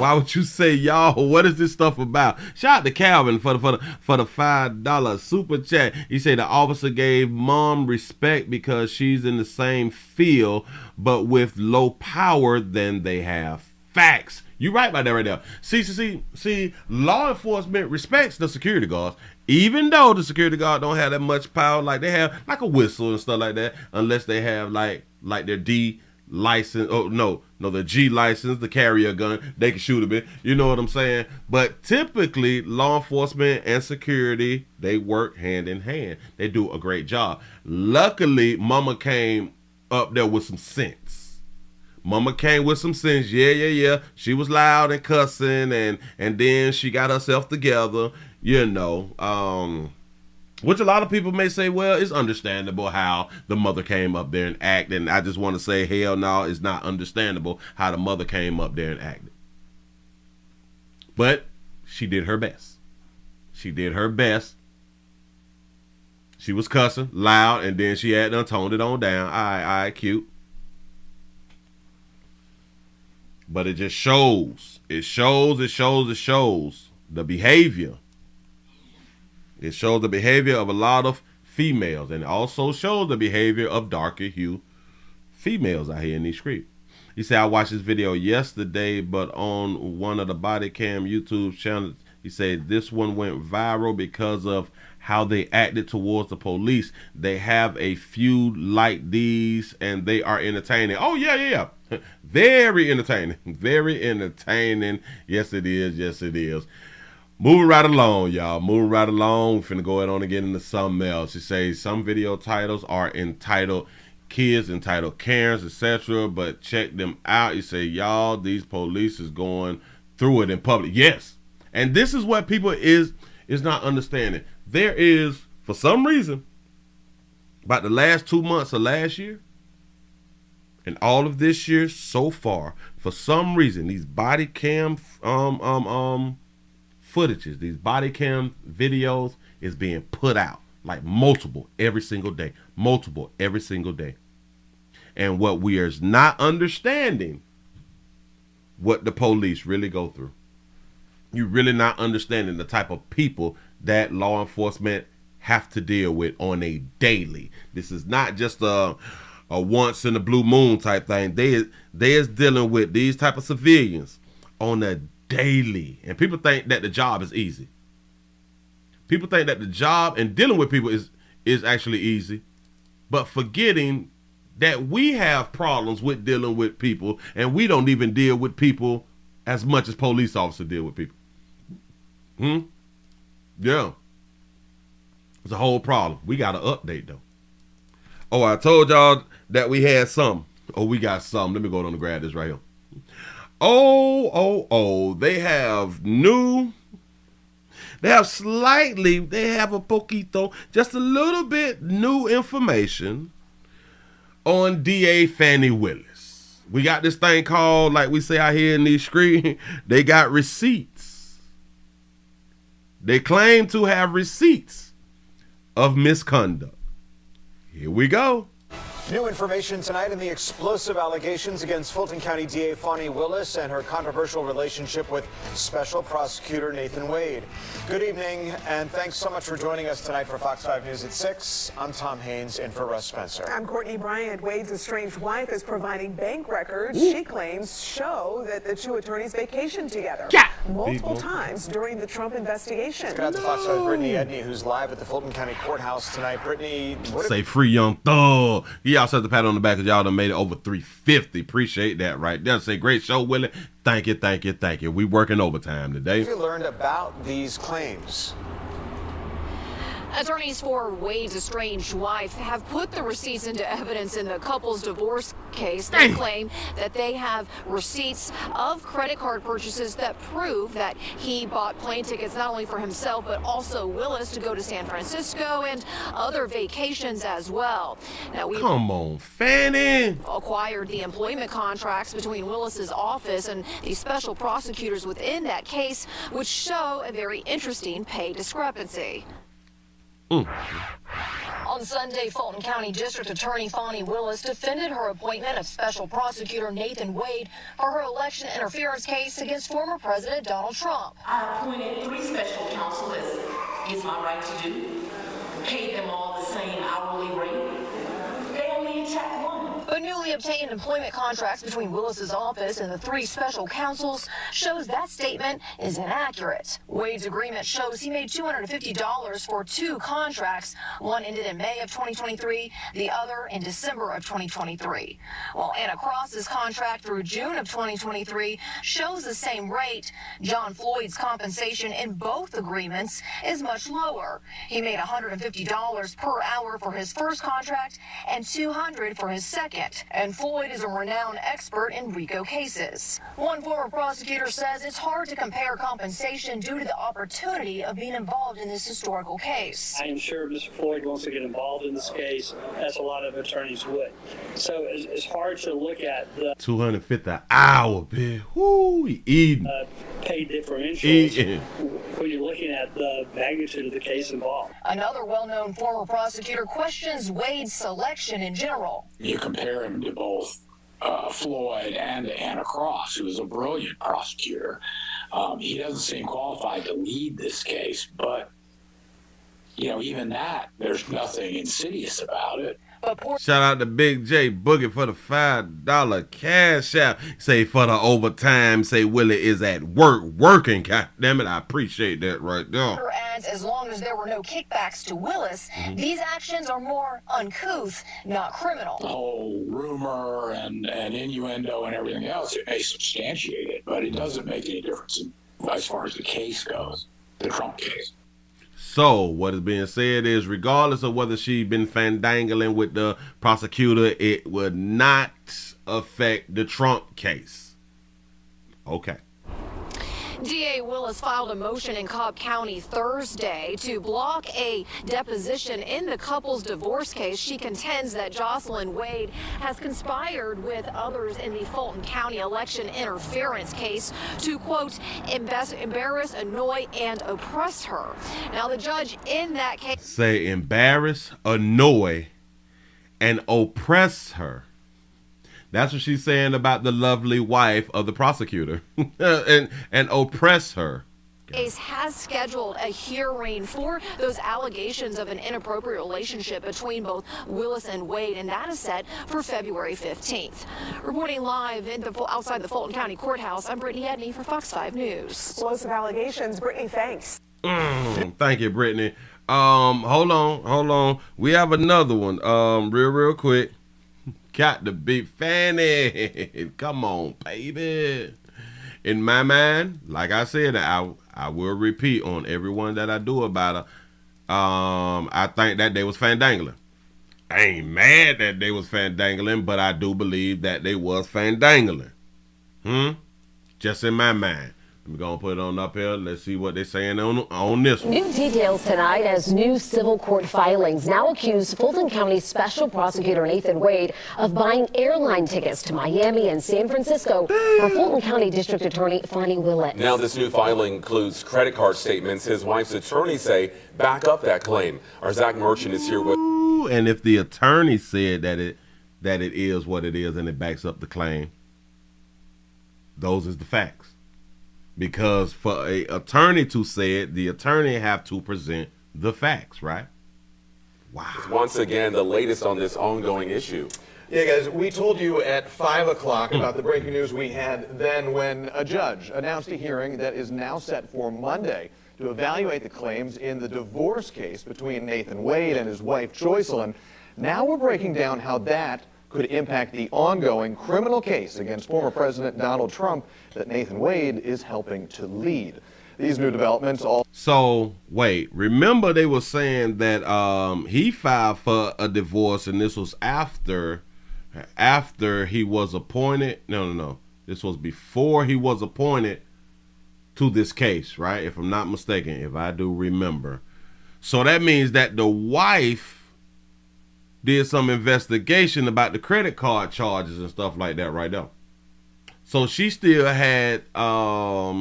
Why would you say y'all? What is this stuff about? Shout out to Calvin for the $5 super chat. He said the officer gave mom respect because she's in the same field, but with low power than they have. Facts. You right about that right there. See, law enforcement respects the security guards, even though the security guard don't have that much power. Like they have like a whistle and stuff like that, unless they have like their D license. Oh no, the G license, the carrier gun. They can shoot a bit. You know what I'm saying? But typically, law enforcement and security, they work hand in hand. They do a great job. Luckily, Mama came up there with some sense. Mama came with some sense. Yeah. She was loud and cussing, and then she got herself together. You know, which a lot of people may say, well, it's understandable how the mother came up there and acted. And I just want to say, hell no, it's not understandable how the mother came up there and acted. But she did her best. She did her best. She was cussing loud, and then she had to tone it on down. All right, cute. But it just shows. It shows the behavior. It shows the behavior of a lot of females, and it also shows the behavior of darker hue females out here in these streets. He said, I watched this video yesterday, but on one of the body cam YouTube channels, he said this one went viral because of how they acted towards the police. They have a few like these, and they are entertaining. Oh, yeah. Very entertaining. Very entertaining. Yes, it is. Moving right along, y'all. Moving right along. We're finna go ahead on and get into something else. She says some video titles are entitled kids, entitled Karens, etc. But check them out. You say, y'all, these police is going through it in public. Yes. And this is what people is not understanding. There is, for some reason, about the last 2 months of last year, and all of this year so far, for some reason, these body cam footages, these body cam videos is being put out like multiple every single day. And what we are not understanding, what the police really go through. You're really not understanding the type of people that law enforcement have to deal with on a daily. This is not just a once in a blue moon type thing. They is dealing with these type of civilians on a daily. And people think that the job is easy. People think that the job and dealing with people is actually easy, but forgetting that we have problems with dealing with people, and we don't even deal with people as much as police officers deal with people. Yeah. It's a whole problem. We got to update though. Oh, I told y'all that we had some. Oh, we got some. Let me go on and grab this right here. They have a poquito, just a little bit new information on DA Fani Willis. We got this thing called, like we say out here in these streets, they got receipts. They claim to have receipts of misconduct. Here we go.
New information tonight in the explosive allegations against Fulton County DA Fani Willis and her controversial relationship with Special Prosecutor Nathan Wade. Good evening, and thanks so much for joining us tonight for Fox 5 News at 6. I'm Tom Haynes, in for Russ Spencer.
I'm Courtney Bryant. Wade's estranged wife is providing bank records she claims show that the two attorneys vacationed together multiple times during the Trump investigation.
Let's get out to Fox 5's Brittany Edney, who's live at the Fulton County Courthouse tonight. Brittany,
say free Young Thug. Y'all set the pat on the back because y'all done made it over 350. Appreciate that right there. Say great show, Willie. Thank you, thank you, thank you. We working overtime today.
Have you learned about these claims?
Attorneys for Wade's estranged wife have put the receipts into evidence in the couple's divorce case. They claim that they have receipts of credit card purchases that prove that he bought plane tickets not only for himself but also Willis to go to San Francisco and other vacations as well. Now, we
come on, Fanny.
Acquired the employment contracts between Willis's office and the special prosecutors within that case, which show a very interesting pay discrepancy. On Sunday, Fulton County District Attorney Fani Willis defended her appointment of Special Prosecutor Nathan Wade for her election interference case against former President Donald Trump.
I appointed 3 special counsel, as is my right to do, paid them all the same hourly rate. They only attacked one.
But newly obtained employment contracts between Willis's office and the 3 special counsels shows that statement is inaccurate. Wade's agreement shows he made $250 for 2 contracts. One ended in May of 2023, the other in December of 2023. While Anna Cross's contract through June of 2023 shows the same rate, John Floyd's compensation in both agreements is much lower. He made $150 per hour for his first contract and $200 for his second. And Floyd is a renowned expert in RICO cases. One former prosecutor says it's hard to compare compensation due to the opportunity of being involved in this historical case.
I am sure Mr. Floyd wants to get involved in this case, as a lot of attorneys would. So it's hard to look at the
$250 an hour, bitch. Whoo, he eating.
Pay differentials when you're looking at the magnitude of the case involved.
Another well-known former prosecutor questions Wade's selection in general.
You compare him to both Floyd and to Anna Cross, who is a brilliant prosecutor. He doesn't seem qualified to lead this case, but, you know, even that, there's nothing insidious about it.
Shout out to Big J Boogie for the $5 cash out. Say for the overtime, say Willie is at work working. God damn it, I appreciate that right there.
Adds, as long as there were no kickbacks to Willis, these actions are more uncouth, not criminal.
The whole rumor and innuendo and everything else, it may substantiate it, but it doesn't make any difference as far as the case goes, the Trump case.
So what is being said is, regardless of whether she'd been fandangling with the prosecutor, it would not affect the Trump case. Okay.
DA Willis filed a motion in Cobb County Thursday to block a deposition in the couple's divorce case. She contends that Jocelyn Wade has conspired with others in the Fulton County election interference case to, quote, embarrass, annoy, and oppress her. Now, the judge in that case...
Say embarrass, annoy, and oppress her. That's what she's saying about the lovely wife of the prosecutor and oppress her.
Case has scheduled a hearing for those allegations of an inappropriate relationship between both Willis and Wade, and that is set for February 15th. Reporting live outside the Fulton County Courthouse, I'm Brittany Edney for Fox 5 News.
Explosive allegations. Brittany, thanks.
Thank you, Brittany. Hold on. We have another one. Real quick. Got to be Fanny. Come on, baby. In my mind, like I said, I will repeat on everyone that I do about her. I think that they was fandangling. I ain't mad that they was fandangling, but I do believe that they was fandangling. Just in my mind. We're going to put it on up here. Let's see what they're saying on this one.
New details tonight as new civil court filings now accuse Fulton County Special Prosecutor Nathan Wade of buying airline tickets to Miami and San Francisco for Fulton County District Attorney Fani Willis.
Now this new filing includes credit card statements his wife's attorneys say back up that claim. Our Zach Merchant is here with...
And if the attorney said that it is what it is and it backs up the claim, those is the facts. Because for a attorney to say it, the attorney have to present the facts, right? Wow.
Once again, the latest on this ongoing issue.
Yeah, guys, we told you at 5 o'clock about the breaking news we had then when a judge announced a hearing that is now set for Monday to evaluate the claims in the divorce case between Nathan Wade and his wife Joycelyn. Now we're breaking down how that could impact the ongoing criminal case against former President Donald Trump that Nathan Wade is helping to lead. These new developments all...
So, wait, remember they were saying that he filed for a divorce and this was after he was appointed. No. This was before he was appointed to this case, right? If I'm not mistaken, if I do remember. So that means that the wife did some investigation about the credit card charges and stuff like that right now. So she still had, I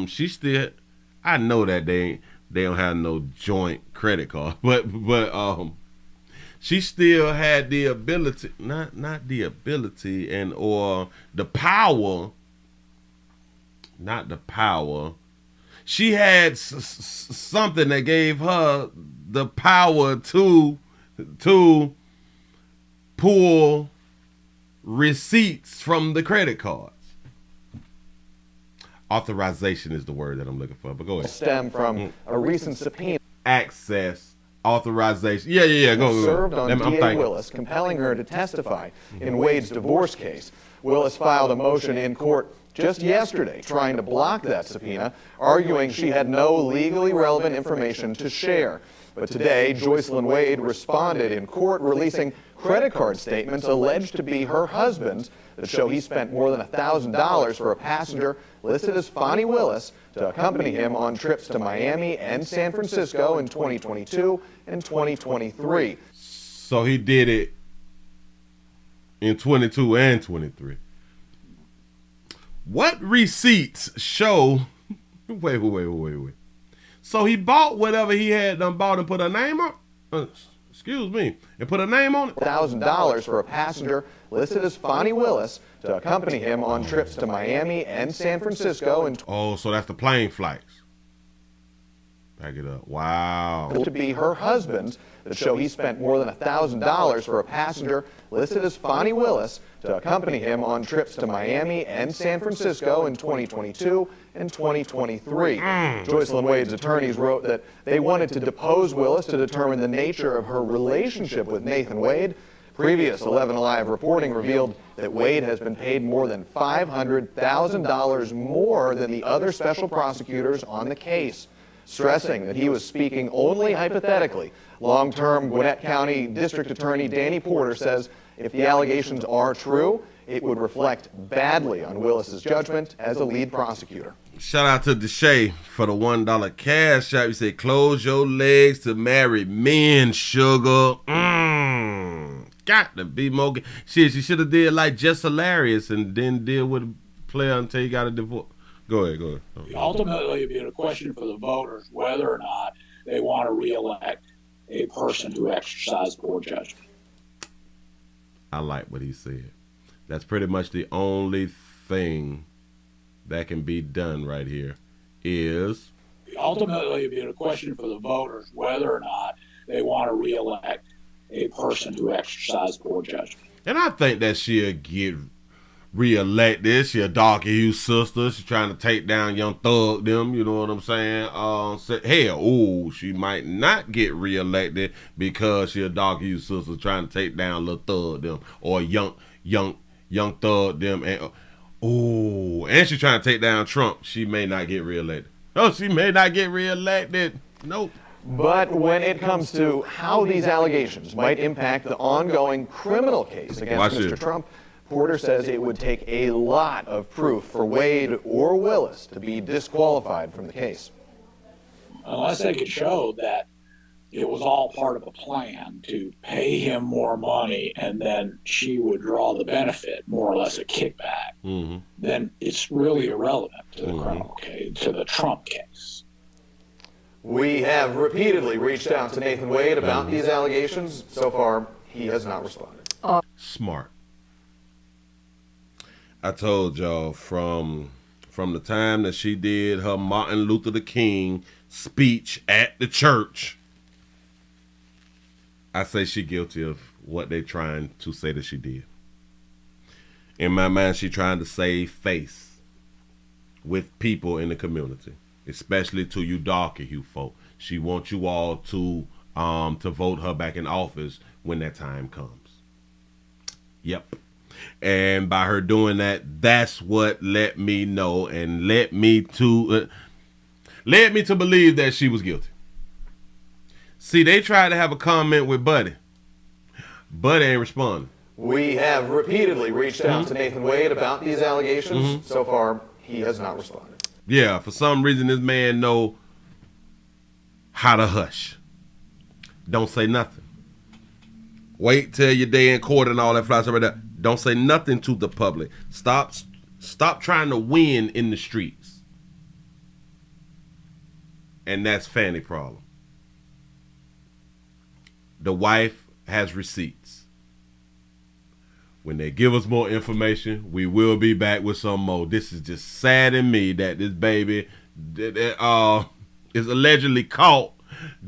know that they don't have no joint credit card, but she still had the ability, not the ability and or the power, not the power. She had something that gave her the power to pull receipts from the credit cards. Authorization is the word that I'm looking for, but go ahead.
Stem from a recent subpoena.
Access, authorization. Yeah. Go.
Served on DA Willis, compelling her to testify in Wade's divorce case. Willis filed a motion in court just yesterday trying to block that subpoena, arguing she had no legally relevant information to share. But today, Joycelyn Wade responded in court, releasing credit card statements alleged to be her husband's that show he spent more than $1,000 for a passenger listed as Fani Willis to accompany him on trips to Miami and San Francisco in 2022 and 2023.
So he did it in 22 and 23. What receipts show... Wait. So he bought whatever he had done bought and put a name on... excuse me. And put a name on it?
$1,000 for a passenger listed as Fani Willis to accompany him on trips to Miami and San Francisco.
So that's the plane flights. Back it up. Wow.
To be her husband's that show he spent more than $1,000 for a passenger listed as Fani Willis to accompany him on trips to Miami and San Francisco in 2022 and 2023. Joycelyn Wade's attorneys wrote that they wanted to depose Willis to determine the nature of her relationship with Nathan Wade. Previous 11 Alive reporting revealed that Wade has been paid more than $500,000 more than the other special prosecutors on the case, stressing that he was speaking only hypothetically. Long-term Gwinnett County District Attorney Danny Porter says if the allegations are true, it would reflect badly on Willis's judgment as a lead prosecutor.
Shout out to Deshae for the $1 cash shop. You say, close your legs to married men, sugar. Got to be more. Shit, she should have did like Just Hilarious and then deal with a player until you got a divorce. Go ahead.
Ultimately, it'd be a question for the voters whether or not they want to reelect a person who exercised poor judgment.
I like what he said. That's pretty much the only thing that can be done right here is...
Ultimately, it'd be a question for the voters whether or not they want to reelect a person who exercised poor judgment.
And I think that she'll get reelected. She a darker hue sister. She's trying to take down Young Thug them. You know what I'm saying? She might not get reelected because she a darker hue sister trying to take down Lil Thug them or Young Thug them. And she's trying to take down Trump. She may not get reelected. She may not get reelected. Nope.
But when it comes to how these allegations might impact the ongoing criminal case against Mr. Trump,
Porter says it would take a lot of proof for Wade or Willis to be disqualified from the case.
Unless they could show that it was all part of a plan to pay him more money and then she would draw the benefit, more or less a kickback, then it's really irrelevant to the criminal case, to the Trump case.
We have repeatedly reached out to Nathan Wade about these allegations. So far, he has not responded.
Smart. I told y'all from the time that she did her Martin Luther the King speech at the church, I say she guilty of what they trying to say that she did. In my mind, she trying to save face with people in the community, especially to you darker hue folk. She wants you all to vote her back in office when that time comes. Yep. And by her doing that, that's what let me know and led me to believe that she was guilty. See, they tried to have a comment with Buddy. Buddy ain't responding.
We have repeatedly reached out to Nathan Wade about these allegations. So far, he has not responded.
Yeah, for some reason, this man know how to hush. Don't say nothing. Wait till your day in court and all that fly stuff right there. Don't say nothing to the public. Stop trying to win in the streets. And that's Fani's problem. The wife has receipts. When they give us more information, we will be back with some more. This is just saddening me that this baby is allegedly caught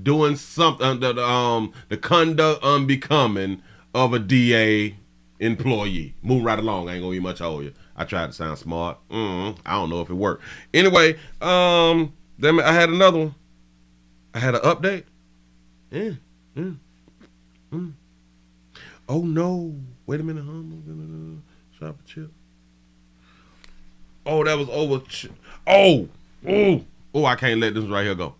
doing something, the conduct unbecoming of a DA employee. Move right along. I ain't gonna be much over you. I tried to sound smart. I don't know if it worked. Anyway, I had another one. I had an update. Oh no! Wait a minute, Shop a chip. Oh, that was over. Oh! I can't let this right here go.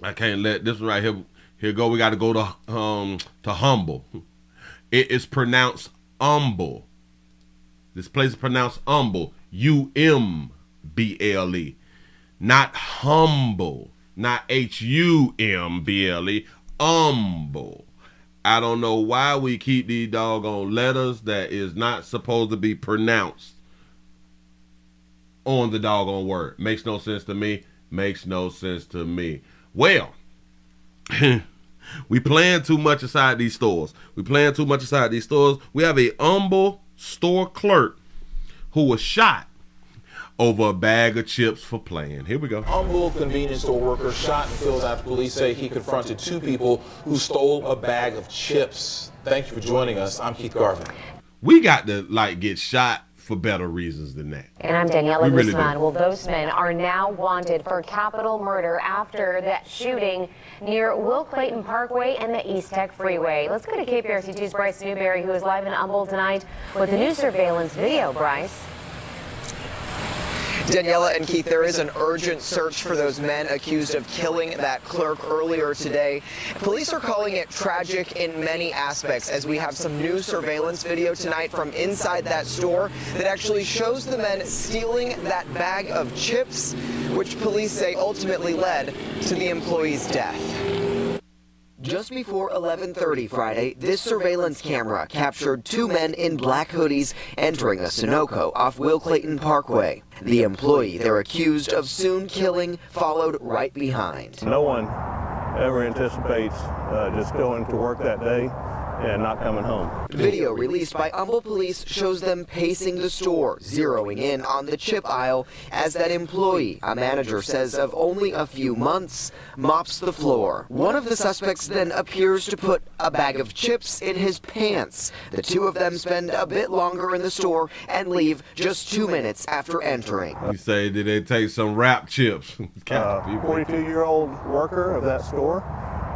I can't let this right here go. We got to go to Humble. It is pronounced Humble. This place is pronounced Humble. U-M-B-L-E. Not humble. Not H-U-M-B-L-E. Humble. I don't know why we keep these doggone letters that is not supposed to be pronounced on the doggone word. Makes no sense to me. Makes no sense to me. Well, we playing too much inside these stores. We have a Humble store clerk who was shot over a bag of chips for playing. Here we go.
Humble convenience store worker shot and killed after police say he confronted two people who stole a bag of chips. Thank you for joining us. I'm Keith Garvin.
We got to get shot for better reasons than that.
And I'm Daniela Guzman. Well, those men are now wanted for capital murder after that shooting near Will Clayton Parkway and the East Tech Freeway. Let's go to KPRC2's Bryce Newberry, who is live in Humble tonight with the new surveillance video. Bryce.
Daniela and Keith, there is an urgent search for those men accused of killing that clerk earlier today. Police are calling it tragic in many aspects, as we have some new surveillance video tonight from inside that store that actually shows the men stealing that bag of chips, which police say ultimately led to the employee's death. Just before 11:30 Friday, this surveillance camera captured two men in black hoodies entering a Sunoco off Will Clayton Parkway. The employee they're accused of soon killing followed right behind.
No one ever anticipates just going to work that day and not coming home.
Video released by Humble Police shows them pacing the store, zeroing in on the chip aisle as that employee, a manager says of only a few months, mops the floor. One of the suspects then appears to put a bag of chips in his pants. The two of them spend a bit longer in the store and leave just 2 minutes after entering.
You say, did they take some wrap chips?
42-year-old worker of that store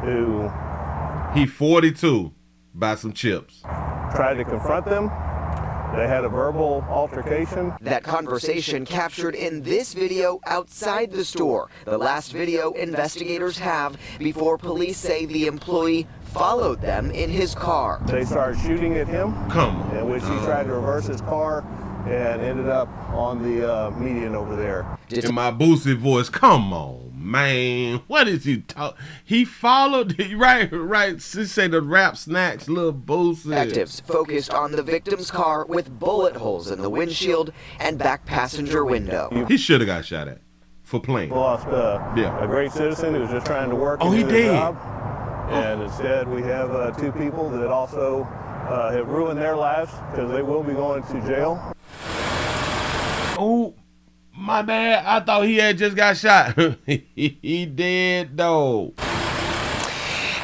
who...
He 42. Buy some chips.
Tried to confront them, They had a verbal altercation.
That conversation captured in this video outside the store. The last video investigators have before police say the employee followed them in his car.
They started shooting at him.
Come on.
In which he tried to reverse his car and ended up on the median over there.
In my boosted voice, come on, man. What is he talking? He followed, right. She say the rap snacks, little boosted.
Detectives focused on the victim's car with bullet holes in the windshield and back passenger window.
He should have got shot at for playing.
Lost a great citizen who was just trying to work.
Oh,
and
he
do their
did.
job. And instead, we have 2 people that also have ruined their lives because they will be going to jail.
Oh, my bad. I thought he had just got shot. He did, though.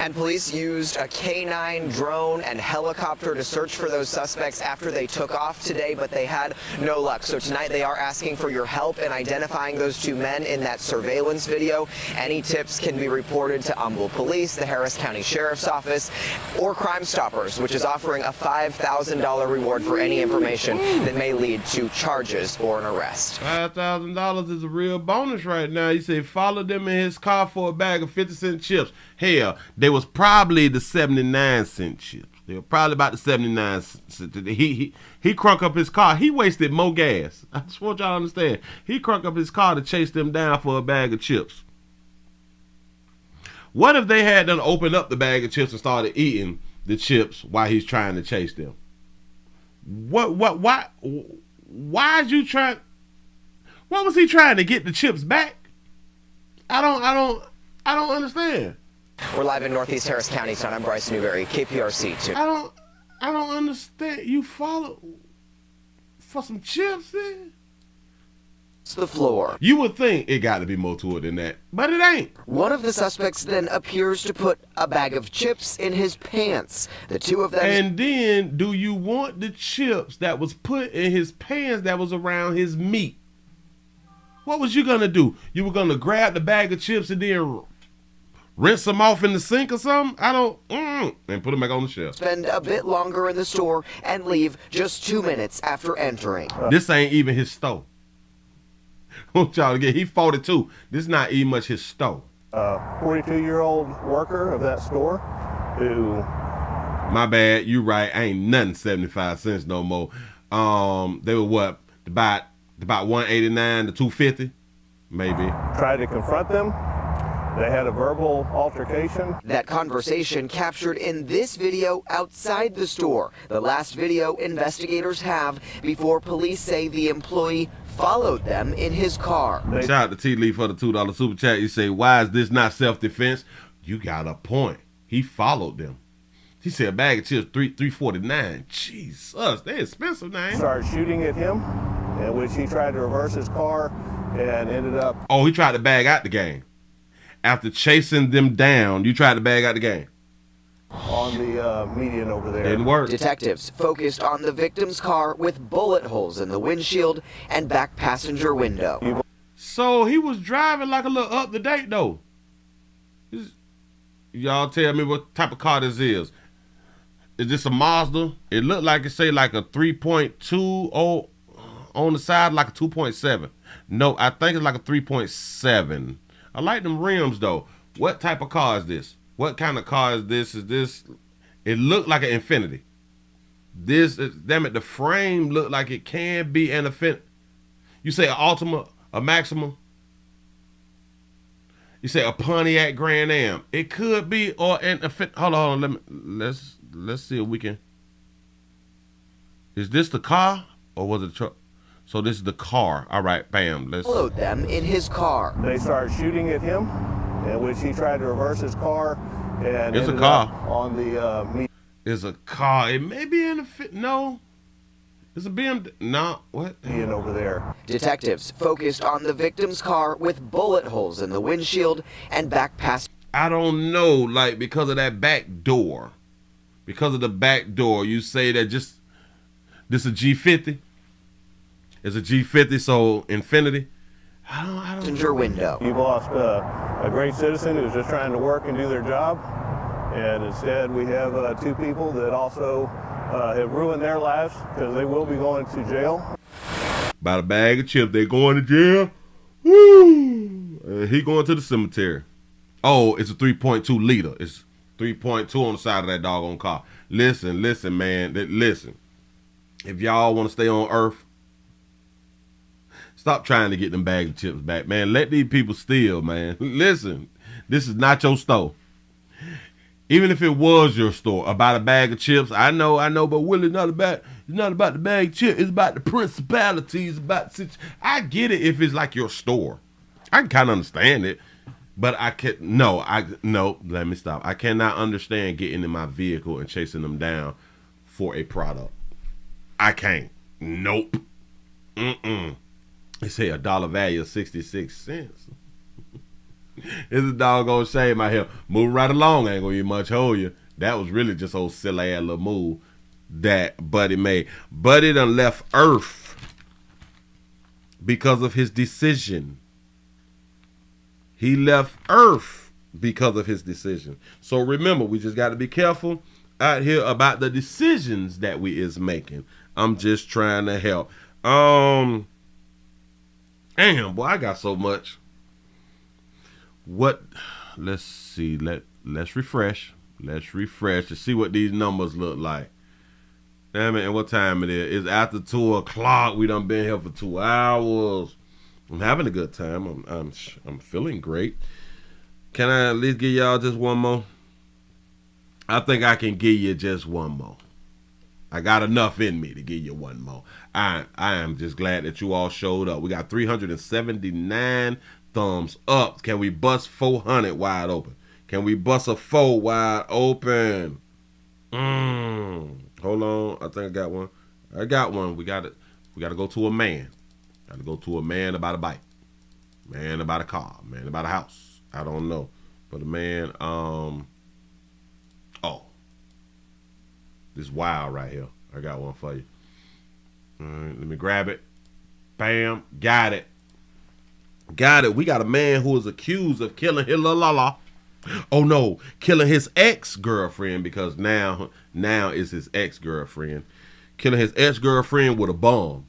And police used a K9 drone and helicopter to search for those suspects after they took off today, but they had no luck. So tonight they are asking for your help in identifying those 2 men in that surveillance video. Any tips can be reported to Humble Police, the Harris County Sheriff's Office, or Crime Stoppers, which is offering a $5,000 reward for any information that may lead to charges or an arrest.
$5,000 is a real bonus right now. He said follow them in his car for a bag of 50-cent chips. Hell, they was probably the 79-cent chips. They were probably about the 79 cents. He crunk up his car. He wasted more gas. I just want y'all to understand. He crunk up his car to chase them down for a bag of chips. What if they had done opened up the bag of chips and started eating the chips while he's trying to chase them? Why is you trying? What was he trying to get the chips back? I don't understand.
We're live in Northeast Harris County, son. I'm Bryce Newberry, KPRC 2.
I don't understand. You follow for some chips, man?
It's the floor.
You would think it got to be more to it than that, but it ain't.
One of the suspects then appears to put a bag of chips in his pants. The 2 of them.
And then, do you want the chips that was put in his pants that was around his meat? What was you gonna do? You were gonna grab the bag of chips and then rinse them off in the sink or something? And put them back on the shelf.
Spend a bit longer in the store and leave just 2 minutes after entering.
This ain't even his store. I want y'all to get, he 42. This is not even much his store.
42-year-old worker of that store who...
My bad, you right. Ain't nothing 75 cents no more. They were what? About 189 to 250, maybe.
Tried to confront them. They had a verbal altercation.
That conversation captured in this video outside the store. The last video investigators have before police say the employee followed them in his car.
Shout out to T. Lee for the $2 super chat. You say, why is this not self-defense? You got a point. He followed them. He said a bag of chips, $3.49. Jesus, they expensive now.
Started shooting at him, in which he tried to reverse his car and ended up...
Oh, he tried to bag out the game. After chasing them down, you tried to bag out the game.
On the median over there.
Didn't work.
Detectives focused on the victim's car with bullet holes in the windshield and back passenger window.
So he was driving like a little up to date though. Y'all tell me what type of car this is. Is this a Mazda? It looked like it say like a 3.2 on the side, like a 2.7. No, I think it's like a 3.7. I like them rims though. What type of car is this? What kind of car is this? Is this? It looked like an Infinity. This is, damn it, the frame looked like it can be an Infinity. You say an Altima, a Maxima. You say a Pontiac Grand Am. It could be, or an Infinity. Hold on, let's see if we can. Is this the car or was it the truck? So this is the car. All right, bam. Let's
followed them in his car.
They started shooting at him, in which he tried to reverse his car and
it's
ended
a car.
up on the
It's a car. It may be in a fit. No. It's a BMW. No. What?
median over there.
Detectives focused on the victim's car with bullet holes in the windshield and back passenger.
I don't know, like because of that back door. Because of the back door, you say that just this a G50? It's a G50, so Infinity. I don't
passenger window.
You've lost a great citizen who was just trying to work and do their job. And instead, we have two people that also have ruined their lives because they will be going to jail.
About a bag of chips, they going to jail. Woo! He going to the cemetery. Oh, it's a 3.2 liter. It's 3.2 on the side of that doggone car. Listen, man. Listen. If y'all want to stay on Earth, stop trying to get them bag of chips back, man. Let these people steal, man. Listen, this is not your store. Even if it was your store, about a bag of chips, I know, but Willie, it's not about the bag of chips. It's about the principalities, I get it if it's like your store. I can kind of understand it, but let me stop. I cannot understand getting in my vehicle and chasing them down for a product. I can't. Nope. They say $1 value of 66 cents. It's a doggone shame out here. Moving right along, ain't gonna be much hold you. That was really just old silly ass little move that Buddy made. Buddy done left Earth because of his decision. He left Earth because of his decision. So remember, we just got to be careful out here about the decisions that we is making. I'm just trying to help. Damn, boy, I got so much. Let's see. Let's refresh. Let's refresh to see what these numbers look like. Damn it, and what time it is? It's after 2 o'clock. We done been here for 2 hours. I'm having a good time. I'm feeling great. Can I at least give y'all just one more? I think I can give you just one more. I got enough in me to give you one more. I am just glad that you all showed up. We got 379 thumbs up. Can we bust 400 wide open? Can we bust a 4 wide open? Hold on. I think I got one. I got one. We got to go to a man. Got to go to a man about a bike. Man about a car. Man about a house. I don't know. But a man, this wild right here. I got one for you. All right, let me grab it. Bam. Got it. Got it. We got a man who is accused of killing killing his ex-girlfriend, because now is his ex-girlfriend. Killing his ex-girlfriend with a bomb.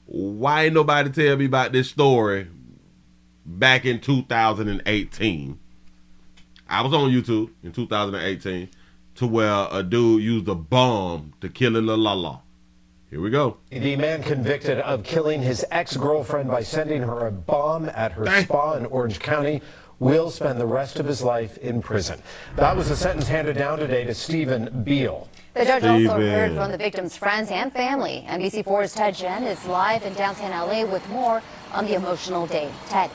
Why ain't nobody tell me about this story back in 2018? I was on YouTube in 2018 to where a dude used a bomb to kill a Here we go.
The man convicted of killing his ex-girlfriend by sending her a bomb at her spa in Orange County will spend the rest of his life in prison. That was the sentence handed down today to Stephen Beal.
The judge also heard from the victim's friends and family. NBC4's Ted Jen is live in downtown LA with more on the emotional day. Ted.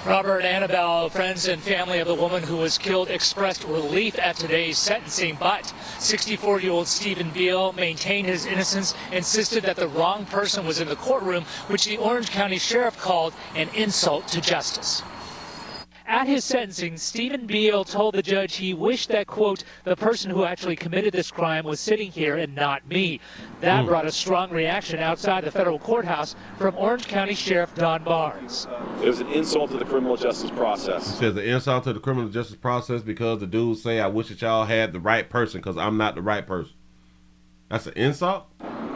Robert and Annabelle, friends and family of the woman who was killed, expressed relief at today's sentencing, but 64-year-old Stephen Beal maintained his innocence, insisted that the wrong person was in the courtroom, which the Orange County Sheriff called an insult to justice. At his sentencing, Stephen Beal told the judge he wished that, quote, the person who actually committed this crime was sitting here and not me. That brought a strong reaction outside the federal courthouse from Orange County Sheriff Don Barnes.
It was an insult to the criminal justice process.
It says an insult to the criminal justice process because the dudes say, I wish that y'all had the right person because I'm not the right person. That's an insult?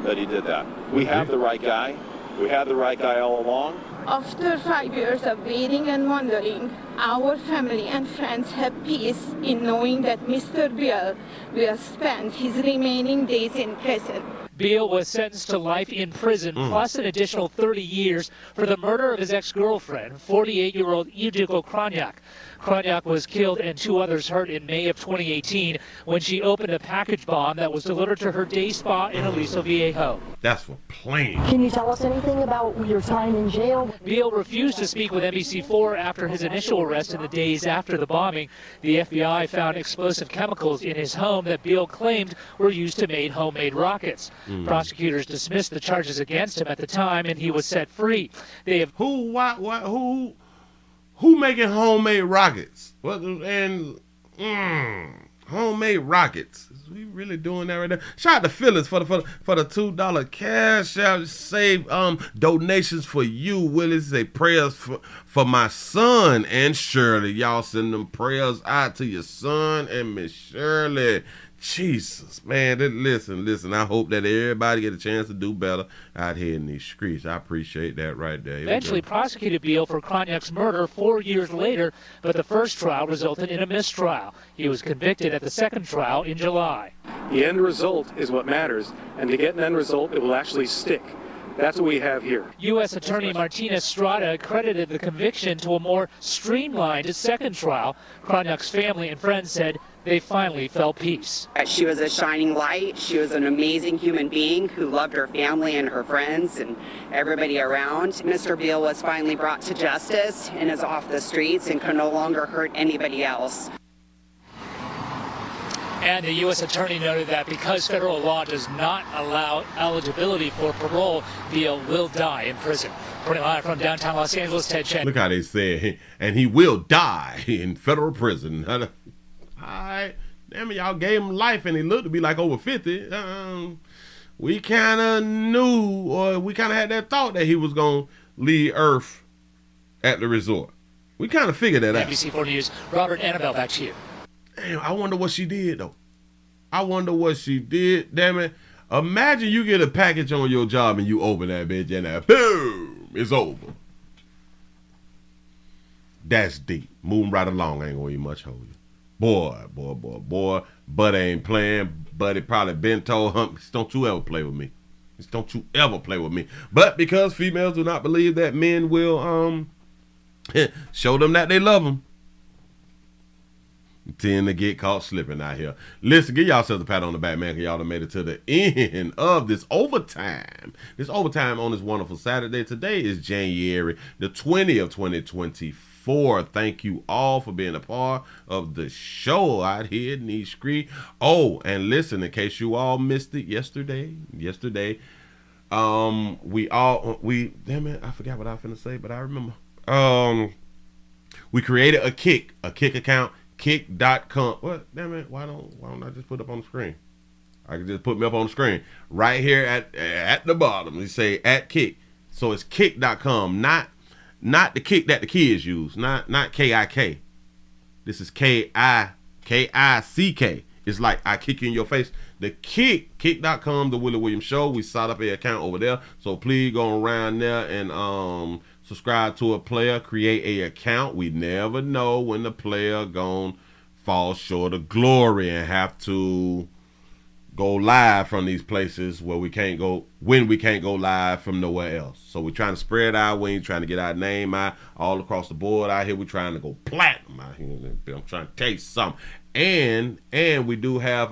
That he did that. We have the right guy. We had the right guy all along.
After 5 years of waiting and wondering, our family and friends have peace in knowing that Mr. Beal will spend his remaining days in prison.
Beal was sentenced to life in prison, plus an additional 30 years for the murder of his ex-girlfriend, 48-year-old Ildiko Kranjak. Kranjak was killed and 2 others hurt in May of 2018 when she opened a package bomb that was delivered to her day spa in Aliso Viejo.
That's for playing.
Can you tell us anything about your time in jail?
Beal refused to speak with NBC4 after his initial arrest in the days after the bombing. The FBI found explosive chemicals in his home that Beal claimed were used to make homemade rockets. Prosecutors dismissed the charges against him at the time, and he was set free. They have
Who making homemade rockets? What and homemade rockets? We really doing that right now. Shout out to Phyllis for the $2 cash out. Save donations for you, Willie. Say prayers for my son and Shirley. Y'all send them prayers out to your son and Miss Shirley. Jesus, man. Listen. I hope that everybody get a chance to do better out here in these streets. I appreciate that right there.
Eventually prosecuted Beal for Kroniak's murder 4 years later, but the first trial resulted in a mistrial. He was convicted at the second trial in July.
The end result is what matters, and to get an end result, it will actually stick. That's what we have here.
U.S. Attorney Martina Estrada credited the conviction to a more streamlined second trial. Kroniak's family and friends said they finally felt peace.
She was a shining light. She was an amazing human being who loved her family and her friends and everybody around. Mr. Beal was finally brought to justice and is off the streets and can no longer hurt anybody else.
And the U.S. Attorney noted that because federal law does not allow eligibility for parole, Beal will die in prison. Reporting live from downtown Los Angeles, Ted Chen.
Look how they said, and he will die in federal prison. All right. Damn it, y'all gave him life, and he looked to be like over 50. We kind of knew, or we kind of had that thought that he was going to leave Earth at the resort. We kind of figured that out.
NBC4 News, Robert Annabelle, back to you.
Damn, I wonder what she did, though. I wonder what she did. Damn it. Imagine you get a package on your job and you open that bitch and that, boom, it's over. That's deep. Moving right along, ain't gonna be much hold you. Boy. Buddy ain't playing. Buddy probably been told him, don't you ever play with me. Just don't you ever play with me. But because females do not believe that men will show them that they love them, tend to get caught slipping out here. Listen, give yourselves a pat on the back, man, because y'all done made it to the end of this overtime. This overtime on this wonderful Saturday. Today is January the 20th, 2024. Thank you all for being a part of the show out here in these streets. Oh, and listen, in case you all missed it yesterday, damn it, I forgot what I was finna say, but I remember. We created a Kick account. Kick.com. What? Damn it. Why don't I just put it up on the screen? I can just put me up on the screen. Right here at the bottom. You say at Kick. So it's kick.com. Not the kick that the kids use. Not K-I-K. This is K-I-C-K. It's like I kick you in your face. The kick.com, the Willie Williams Show. We set up an account over there. So please go around there and subscribe to a player, create a account. We never know when the player gonna fall short of glory and have to go live from these places where we can't go live from nowhere else. So we're trying to spread our wings, trying to get our name out all across the board out here. We're trying to go platinum out here. I'm trying to tell you something. And we do have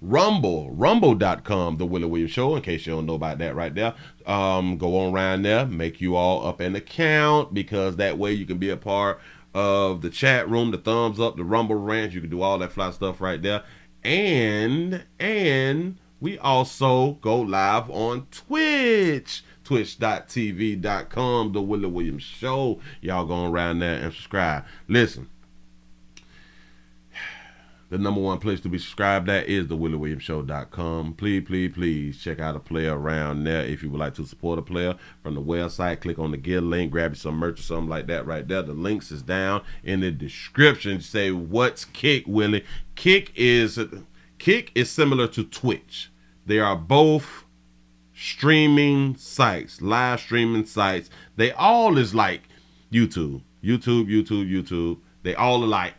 rumble.com, the Willie Williams Show, in case you don't know about that right there. Go on around there, make you all up an account, because that way you can be a part of the chat room, the thumbs up, the Rumble rant. You can do all that fly stuff right there. And we also go live on Twitch. Twitch.tv.com, the Willie Williams Show. Y'all go around there and subscribe. Listen. The number one place to be subscribed at is the WillieWilliamsShow.com. Please check out a player around there. If you would like to support a player from the website, click on the Get link, grab you some merch or something like that right there. The links is down in the description. Say, what's Kick, Willie? Kick is similar to Twitch. They are both streaming sites, live streaming sites. They all is like YouTube. They all alike.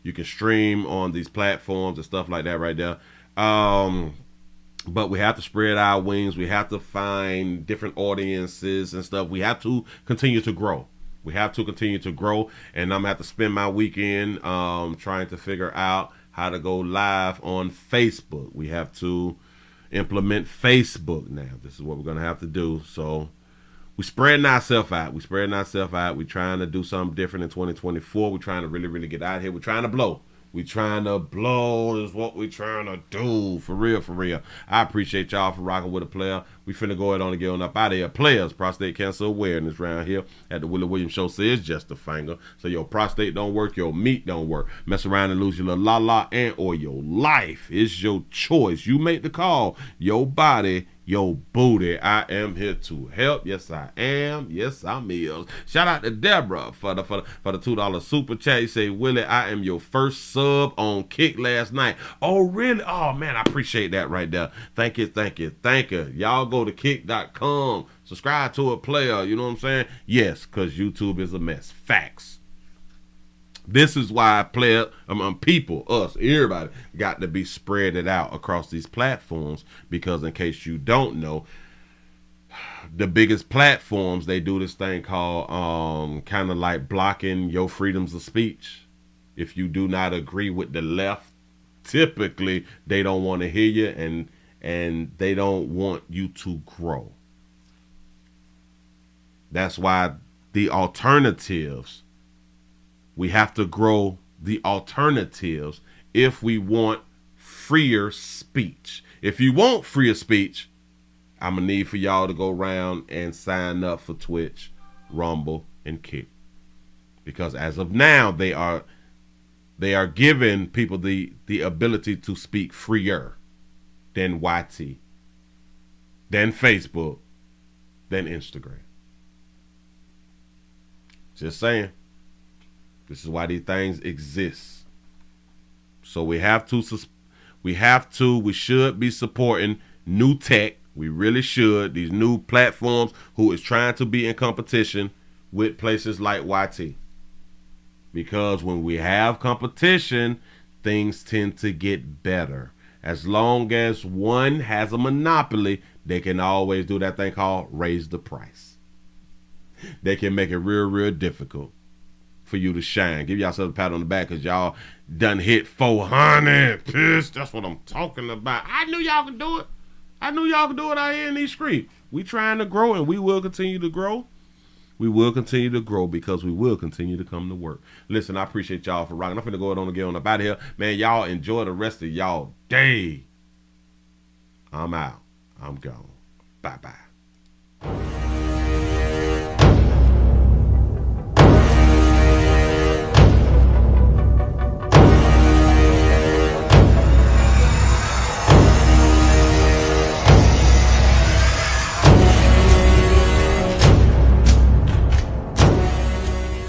You can stream on these platforms and stuff like that right there. But we have to spread our wings. We have to find different audiences and stuff. We have to continue to grow. And I'm going to have to spend my weekend trying to figure out how to go live on Facebook. We have to implement Facebook now. This is what we're going to have to do. So we're spreading ourselves out. We're trying to do something different in 2024. We're trying to really get out here. We're trying to blow. We trying to blow is what we trying to do. For real, for real. I appreciate y'all for rocking with a player. We finna go ahead on and get on up out of here. Players, prostate cancer awareness round here at the Willie Williams Show says just a finger. So your prostate don't work, your meat don't work. Mess around and lose your little la-la and or your life. It's your choice. You make the call. Your body, your booty. I am here to help. Yes, I am. Yes, I'm is. Shout out to Deborah for the $2 super chat. You say, Willie, I am your first sub on Kick last night. Oh, really? Oh, man, I appreciate that right there. Thank you, thank you, thank you. Y'all go to kick.com. Subscribe to a player. You know what I'm saying? Yes, because YouTube is a mess. Facts. This is why people, us, everybody, got to be spread it out across these platforms, because in case you don't know, the biggest platforms, they do this thing called kind of like blocking your freedoms of speech. If you do not agree with the left, typically they don't want to hear you, and they don't want you to grow. That's why the alternatives, we have to grow the alternatives if we want freer speech. If you want freer speech, I'm going to need for y'all to go around and sign up for Twitch, Rumble, and Kick. Because as of now, they are giving people the ability to speak freer than YT, than Facebook, than Instagram. Just saying. This is why these things exist. So we should be supporting new tech. We really should. These new platforms who is trying to be in competition with places like YT. Because when we have competition, things tend to get better. As long as one has a monopoly, they can always do that thing called raise the price. They can make it real, real difficult for you to shine. Give yourself a pat on the back because y'all done hit 400. Piss. That's what I'm talking about. I knew y'all could do it. I knew y'all could do it out here in these streets. We trying to grow, and we will continue to grow. We will continue to grow because we will continue to come to work. Listen, I appreciate y'all for rocking. I'm finna go ahead on and get on up out of here. Man, y'all enjoy the rest of y'all day. I'm out. I'm gone. Bye-bye.